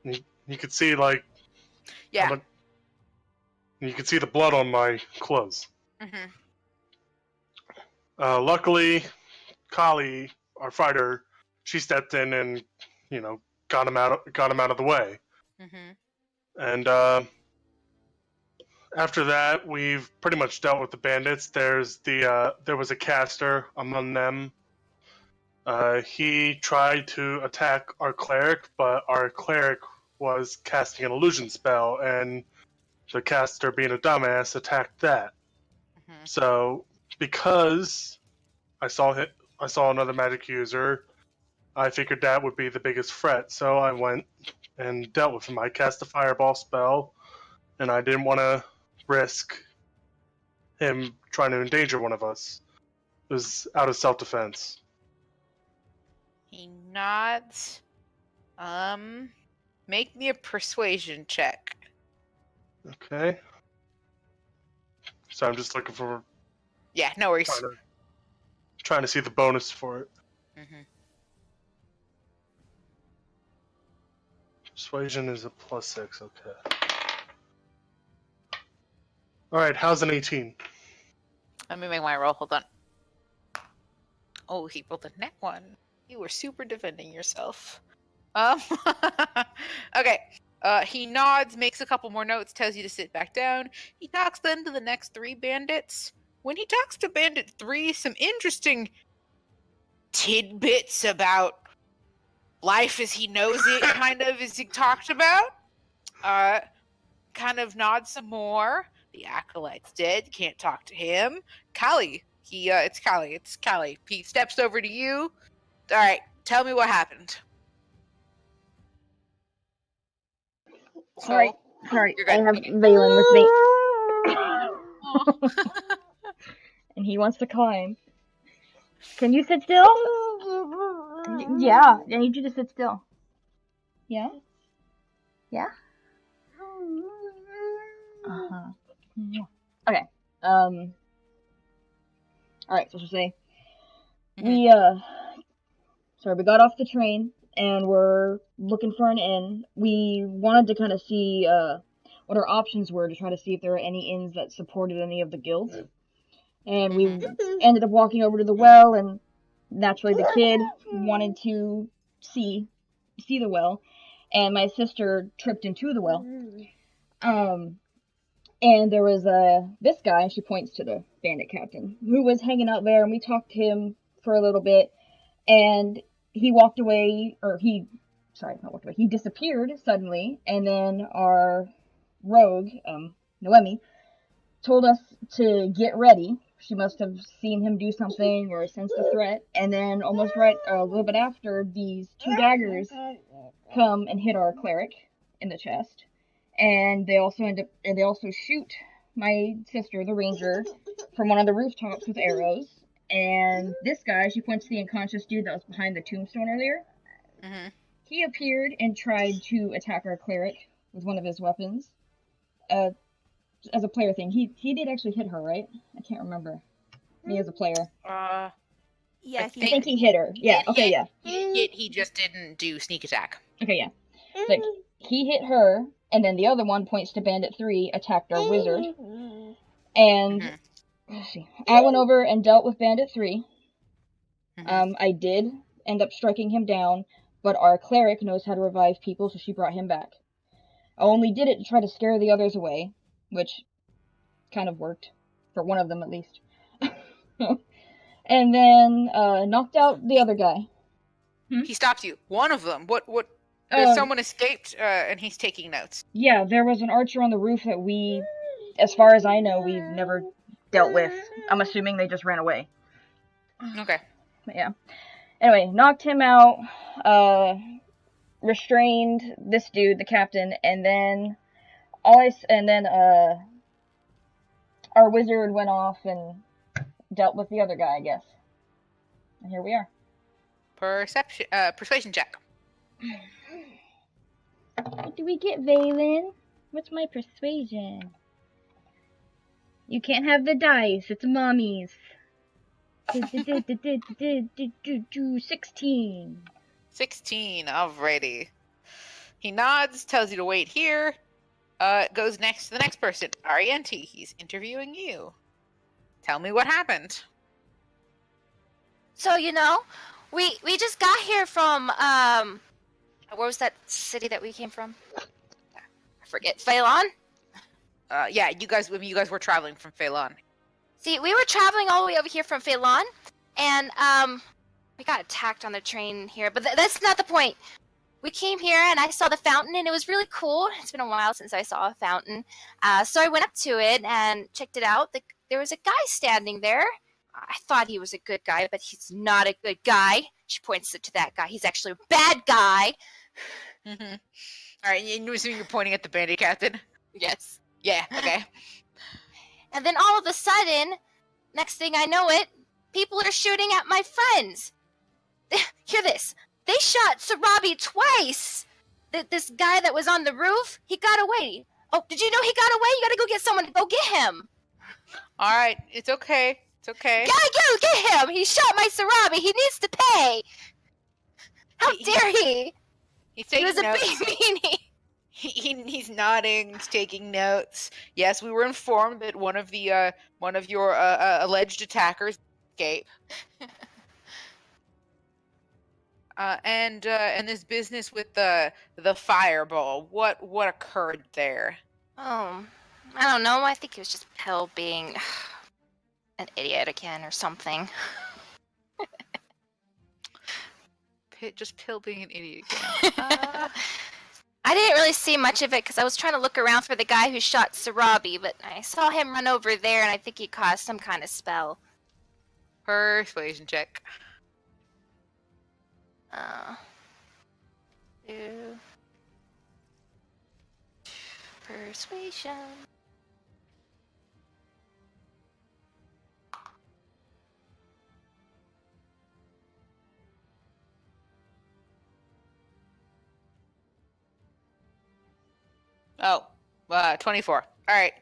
You could see, like... Yeah. You could see the blood on my clothes. Mm-hmm. Luckily, Kali, our fighter, she stepped in and, got him out of the way. Mm-hmm. And after that, we've pretty much dealt with the bandits. There was a caster among them. He tried to attack our cleric, but our cleric was casting an illusion spell, and the caster, being a dumbass, attacked that. Mm-hmm. So, because I saw another magic user, I figured that would be the biggest threat. So I went and dealt with him. I cast a fireball spell, and I didn't want to risk him trying to endanger one of us. It was out of self-defense. He nods. Make me a persuasion check. Okay. So I'm just looking for... Yeah, no worries. Trying to see the bonus for it. Mm-hmm. Persuasion is a +6, okay. Alright, how's an 18? Let me make my roll. Hold on. Oh, he rolled a net one. You were super defending yourself. Okay. He nods, makes a couple more notes, tells you to sit back down. He talks then to the next 3 bandits. When he talks to Bandit 3, some interesting tidbits about life as he knows it kind of is talked about. Kind of nods some more. The acolyte's dead. Can't talk to him. Callie. It's Callie. He steps over to you. All right, tell me what happened. Sorry, You're I good. have Valen with me. And he wants to climb. Can you sit still? Yeah, I need you to sit still. Yeah? Yeah? Uh-huh. Okay. Alright, so she'll say, we got off the train, and we're looking for an inn. We wanted to kind of see, what our options were to try to see if there were any inns that supported any of the guilds. And we ended up walking over to the well, and naturally the kid wanted to see the well. and my sister tripped into the well. And there was this guy, she points to the bandit captain, who was hanging out there, and we talked to him for a little bit, and he walked away, or he disappeared suddenly, and then our rogue, Noemi, told us to get ready. She must have seen him do something or sensed a threat, and then almost right a little bit after, these two daggers come and hit our cleric in the chest, and they also shoot my sister, the ranger, from one of the rooftops with arrows. And this guy, she points to the unconscious dude that was behind the tombstone earlier. Mm-hmm. He appeared and tried to attack our cleric with one of his weapons. As a player thing, he did actually hit her, right? I can't remember. Me as a player. Yeah, I think he hit her. Yeah. Okay. Yeah. He just didn't do sneak attack. Okay. Yeah. Like he hit her, and then the other one points to Bandit 3, attacked our wizard, and let's see. I went over and dealt with Bandit 3. I did end up striking him down, but our cleric knows how to revive people, so she brought him back. I only did it to try to scare the others away, which kind of worked, for one of them at least. And then knocked out the other guy. He stopped you. One of them. What? There's someone escaped, and he's taking notes. Yeah, there was an archer on the roof that we, as far as I know, we've never dealt with. I'm assuming they just ran away. Okay. But yeah. Anyway, knocked him out, restrained this dude, the captain, and then our wizard went off and dealt with the other guy, I guess. And here we are. Persuasion check. What do we get, Valen? What's my persuasion? You can't have the dice. It's mommy's. 16. 16. Alrighty. He nods, tells you to wait here. Goes next to the next person. Arienti, he's interviewing you. Tell me what happened. So, we just got here from, where was that city that we came from? I forget. Phelan? Yeah, you guys were traveling from Phelan. See, we were traveling all the way over here from Phelan, and, we got attacked on the train here, but that's not the point. We came here, and I saw the fountain, and it was really cool. It's been a while since I saw a fountain. So I went up to it and checked it out. There was a guy standing there. I thought he was a good guy, but he's not a good guy. She points to that guy. He's actually a bad guy. Mm-hmm. All right, you assuming you're pointing at the bandit captain? Yes. Yeah, okay. And then all of a sudden, next thing I know it, people are shooting at my friends. Hear this. They shot Sarabi twice. This guy that was on the roof, he got away. Oh, did you know he got away? You gotta go get someone to go get him. All right, it's okay. It's okay. Gotta go get him. He shot my Sarabi. He needs to pay. How dare he? He's taking He was notes. a big meanie. He's nodding, he's taking notes. Yes, we were informed that one of your alleged attackers escaped. And this business with the fireball, what occurred there? Oh, I don't know. I think he was just Pill being an idiot again or something. Just Pill being an idiot again. I didn't really see much of it because I was trying to look around for the guy who shot Sarabi, but I saw him run over there and I think he caused some kind of spell. Persuasion check. 2. Persuasion. Oh, 24. All right.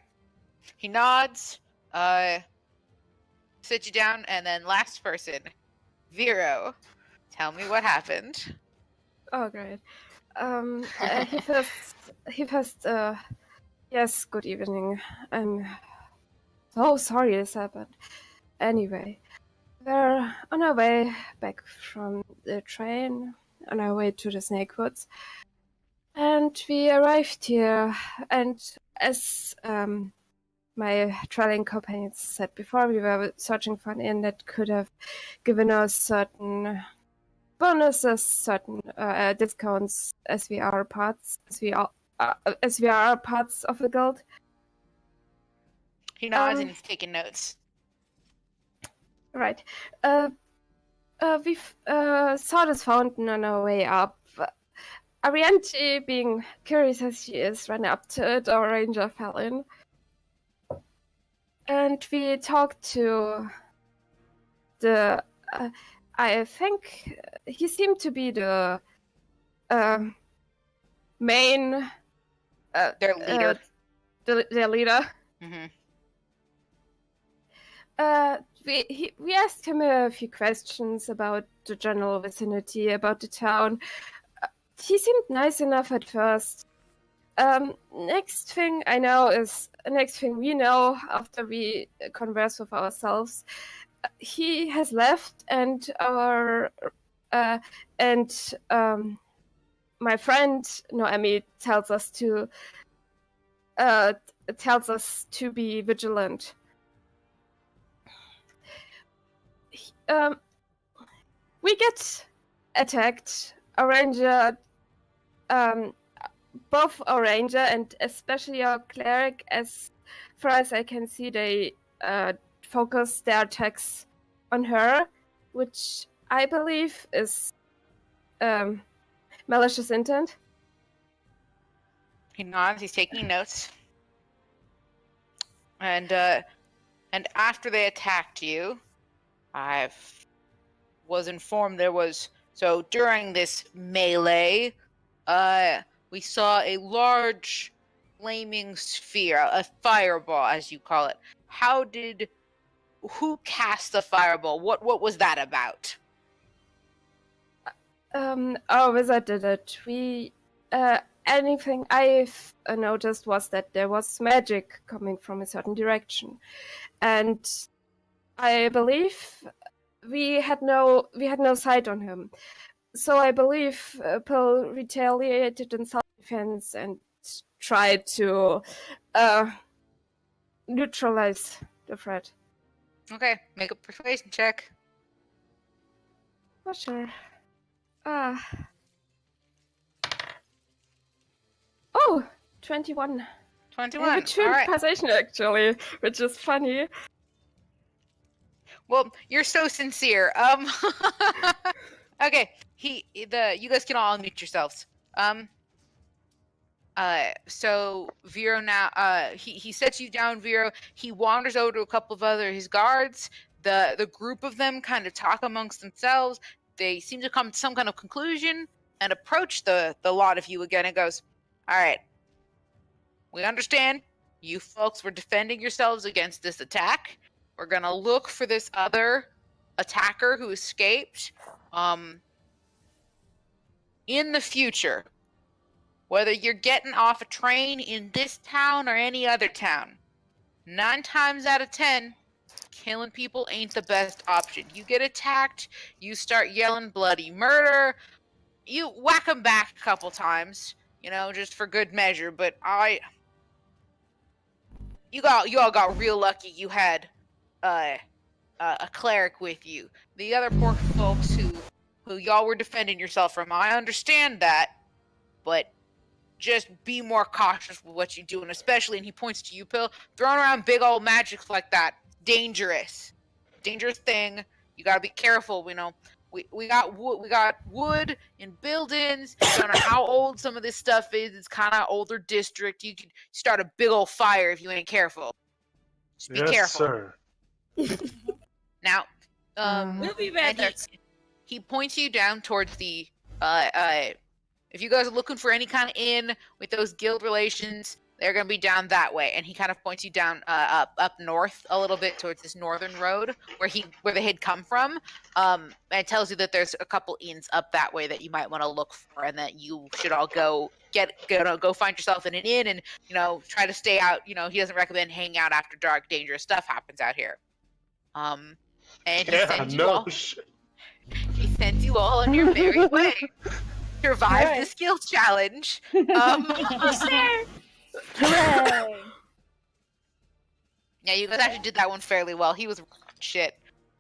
He nods, sits you down, and then last person, Vero. Tell me what happened. Oh, great. Yes, good evening. I'm so sorry this happened. Anyway, we're on our way back from the train, on our way to the Snake Woods. And we arrived here, and as my traveling companions said before, we were searching for an inn that could have given us certain bonuses, certain discounts, as we are parts of the guild. He nods and he's taking notes. Right. We saw this fountain on our way up. Ariante, being curious as she is, ran up to it. Our ranger fell in. And we talked to the... I think he seemed to be the main... Their leader. Their leader. Mm-hmm. We asked him a few questions about the general vicinity, about the town. He seemed nice enough at first. Next thing we know after we converse with ourselves, he has left, and my friend Noemi tells us to be vigilant. We get attacked. Our ranger, both our ranger and especially our cleric, as far as I can see, they focus their attacks on her, which I believe is malicious intent. He nods. He's taking notes. And after they attacked you, I was informed during this melee, we saw a large flaming sphere, a fireball, as you call it. Who cast the fireball? What was that about? Our wizard did it. Anything I've noticed was that there was magic coming from a certain direction, and I believe we had no sight on him. So I believe Pearl retaliated in self-defense and tried to neutralize the threat. Okay, make a persuasion check. For sure. Oh, 21. 21. I have a true persuasion, actually, which is funny. Well, you're so sincere. Okay, you guys can all unmute yourselves. So Vero now, he sets you down, Vero. He wanders over to a couple of his guards. The group of them kind of talk amongst themselves. They seem to come to some kind of conclusion and approach the lot of you again and goes, all right, we understand you folks were defending yourselves against this attack. We're gonna look for this other attacker who escaped. In the future, whether you're getting off a train in this town or any other town, 9 times out of 10, killing people ain't the best option. You get attacked, you start yelling bloody murder, you whack them back a couple times, just for good measure, but you all got real lucky you had a cleric with you. The other poor folks who y'all were defending yourself from, I understand that, but just be more cautious with what you do, and especially, and he points to you, Pill, throwing around big old magics like that, dangerous thing. You gotta be careful. We got wood in buildings. I don't know how old some of this stuff is. It's kind of older district. You could start a big old fire if you ain't careful. Just be careful. Sir. Now, We'll be back. he points you down towards the if you guys are looking for any kind of inn with those guild relations, they're gonna be down that way. And he kind of points you down up north a little bit towards this northern road where they had come from. And tells you that there's a couple inns up that way that you might want to look for, and that you should all go find yourself in an inn and try to stay out. He doesn't recommend hanging out after dark. Dangerous stuff happens out here. And he sends you all on your merry way. survived the Alright. skills challenge. Hooray! Yeah, you guys actually did that one fairly well. He was shit.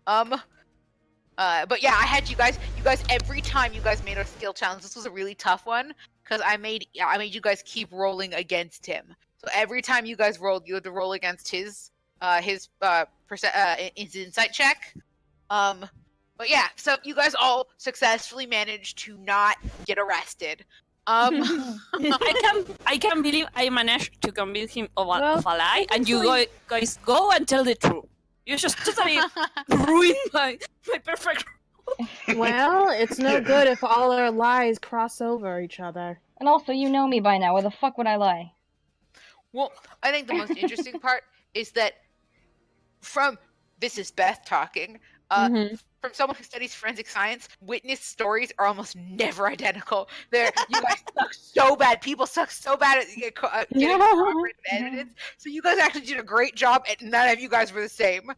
But yeah, I had you guys every time you guys made a skill challenge. This was a really tough one because I made you guys keep rolling against him. So every time you guys rolled, you had to roll against his insight check. But yeah, so you guys all successfully managed to not get arrested. I can believe I managed to convince him of Well, a lie, and you guys go and tell the truth. You just totally ruined my perfect. Well, it's no good if all our lies cross over each other. And also, you know me by now. Why the fuck would I lie? Well, I think the most interesting part is that this is Beth talking. From someone who studies forensic science, witness stories are almost never identical. You guys suck so bad. People suck so bad at getting corroborated evidence. So you guys actually did a great job, and none of you guys were the same.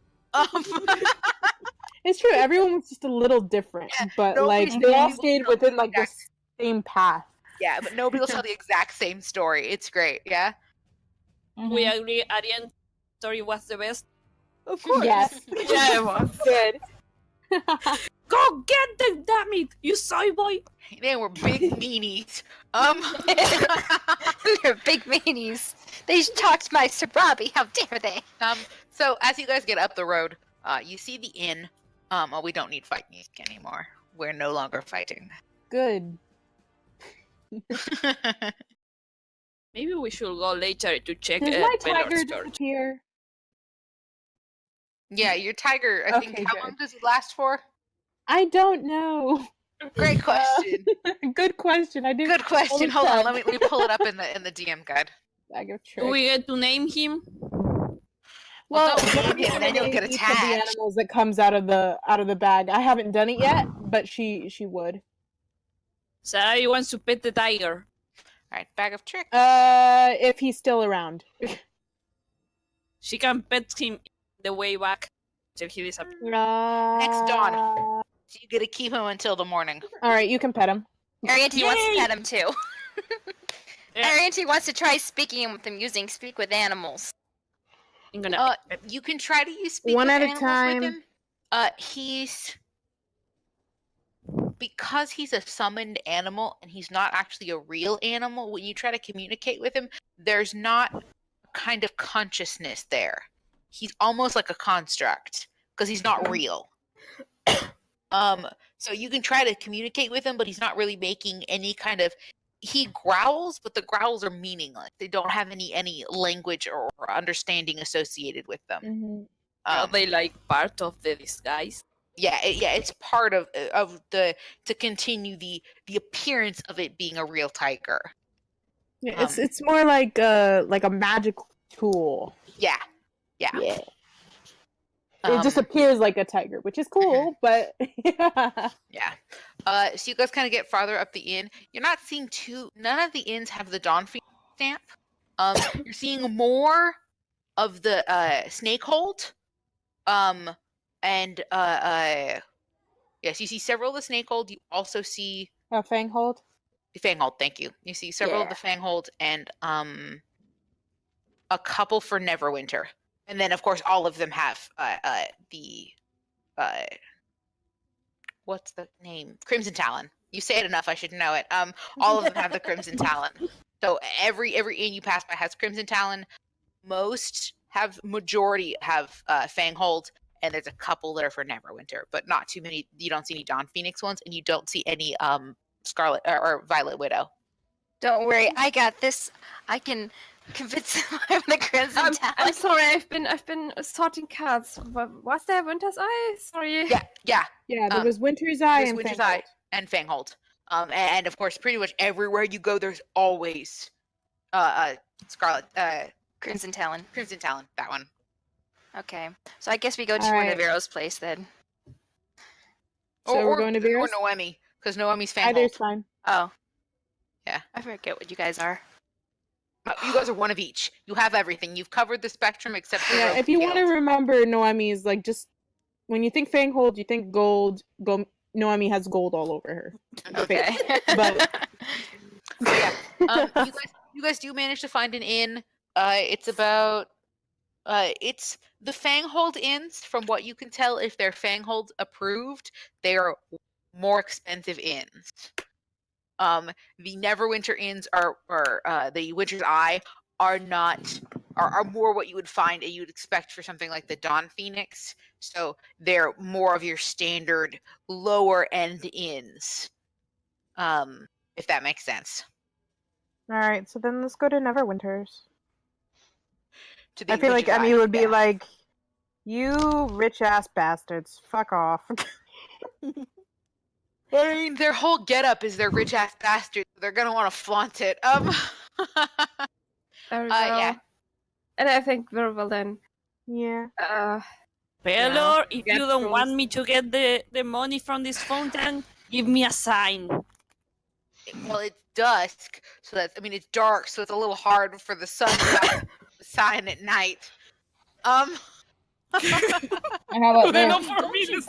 It's true. Everyone was just a little different, but nobody's like they all able to stayed tell within the like the exact- same path. Yeah, but nobody will tell the exact same story. It's great. Yeah. We agree. Arian's story was the best. Of course. Yes. Yeah, it was. Good. Go get them, damn it! You soy boy. They were big meanies. They're big meanies. They talked my Sir Robbie. How dare they? So as you guys get up the road, you see the inn. We don't need fight music anymore. We're no longer fighting. Good. Maybe we should go later to check Did my Bender's tiger storage. disappear? Yeah, your tiger. I think Okay, how good. long does it last for? I don't know. Great question. Good question. I didn't. Good question. Hold Hold on, on. let me pull it up in the DM guide. Bag of Do tricks. we get to name him? Well, Well, don't name him, then you'll get each of the attached. animals that comes out of the bag. I haven't done it yet, but she would. Sarah wants to pet the tiger. All right, bag of tricks. If he's still around. She can pet him the way back till he disappears. Next dawn. So you get to keep him until the morning. All right, you can pet him. Arianty wants to Yay! pet him too. Yeah. Arianty wants to try speaking with them using Speak with Animals. I'm gonna. You can try to use speak One with at a animals time. with him. Because he's a summoned animal and he's not actually a real animal. When you try to communicate with him, there's not a kind of consciousness there. He's almost like a construct because he's not real. So you can try to communicate with him, but he's not really making any kind of. He growls, but the growls are meaningless. They don't have any language or understanding associated with them. Mm-hmm. Are they like part of the disguise? Yeah, it's part of the to continue the appearance of it being a real tiger. Yeah, it's more like a magic tool. Yeah. Yeah. It just appears like a tiger, which is cool, but Yeah. So you guys kind of get farther up the inn. You're not seeing none of the inns have the Dawn Phoenix stamp. You're seeing more of the Snakehold. And yes, you see several of the Snakehold. You also see Fanghold. the Fanghold. Thank you. You see several of the Fanghold and a couple for Neverwinter. And then of course all of them have the what's the name? Crimson Talon. You say it enough, I should know it. All of them have the Crimson Talon. So every inn you pass by has Crimson Talon. Majority have Fanghold, and there's a couple that are for Neverwinter, but not too many. You don't see any Dawn Phoenix ones, and you don't see any Scarlet or Violet Widow. Don't worry, I got this. I can convince him I'm the Crimson Talon. I'm sorry, I've been sorting cards. Was there Winter's Eye? Sorry. Yeah. Yeah, there was Winter's Eye There's and Winter's Fanghold. Eye and Fanghold. And of course, pretty much everywhere you go, there's always Scarlet Crimson Talon. Crimson Talon. That one. Okay, so I guess we go to Alright. Naviro's place then. So we're going to or Vera's? Noemi, because Noemi's Either's Fanghold. fine. Oh. Yeah. I forget what you guys are. You guys are one of each. You have everything. You've covered the spectrum except for Yeah, Rogue if you want to Guild. remember Noemi's, like, just when you think Fanghold, you think gold, Noemi has gold all over her. Okay. But So yeah, you guys do manage to find an inn. It's about it's the Fanghold inns. From what you can tell, if they're Fanghold approved, they are more expensive inns. The Neverwinter inns or the Winter's Eye are not are more what you would find you'd expect for something like the Dawn Phoenix. So they're more of your standard lower end inns. If that makes sense. all right, so then let's go to Neverwinter's. To the I feel like Winter's Emmy Eye, would be yeah. like, "You rich ass bastards, fuck off." I mean, their whole getup is they're rich ass bastards. They're gonna want to flaunt it. There we yeah. go. And I think very well then. Yeah. Pelor, if Get you don't rules. want me to get the money from this fountain, give me a sign. Well, it's dusk, so it's dark, so it's a little hard for the sun to shine at night. And how about Then this? for me, this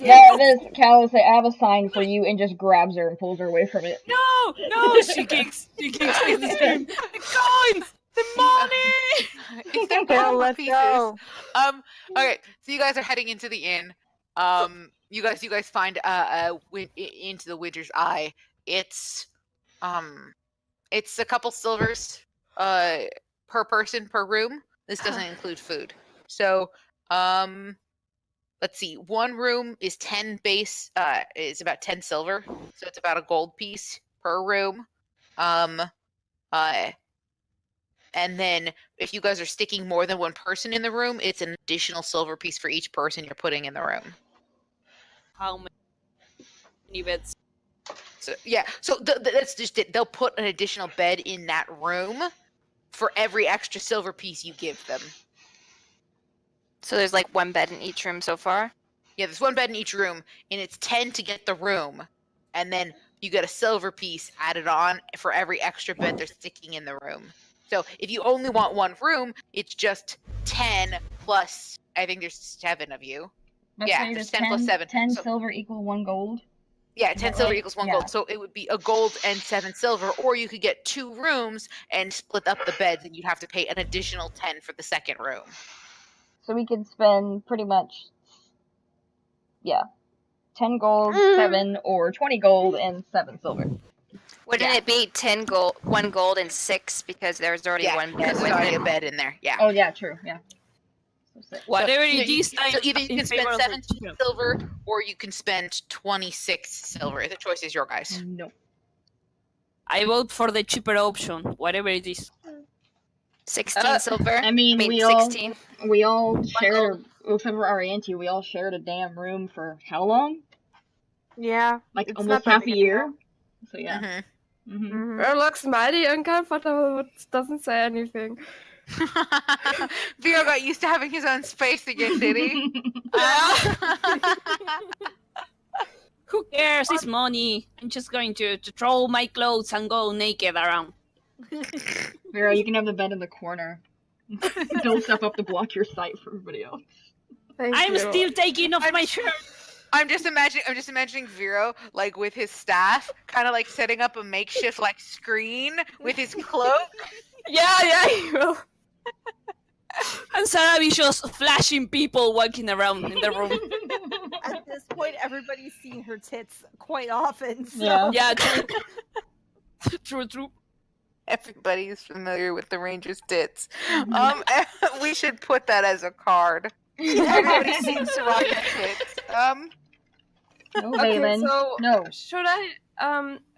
Cal will say, I have a sign for you, and just grabs her and pulls her away from it. No, she kicks in the stream. The coins, the money. It's them Cal, copper let's pieces. go. Okay, so you guys are heading into the inn. You guys find into the Winter's Eye. It's a couple silvers per person per room. This doesn't include food. So let's see. One room is 10 base is about 10 silver. So it's about a gold piece per room. And then if you guys are sticking more than one person in the room, it's an additional silver piece for each person you're putting in the room. How many beds? So yeah, so that's just it. They'll put an additional bed in that room for every extra silver piece you give them. So there's like one bed in each room so far? Yeah, there's one bed in each room, and it's 10 to get the room, and then you get a silver piece added on for every extra bed they're sticking in the room. So if you only want one room, it's just 10 plus, I think there's 7 of you. Yeah, there's 10 plus 7. 10 So, silver equal 1 gold. yeah, Is 10 that silver right? equals 1 Yeah. gold. So it would be a gold and 7 silver, or you could get 2 rooms and split up the beds, and you'd have to pay an additional 10 for the second room. So we can spend pretty much, 10 gold, 7, or 20 gold, and 7 silver. Wouldn't it be 10 gold, 1 gold, and 6 because there's already one bed because with there's already it? a bed in there. Yeah. Oh, yeah, true, yeah. So 6. Whatever So, it is, so either you in can spend favor of 17 the- silver, or you can spend 26 silver. The choice is your guys. No. I vote for the cheaper option, whatever it is. 16 silver? I mean, we all 16. shared, except for our auntie, we all shared a damn room for how long? Yeah. Like, it's almost not that half a big year? deal. So, yeah. Mm-hmm. Mm-hmm. It looks mighty uncomfortable, but doesn't say anything. Vero got used to having his own space again, did he? Who cares? It's money. I'm just going to throw my clothes and go naked around. Vera, you can have the bed in the corner. Build stuff up to block your sight for everybody else. Thank I'm you. still taking off my shirt. I'm just imagining Vero like with his staff, kind of like setting up a makeshift like screen with his cloak. Yeah, you will. And Sarah be just flashing people walking around in the room. At this point, everybody's seen her tits quite often. So. Yeah. Yeah, true. True. Everybody is familiar with the Ranger's tits. We should put that as a card. Everybody seems to rock their tits. No, Okay, Valen. so No. should I?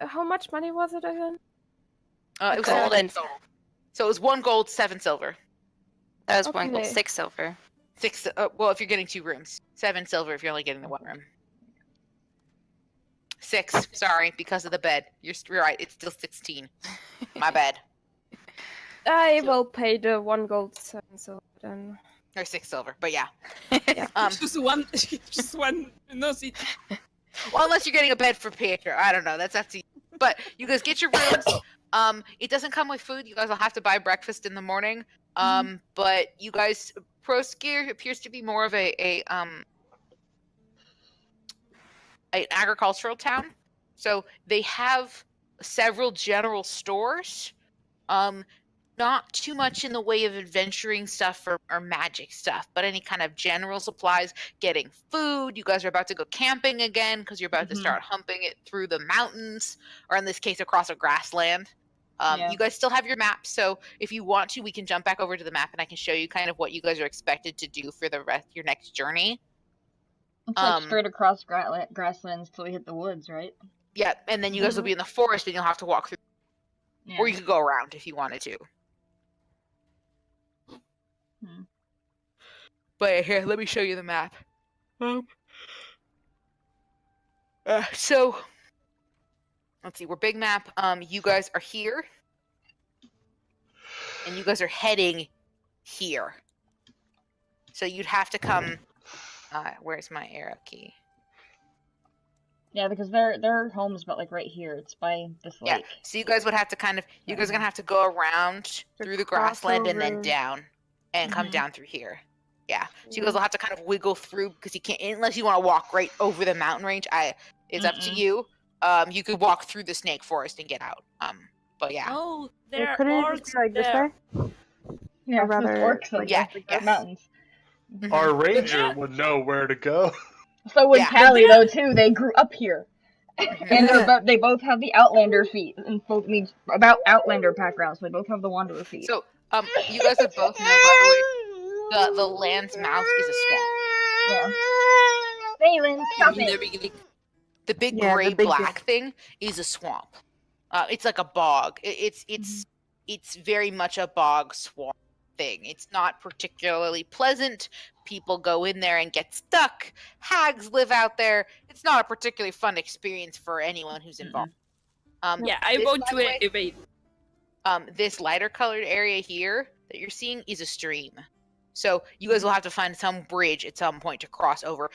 How much money was it again? It was Gold and so it was 1 gold, 7 silver. that was 1 gold, Okay. 6 silver. 6. Well, if you're getting 2 rooms, 7 silver if you're only getting the 1 room. 6. Sorry, because of the bed. You're right. It's still 16. My bad. I will pay the 1 gold, 7 silver then. Or 6 silver. But yeah. Just one. No, see. Well, unless you're getting a bed for Pietro. I don't know. That's up to you. But you guys get your rooms. It doesn't come with food. You guys will have to buy breakfast in the morning. But you guys, Proskier appears to be more of a an agricultural town. So they have several general stores. Not too much in the way of adventuring stuff or magic stuff, but any kind of general supplies, getting food. You guys are about to go camping again because you're about to start humping it through the mountains, or in this case, across a grassland. You guys still have your map, so if you want to, we can jump back over to the map and I can show you kind of what you guys are expected to do for the rest of your next journey. It's like straight across grasslands till we hit the woods, right? Yeah, and then you guys will be in the forest and you'll have to walk through. Yeah. Or you could go around if you wanted to. But here, let me show you the map. So, let's see, we're big map. You guys are here. And you guys are heading here. So you'd have to come... where's my arrow key? Yeah, because their home's about like right here. It's by this lake. Yeah, so you guys would have to kind of... You guys are going to have to go around through the grassland and then down. And come down through here. Yeah. So you guys will have to kind of wiggle through because you can't, unless you want to walk right over the mountain range. It's up to you. You could walk through the snake forest and get out. But yeah. Oh, there are Couldn't it orcs just be like this there. way? Yeah, Or rather, orcs like, yeah, the yes. mountains. Our ranger would know where to go. So would Yeah. Callie though too. They grew up here, and Mhm. they both have the Outlander feet, and both need about Outlander backgrounds. So they both have the Wanderer feet. So, you guys would both know, by the way, the land's mouth is a swamp. Yeah. Phelan, stop it. The big Yeah, the gray big black thing is a swamp. It's like a bog. It's very much a bog swamp thing. It's not particularly pleasant. People go in there and get stuck. Hags live out there. It's not a particularly fun experience for anyone who's involved. Yeah, I this, vote by to the way, evade. this lighter colored area here that you're seeing is a stream. So you guys will have to find some bridge at some point to cross over.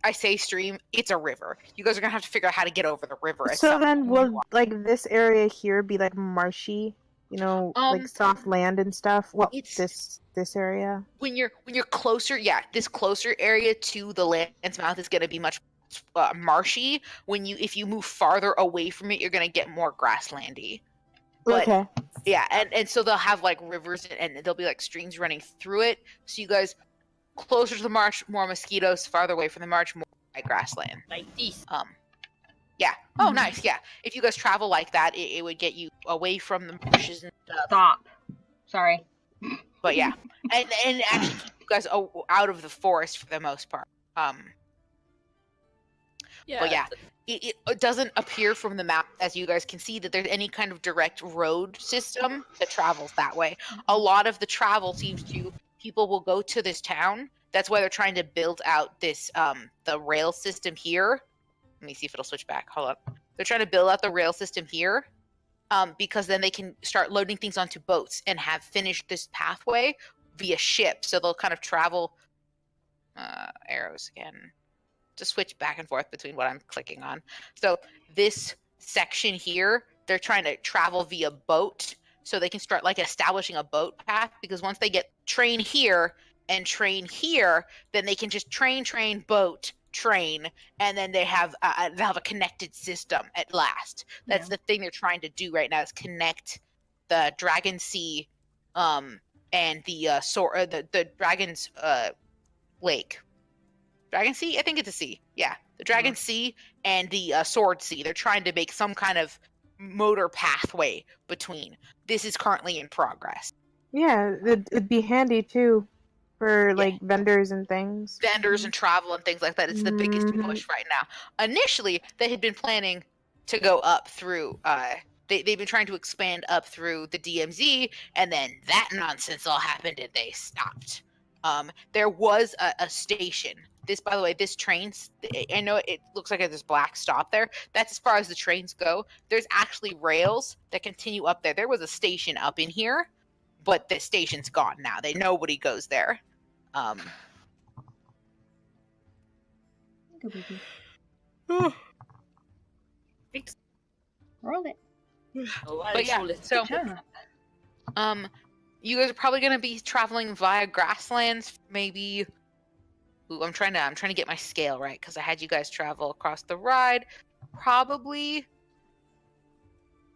I say stream, it's a river. You guys are gonna have to figure out how to get over the river. So then, will like this area here be like marshy? You know, like soft land and stuff. Well, it's- this area. When you're closer, yeah, this closer area to the land's mouth is gonna be much marshy. If you move farther away from it, you're gonna get more grasslandy. But, Okay. yeah, and so they'll have like rivers and there'll be like streams running through it. So you guys closer to the marsh, more mosquitoes. Farther away from the marsh, more grassland. Like this. Yeah. Oh, nice. Yeah. If you guys travel like that, it would get you away from the marshes and stuff. Stop. Sorry. But yeah, and actually keep you guys out of the forest for the most part. Yeah. But yeah, it doesn't appear from the map, as you guys can see, that there's any kind of direct road system that travels that way. A lot of the travel seems to, people will go to this town. That's why they're trying to build out this, the rail system here. Let me see if it'll switch back. Hold up. They're trying to build out the rail system here. Because then they can start loading things onto boats and have finished this pathway via ship. So they'll kind of travel arrows again. Just switch back and forth between what I'm clicking on. So this section here, they're trying to travel via boat so they can start like establishing a boat path, because once they get train here and train here, then they can just train, boat, train, and then they'll have a connected system at last. That's the thing they're trying to do right now, is connect the Dragon Sea and the Dragon's Lake. Dragon Sea? I think it's a sea. Yeah. The Dragon Sea and the Sword Sea. They're trying to make some kind of motor pathway between. This is currently in progress. Yeah, it'd be handy too for like vendors and things. Vendors and travel and things like that. It's the biggest push right now. Initially, they had been planning to go up through they've been trying to expand up through the DMZ, and then that nonsense all happened and they stopped. There was a station. This, by the way, this train's, I know it looks like there's black stop there. That's as far as the trains go. There's actually rails that continue up there. There was a station up in here, but the station's gone now. Nobody goes there. Roll it. But yeah, so you guys are probably going to be traveling via grasslands, maybe Ooh, I'm trying to get my scale right because I had you guys travel across the ride. Probably,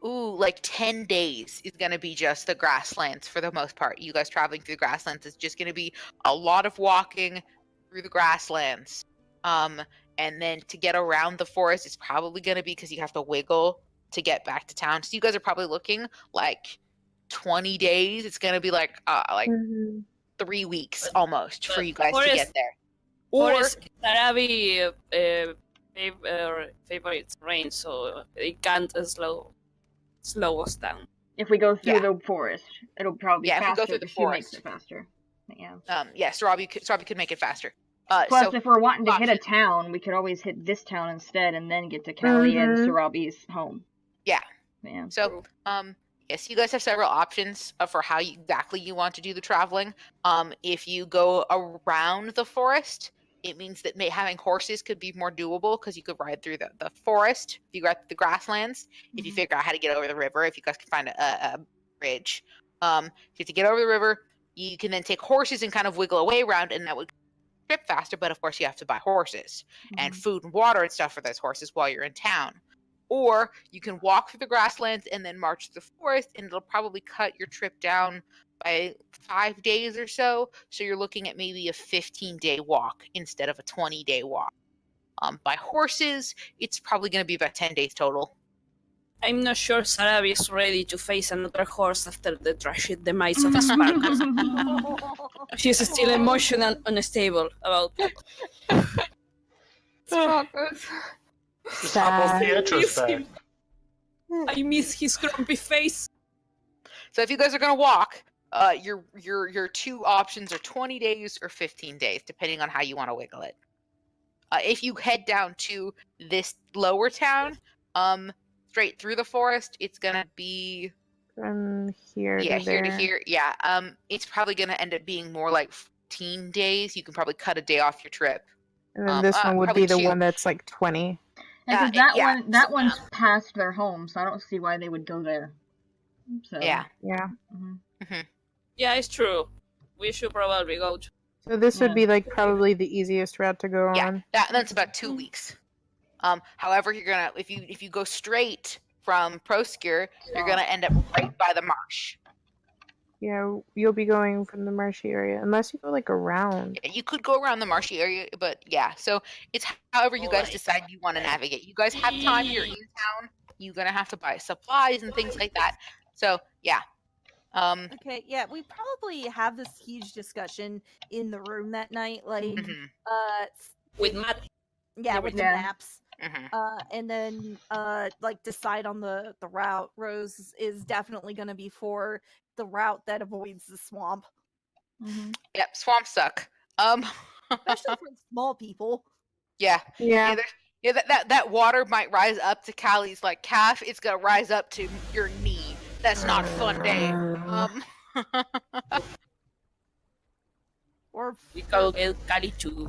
like 10 days is gonna be just the grasslands for the most part. You guys traveling through the grasslands is just gonna be a lot of walking through the grasslands. And then to get around the forest is probably gonna be because you have to wiggle to get back to town. So you guys are probably looking like 20 days. It's gonna be like Mhm. 3 weeks almost for But you guys to forest- get there. Or Forest Sarabi favorite rain, so it can't slow us down. If we go through Yeah. the forest, it'll probably be Yeah, if we faster go through the because she makes forest. it faster. But yeah. Sarabi could make it faster. Plus, So if we're wanting to hit a options. town, we could always hit this town instead, and then get to Callie and Mhm. Sarabi's home. Yeah. Yeah. So, yes, you guys have several options for how exactly you want to do the traveling. If you go around the forest, it means that having horses could be more doable because you could ride through the forest. If you ride through the grasslands, if you figure out how to get over the river, if you guys can find a bridge, if you have to get over the river, you can then take horses and kind of wiggle away around, and that would trip faster. But of course, you have to buy horses and food and water and stuff for those horses while you're in town. Or you can walk through the grasslands and then march through the forest, and it'll probably cut your trip down by 5 days or so. So you're looking at maybe a 15-day walk instead of a 20-day walk. By horses, it's probably going to be about 10 days total. I'm not sure Sarabi is ready to face another horse after the tragic demise of Sparkles. She's still emotional unstable about Sparkles. Top of the I miss retrospect. him. I miss his grumpy face. So if you guys are going to walk, your two options are 20 days or 15 days, depending on how you want to wiggle it. If you head down to this lower town, straight through the forest, it's gonna be From here here to there. to here. Yeah, it's probably gonna end up being more like 15 days. You can probably cut a day off your trip. And then this one would probably be the 2. one that's like 20. Yeah, because yeah, that one's past their home, so I don't see why they would go there. So Yeah. Yeah. Yeah, it's true. We should probably go to. So this would Yeah. be like probably the easiest route to go Yeah, on. that's about 2 weeks. However, you're gonna if you go straight from Proskure, you're gonna end up right by the marsh. Yeah, you'll be going from the marshy area unless you go like around. You could go around the marshy area, but yeah. So it's however you guys decide you want to navigate. You guys have time. You're in town. You're gonna have to buy supplies and things like that. So yeah. Okay, yeah, we probably have this huge discussion in the room that night, like, mhm, With Matt. yeah, with the Yeah. maps. mhm. And then like decide on the route. Rose is definitely going to be for the route that avoids the swamp, Yep, swamp suck. especially for small people. Yeah. Yeah. That water might rise up to Callie's like calf. It's gonna rise up to your knee. That's not a fun day. Or We go get Cali too.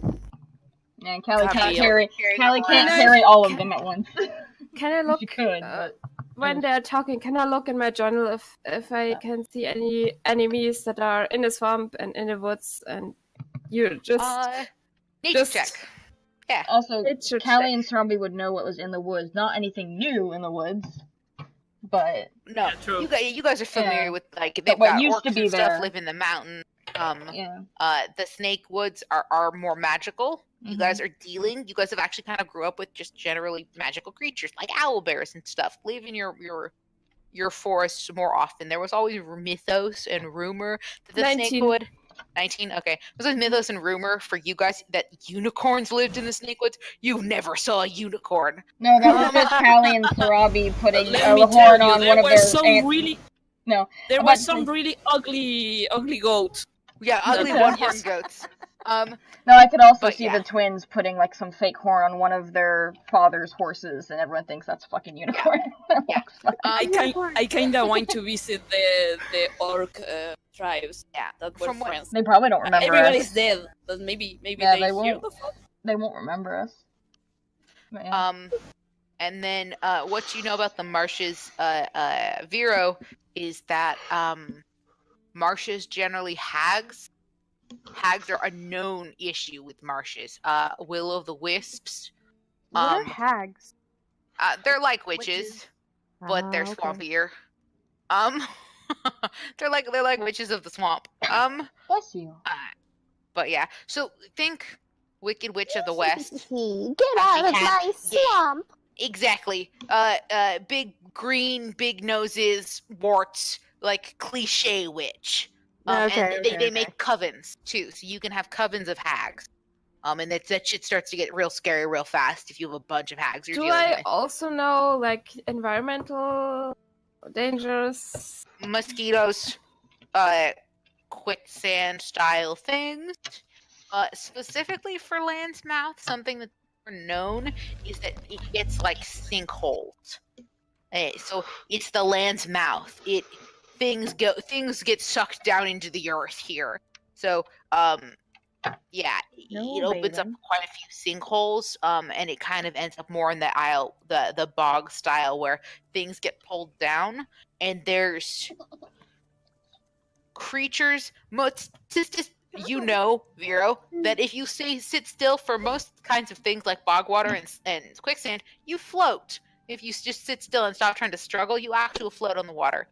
Yeah, Callie can't Callie carry. Callie can't around. carry all of them at once. Can I look She could, but but when they're talking? Can I look in my journal if I can see any enemies that are in the swamp and in the woods? And you just Nature just- check. Yeah. also nature Callie check. and Sromby would know what was in the woods. Not anything new in the woods, but No, Yeah, true. you guys are familiar Yeah. with like But they've what got used to orcs be and stuff there- live in the mountain. yeah. The snake woods are more magical. You guys are dealing. You guys have actually kind of grew up with just generally magical creatures like owl bears and stuff live in your forests more often. There was always mythos and rumor that the 19. snake wood. 19. Okay, there's always mythos and rumor for you guys that unicorns lived in the snake woods. You never saw a unicorn. No, that was just Callie and Sarabi putting Let a me horn tell you, on there one of were their some ants. really No, there I'm were about to some say- really ugly goats. Yeah, ugly Yeah. one-horned goats. No, I could also But see yeah. the twins putting like some fake horn on one of their father's horses, and everyone thinks that's a fucking unicorn. Yeah. I kinda want to visit the orc tribes. Yeah, That were from what- friends. They probably don't remember Everybody's us. dead, but maybe Yeah, they they hear won't. the phone. They won't remember us. But yeah. And then what you know about the marshes, Vero, is that marshes generally hags hags are a known issue with marshes. Will-o'-the-wisps. What are hags? They're like witches, but they're okay. swampier. they're like witches of the swamp. Bless you. But yeah. So think Wicked Witch of the West. Get out of my swamp! Exactly. Big green, big noses, warts, like cliche witch. And they make covens too, so you can have covens of hags. And that shit starts to get real scary real fast if you have a bunch of hags you're Do dealing I with. also know like environmental dangers? Mosquitoes, quicksand style things. Specifically for Land's Mouth, something that's known is that it gets like sinkholes. So it's the Land's Mouth. Things get sucked down into the earth here. So yeah, it opens up quite a few sinkholes, and it kind of ends up more in the bog style where things get pulled down, and there's creatures. Vero, that if you sit still for most kinds of things like bog water and quicksand, you float. If you just sit still and stop trying to struggle, you actually float on the water.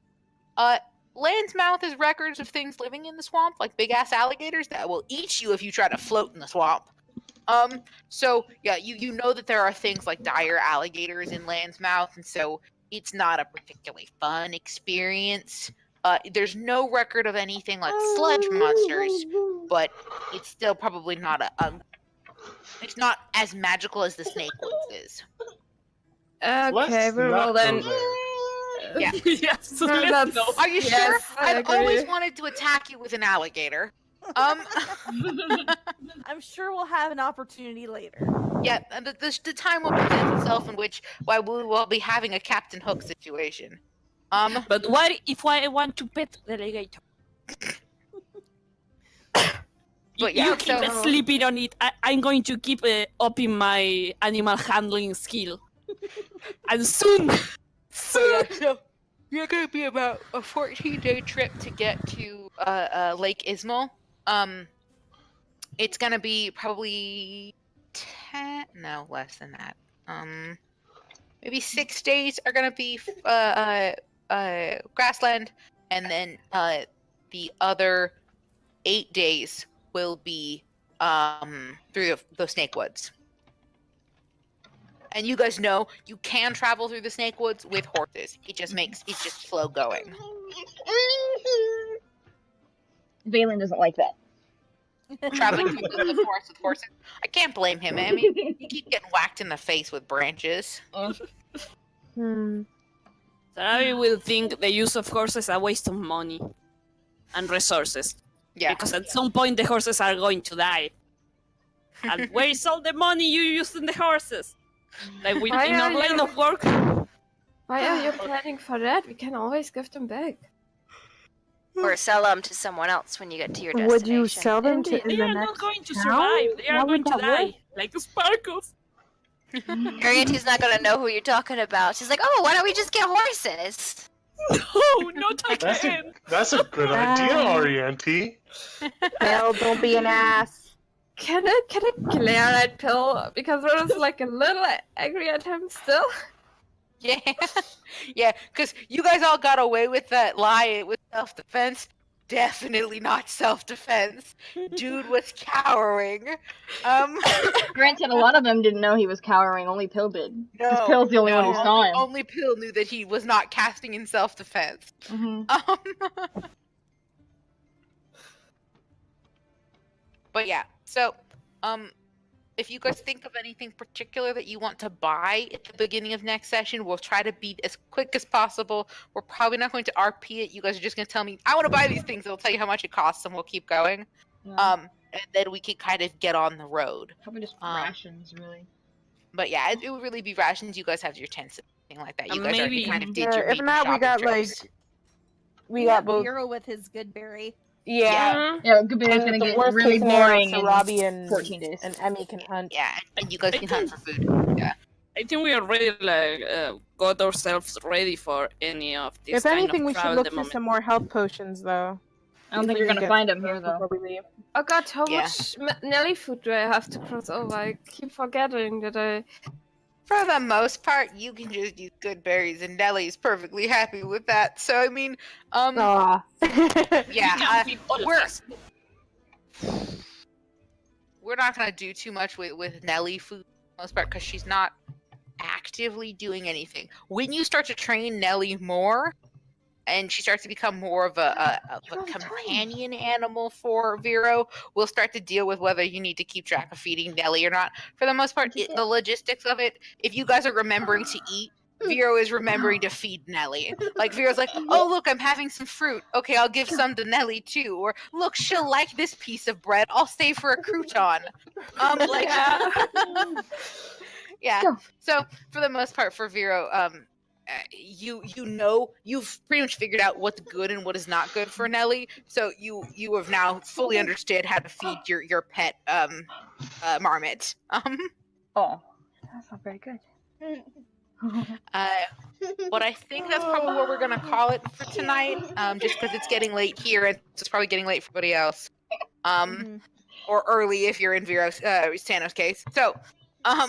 Land's Mouth has records of things living in the swamp, like big-ass alligators that will eat you if you try to float in the swamp. So, yeah, you know that there are things like dire alligators in Land's Mouth, and so it's not a particularly fun experience. There's no record of anything like sludge monsters, but it's still probably not it's not as magical as the Snake Woods is. Okay, well then. Yeah. Yes, that's- no. Are you sure? Yes, I I've always agree. wanted to attack you with an alligator. I'm sure we'll have an opportunity later. Yeah, and the time will present itself in which we will be having a Captain Hook situation. But what if I want to pet the alligator? But yeah, you keep so- sleeping on it. I'm going to keep upping my animal handling skill. And soon. So you're gonna be about a 14-day trip to get to Lake Ismail. It's gonna be probably less than that. Maybe 6 days are gonna be grassland, and then the other 8 days will be through the Snake Woods. And you guys know you can travel through the Snake Woods with horses. It's just slow going. Valen doesn't like that. Traveling through the forest with horses. I can't blame him. I mean, you keep getting whacked in the face with branches. Hmm. So I will think the use of horses a waste of money and resources. Yeah. Because at some point the horses are going to die. And where is all the money you used in the horses? Like in our line of work? Why are you planning for that? We can always give them back. Or sell them to someone else when you get to your destination. Would you sell them to They in the are not next going to town? survive. They are Why going would to that work? die. Like the sparkles. Ariante's not gonna know who you're talking about. She's like, oh, why don't we just get horses? No, not again. That's a good idea, Ariante. Hell, don't be an ass. Can I glare at Pill? Because I was like a little angry at him still. Yeah. Yeah, because you guys all got away with that lie with self-defense. Definitely not self-defense. Dude was cowering. Granted, a lot of them didn't know he was cowering. Only Pill did. Because No, Pill's the only one who saw him. Only Pill knew that he was not casting in self-defense. But yeah, so if you guys think of anything particular that you want to buy at the beginning of next session, we'll try to be as quick as possible. We're probably not going to RP it. You guys are just going to tell me, I want to buy these things. It'll tell you how much it costs, and we'll keep going. Yeah. And then we can kind of get on the road. Probably just rations, really. But yeah, it would really be rations. You guys have your tents and everything like that. You guys already Maybe- kind of did your if meat not, we shopping got trips. we got both. Hero with his good berry. Yeah. Yeah, Goodberry's And gonna the get worst really case scenario, boring so in Robbie and 14 days. and Emmy can hunt. Yeah, and you guys can hunt for food. Yeah. I think we already got ourselves ready for any of this If kind anything, of we should travel look at the for moment. some more health potions, though. I don't think you're gonna find him here, though. Before we leave. Oh god, how Yeah. much Nelly food do I have to cross over? I keep forgetting that I... For the most part, you can just use good berries, and Nellie's perfectly happy with that. So I mean, Aw. yeah, Be all we're this. we're not gonna do too much with Nellie food for the most part because she's not actively doing anything. When you start to train Nellie more, and she starts to become more of a companion animal for Vero, we'll start to deal with whether you need to keep track of feeding Nellie or not. For the most part, the logistics of it, if you guys are remembering to eat, Vero is remembering to feed Nellie. Like, Vero's like, oh, look, I'm having some fruit. Okay, I'll give some to Nellie, too. Or, look, she'll like this piece of bread. I'll save her a crouton. Like, yeah. So, for the most part, for Vero, you've pretty much figured out what's good and what is not good for Nellie. So you have now fully understood how to feed your pet marmot. Oh, that's not very good. But I think that's probably what we're gonna call it for tonight. Just because it's getting late here and it's probably getting late for everybody else. Or early if you're in Sano's case. So, all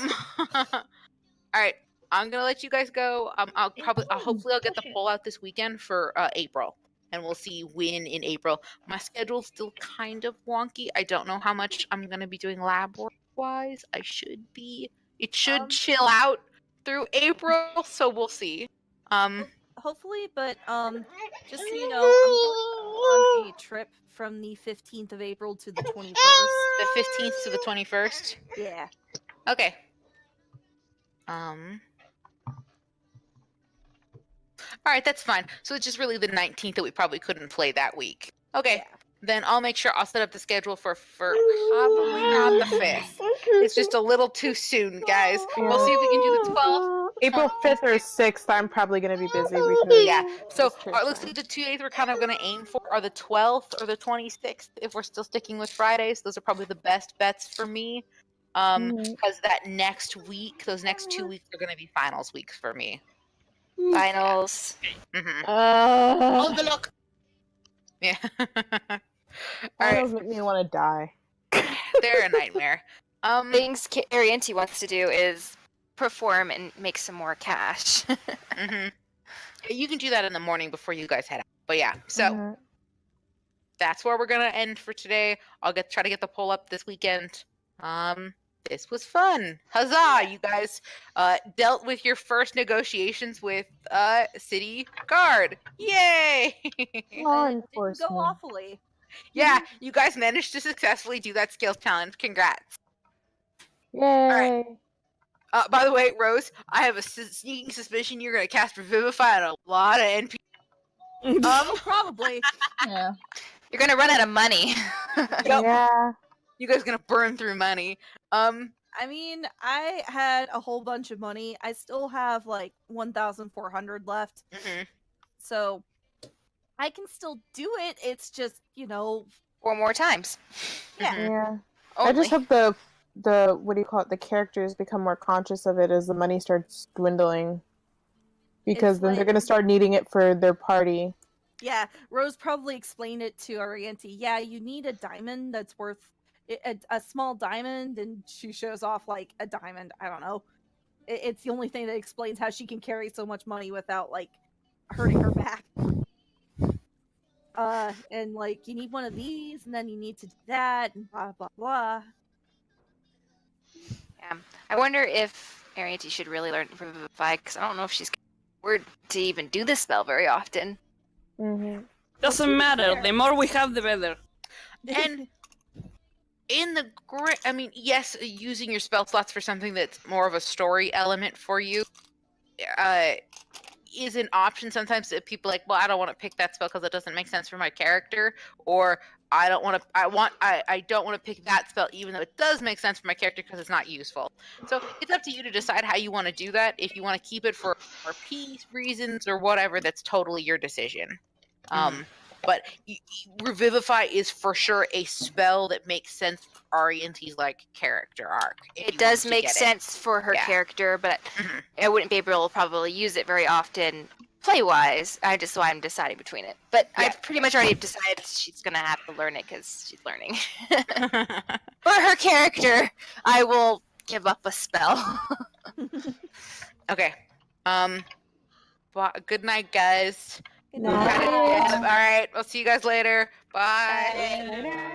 right. I'm gonna let you guys go. Hopefully I'll get the poll out this weekend for April, and we'll see when in April. My schedule's still kind of wonky. I don't know how much I'm gonna be doing lab work wise. It should chill out through April, so we'll see. Hopefully, but just so you know, I'm going on a trip from the 15th of April to the 21st. The 15th to the 21st. Yeah. Okay. All right, that's fine. So it's just really the 19th that we probably couldn't play that week. Okay. Yeah. Then I'll make sure I'll set up the schedule for probably not the 5th. It's just a little too soon, guys. We'll see if we can do the 12th. April 5th or 6th, I'm probably going to be busy because... Yeah. So it's church looks time. like the 2 days we're kind of going to aim for are the 12th or the 26th if we're still sticking with Fridays. Those are probably the best bets for me. Because that next week, those next 2 weeks are going to be finals weeks for me. Finals. All the luck. Yeah. All Finals right. make me want to die. They're a nightmare. Things Arianti wants to do is perform and make some more cash. You can do that in the morning before you guys head out. But yeah, so that's where we're gonna end for today. I'll try to get the poll up this weekend. This was fun. Huzzah! You guys dealt with your first negotiations with City Guard. Yay! Law It didn't go enforcement. awfully. Yeah, you guys managed to successfully do that skills challenge. Congrats. Yay! By the way, Rose, I have a sneaking suspicion you're gonna cast Revivify on a lot of NPCs. Probably. Yeah. You're gonna run out of money. Yeah. You guys are gonna burn through money. I mean, I had a whole bunch of money. I still have like 1,400 left. So I can still do it. It's just, 4 more times. yeah. I just hope the what do you call it? The characters become more conscious of it as the money starts dwindling, because It's then they're like- gonna start needing it for their party. Yeah, Rose probably explained it to Arianti. Yeah, you need a diamond that's worth a small diamond, and she shows off like a diamond. I don't know. It's the only thing that explains how she can carry so much money without like hurting her back. And like you need one of these, and then you need to do that, and blah blah blah. Yeah. I wonder if Arianti should really learn Revivify, because I don't know if she's word to even do this spell very often. Doesn't matter. The more we have, the better. And in the I mean, yes, using your spell slots for something that's more of a story element for you is an option sometimes. If people like, well, I don't want to pick that spell because it doesn't make sense for my character, or I don't want to. I don't want to pick that spell even though it does make sense for my character because it's not useful. So it's up to you to decide how you want to do that. If you want to keep it for RP reasons or whatever, that's totally your decision. But Revivify is for sure a spell that makes sense for Arianti's like character arc. It does make sense for her character, but I wouldn't be able to probably use it very often play-wise, that's why I'm deciding between it. But Yeah. I've pretty much already decided she's gonna have to learn it because she's learning. For her character, I will give up a spell. Okay. Good night, guys. Good Night. night. All right. We'll see you guys later. Bye. Bye.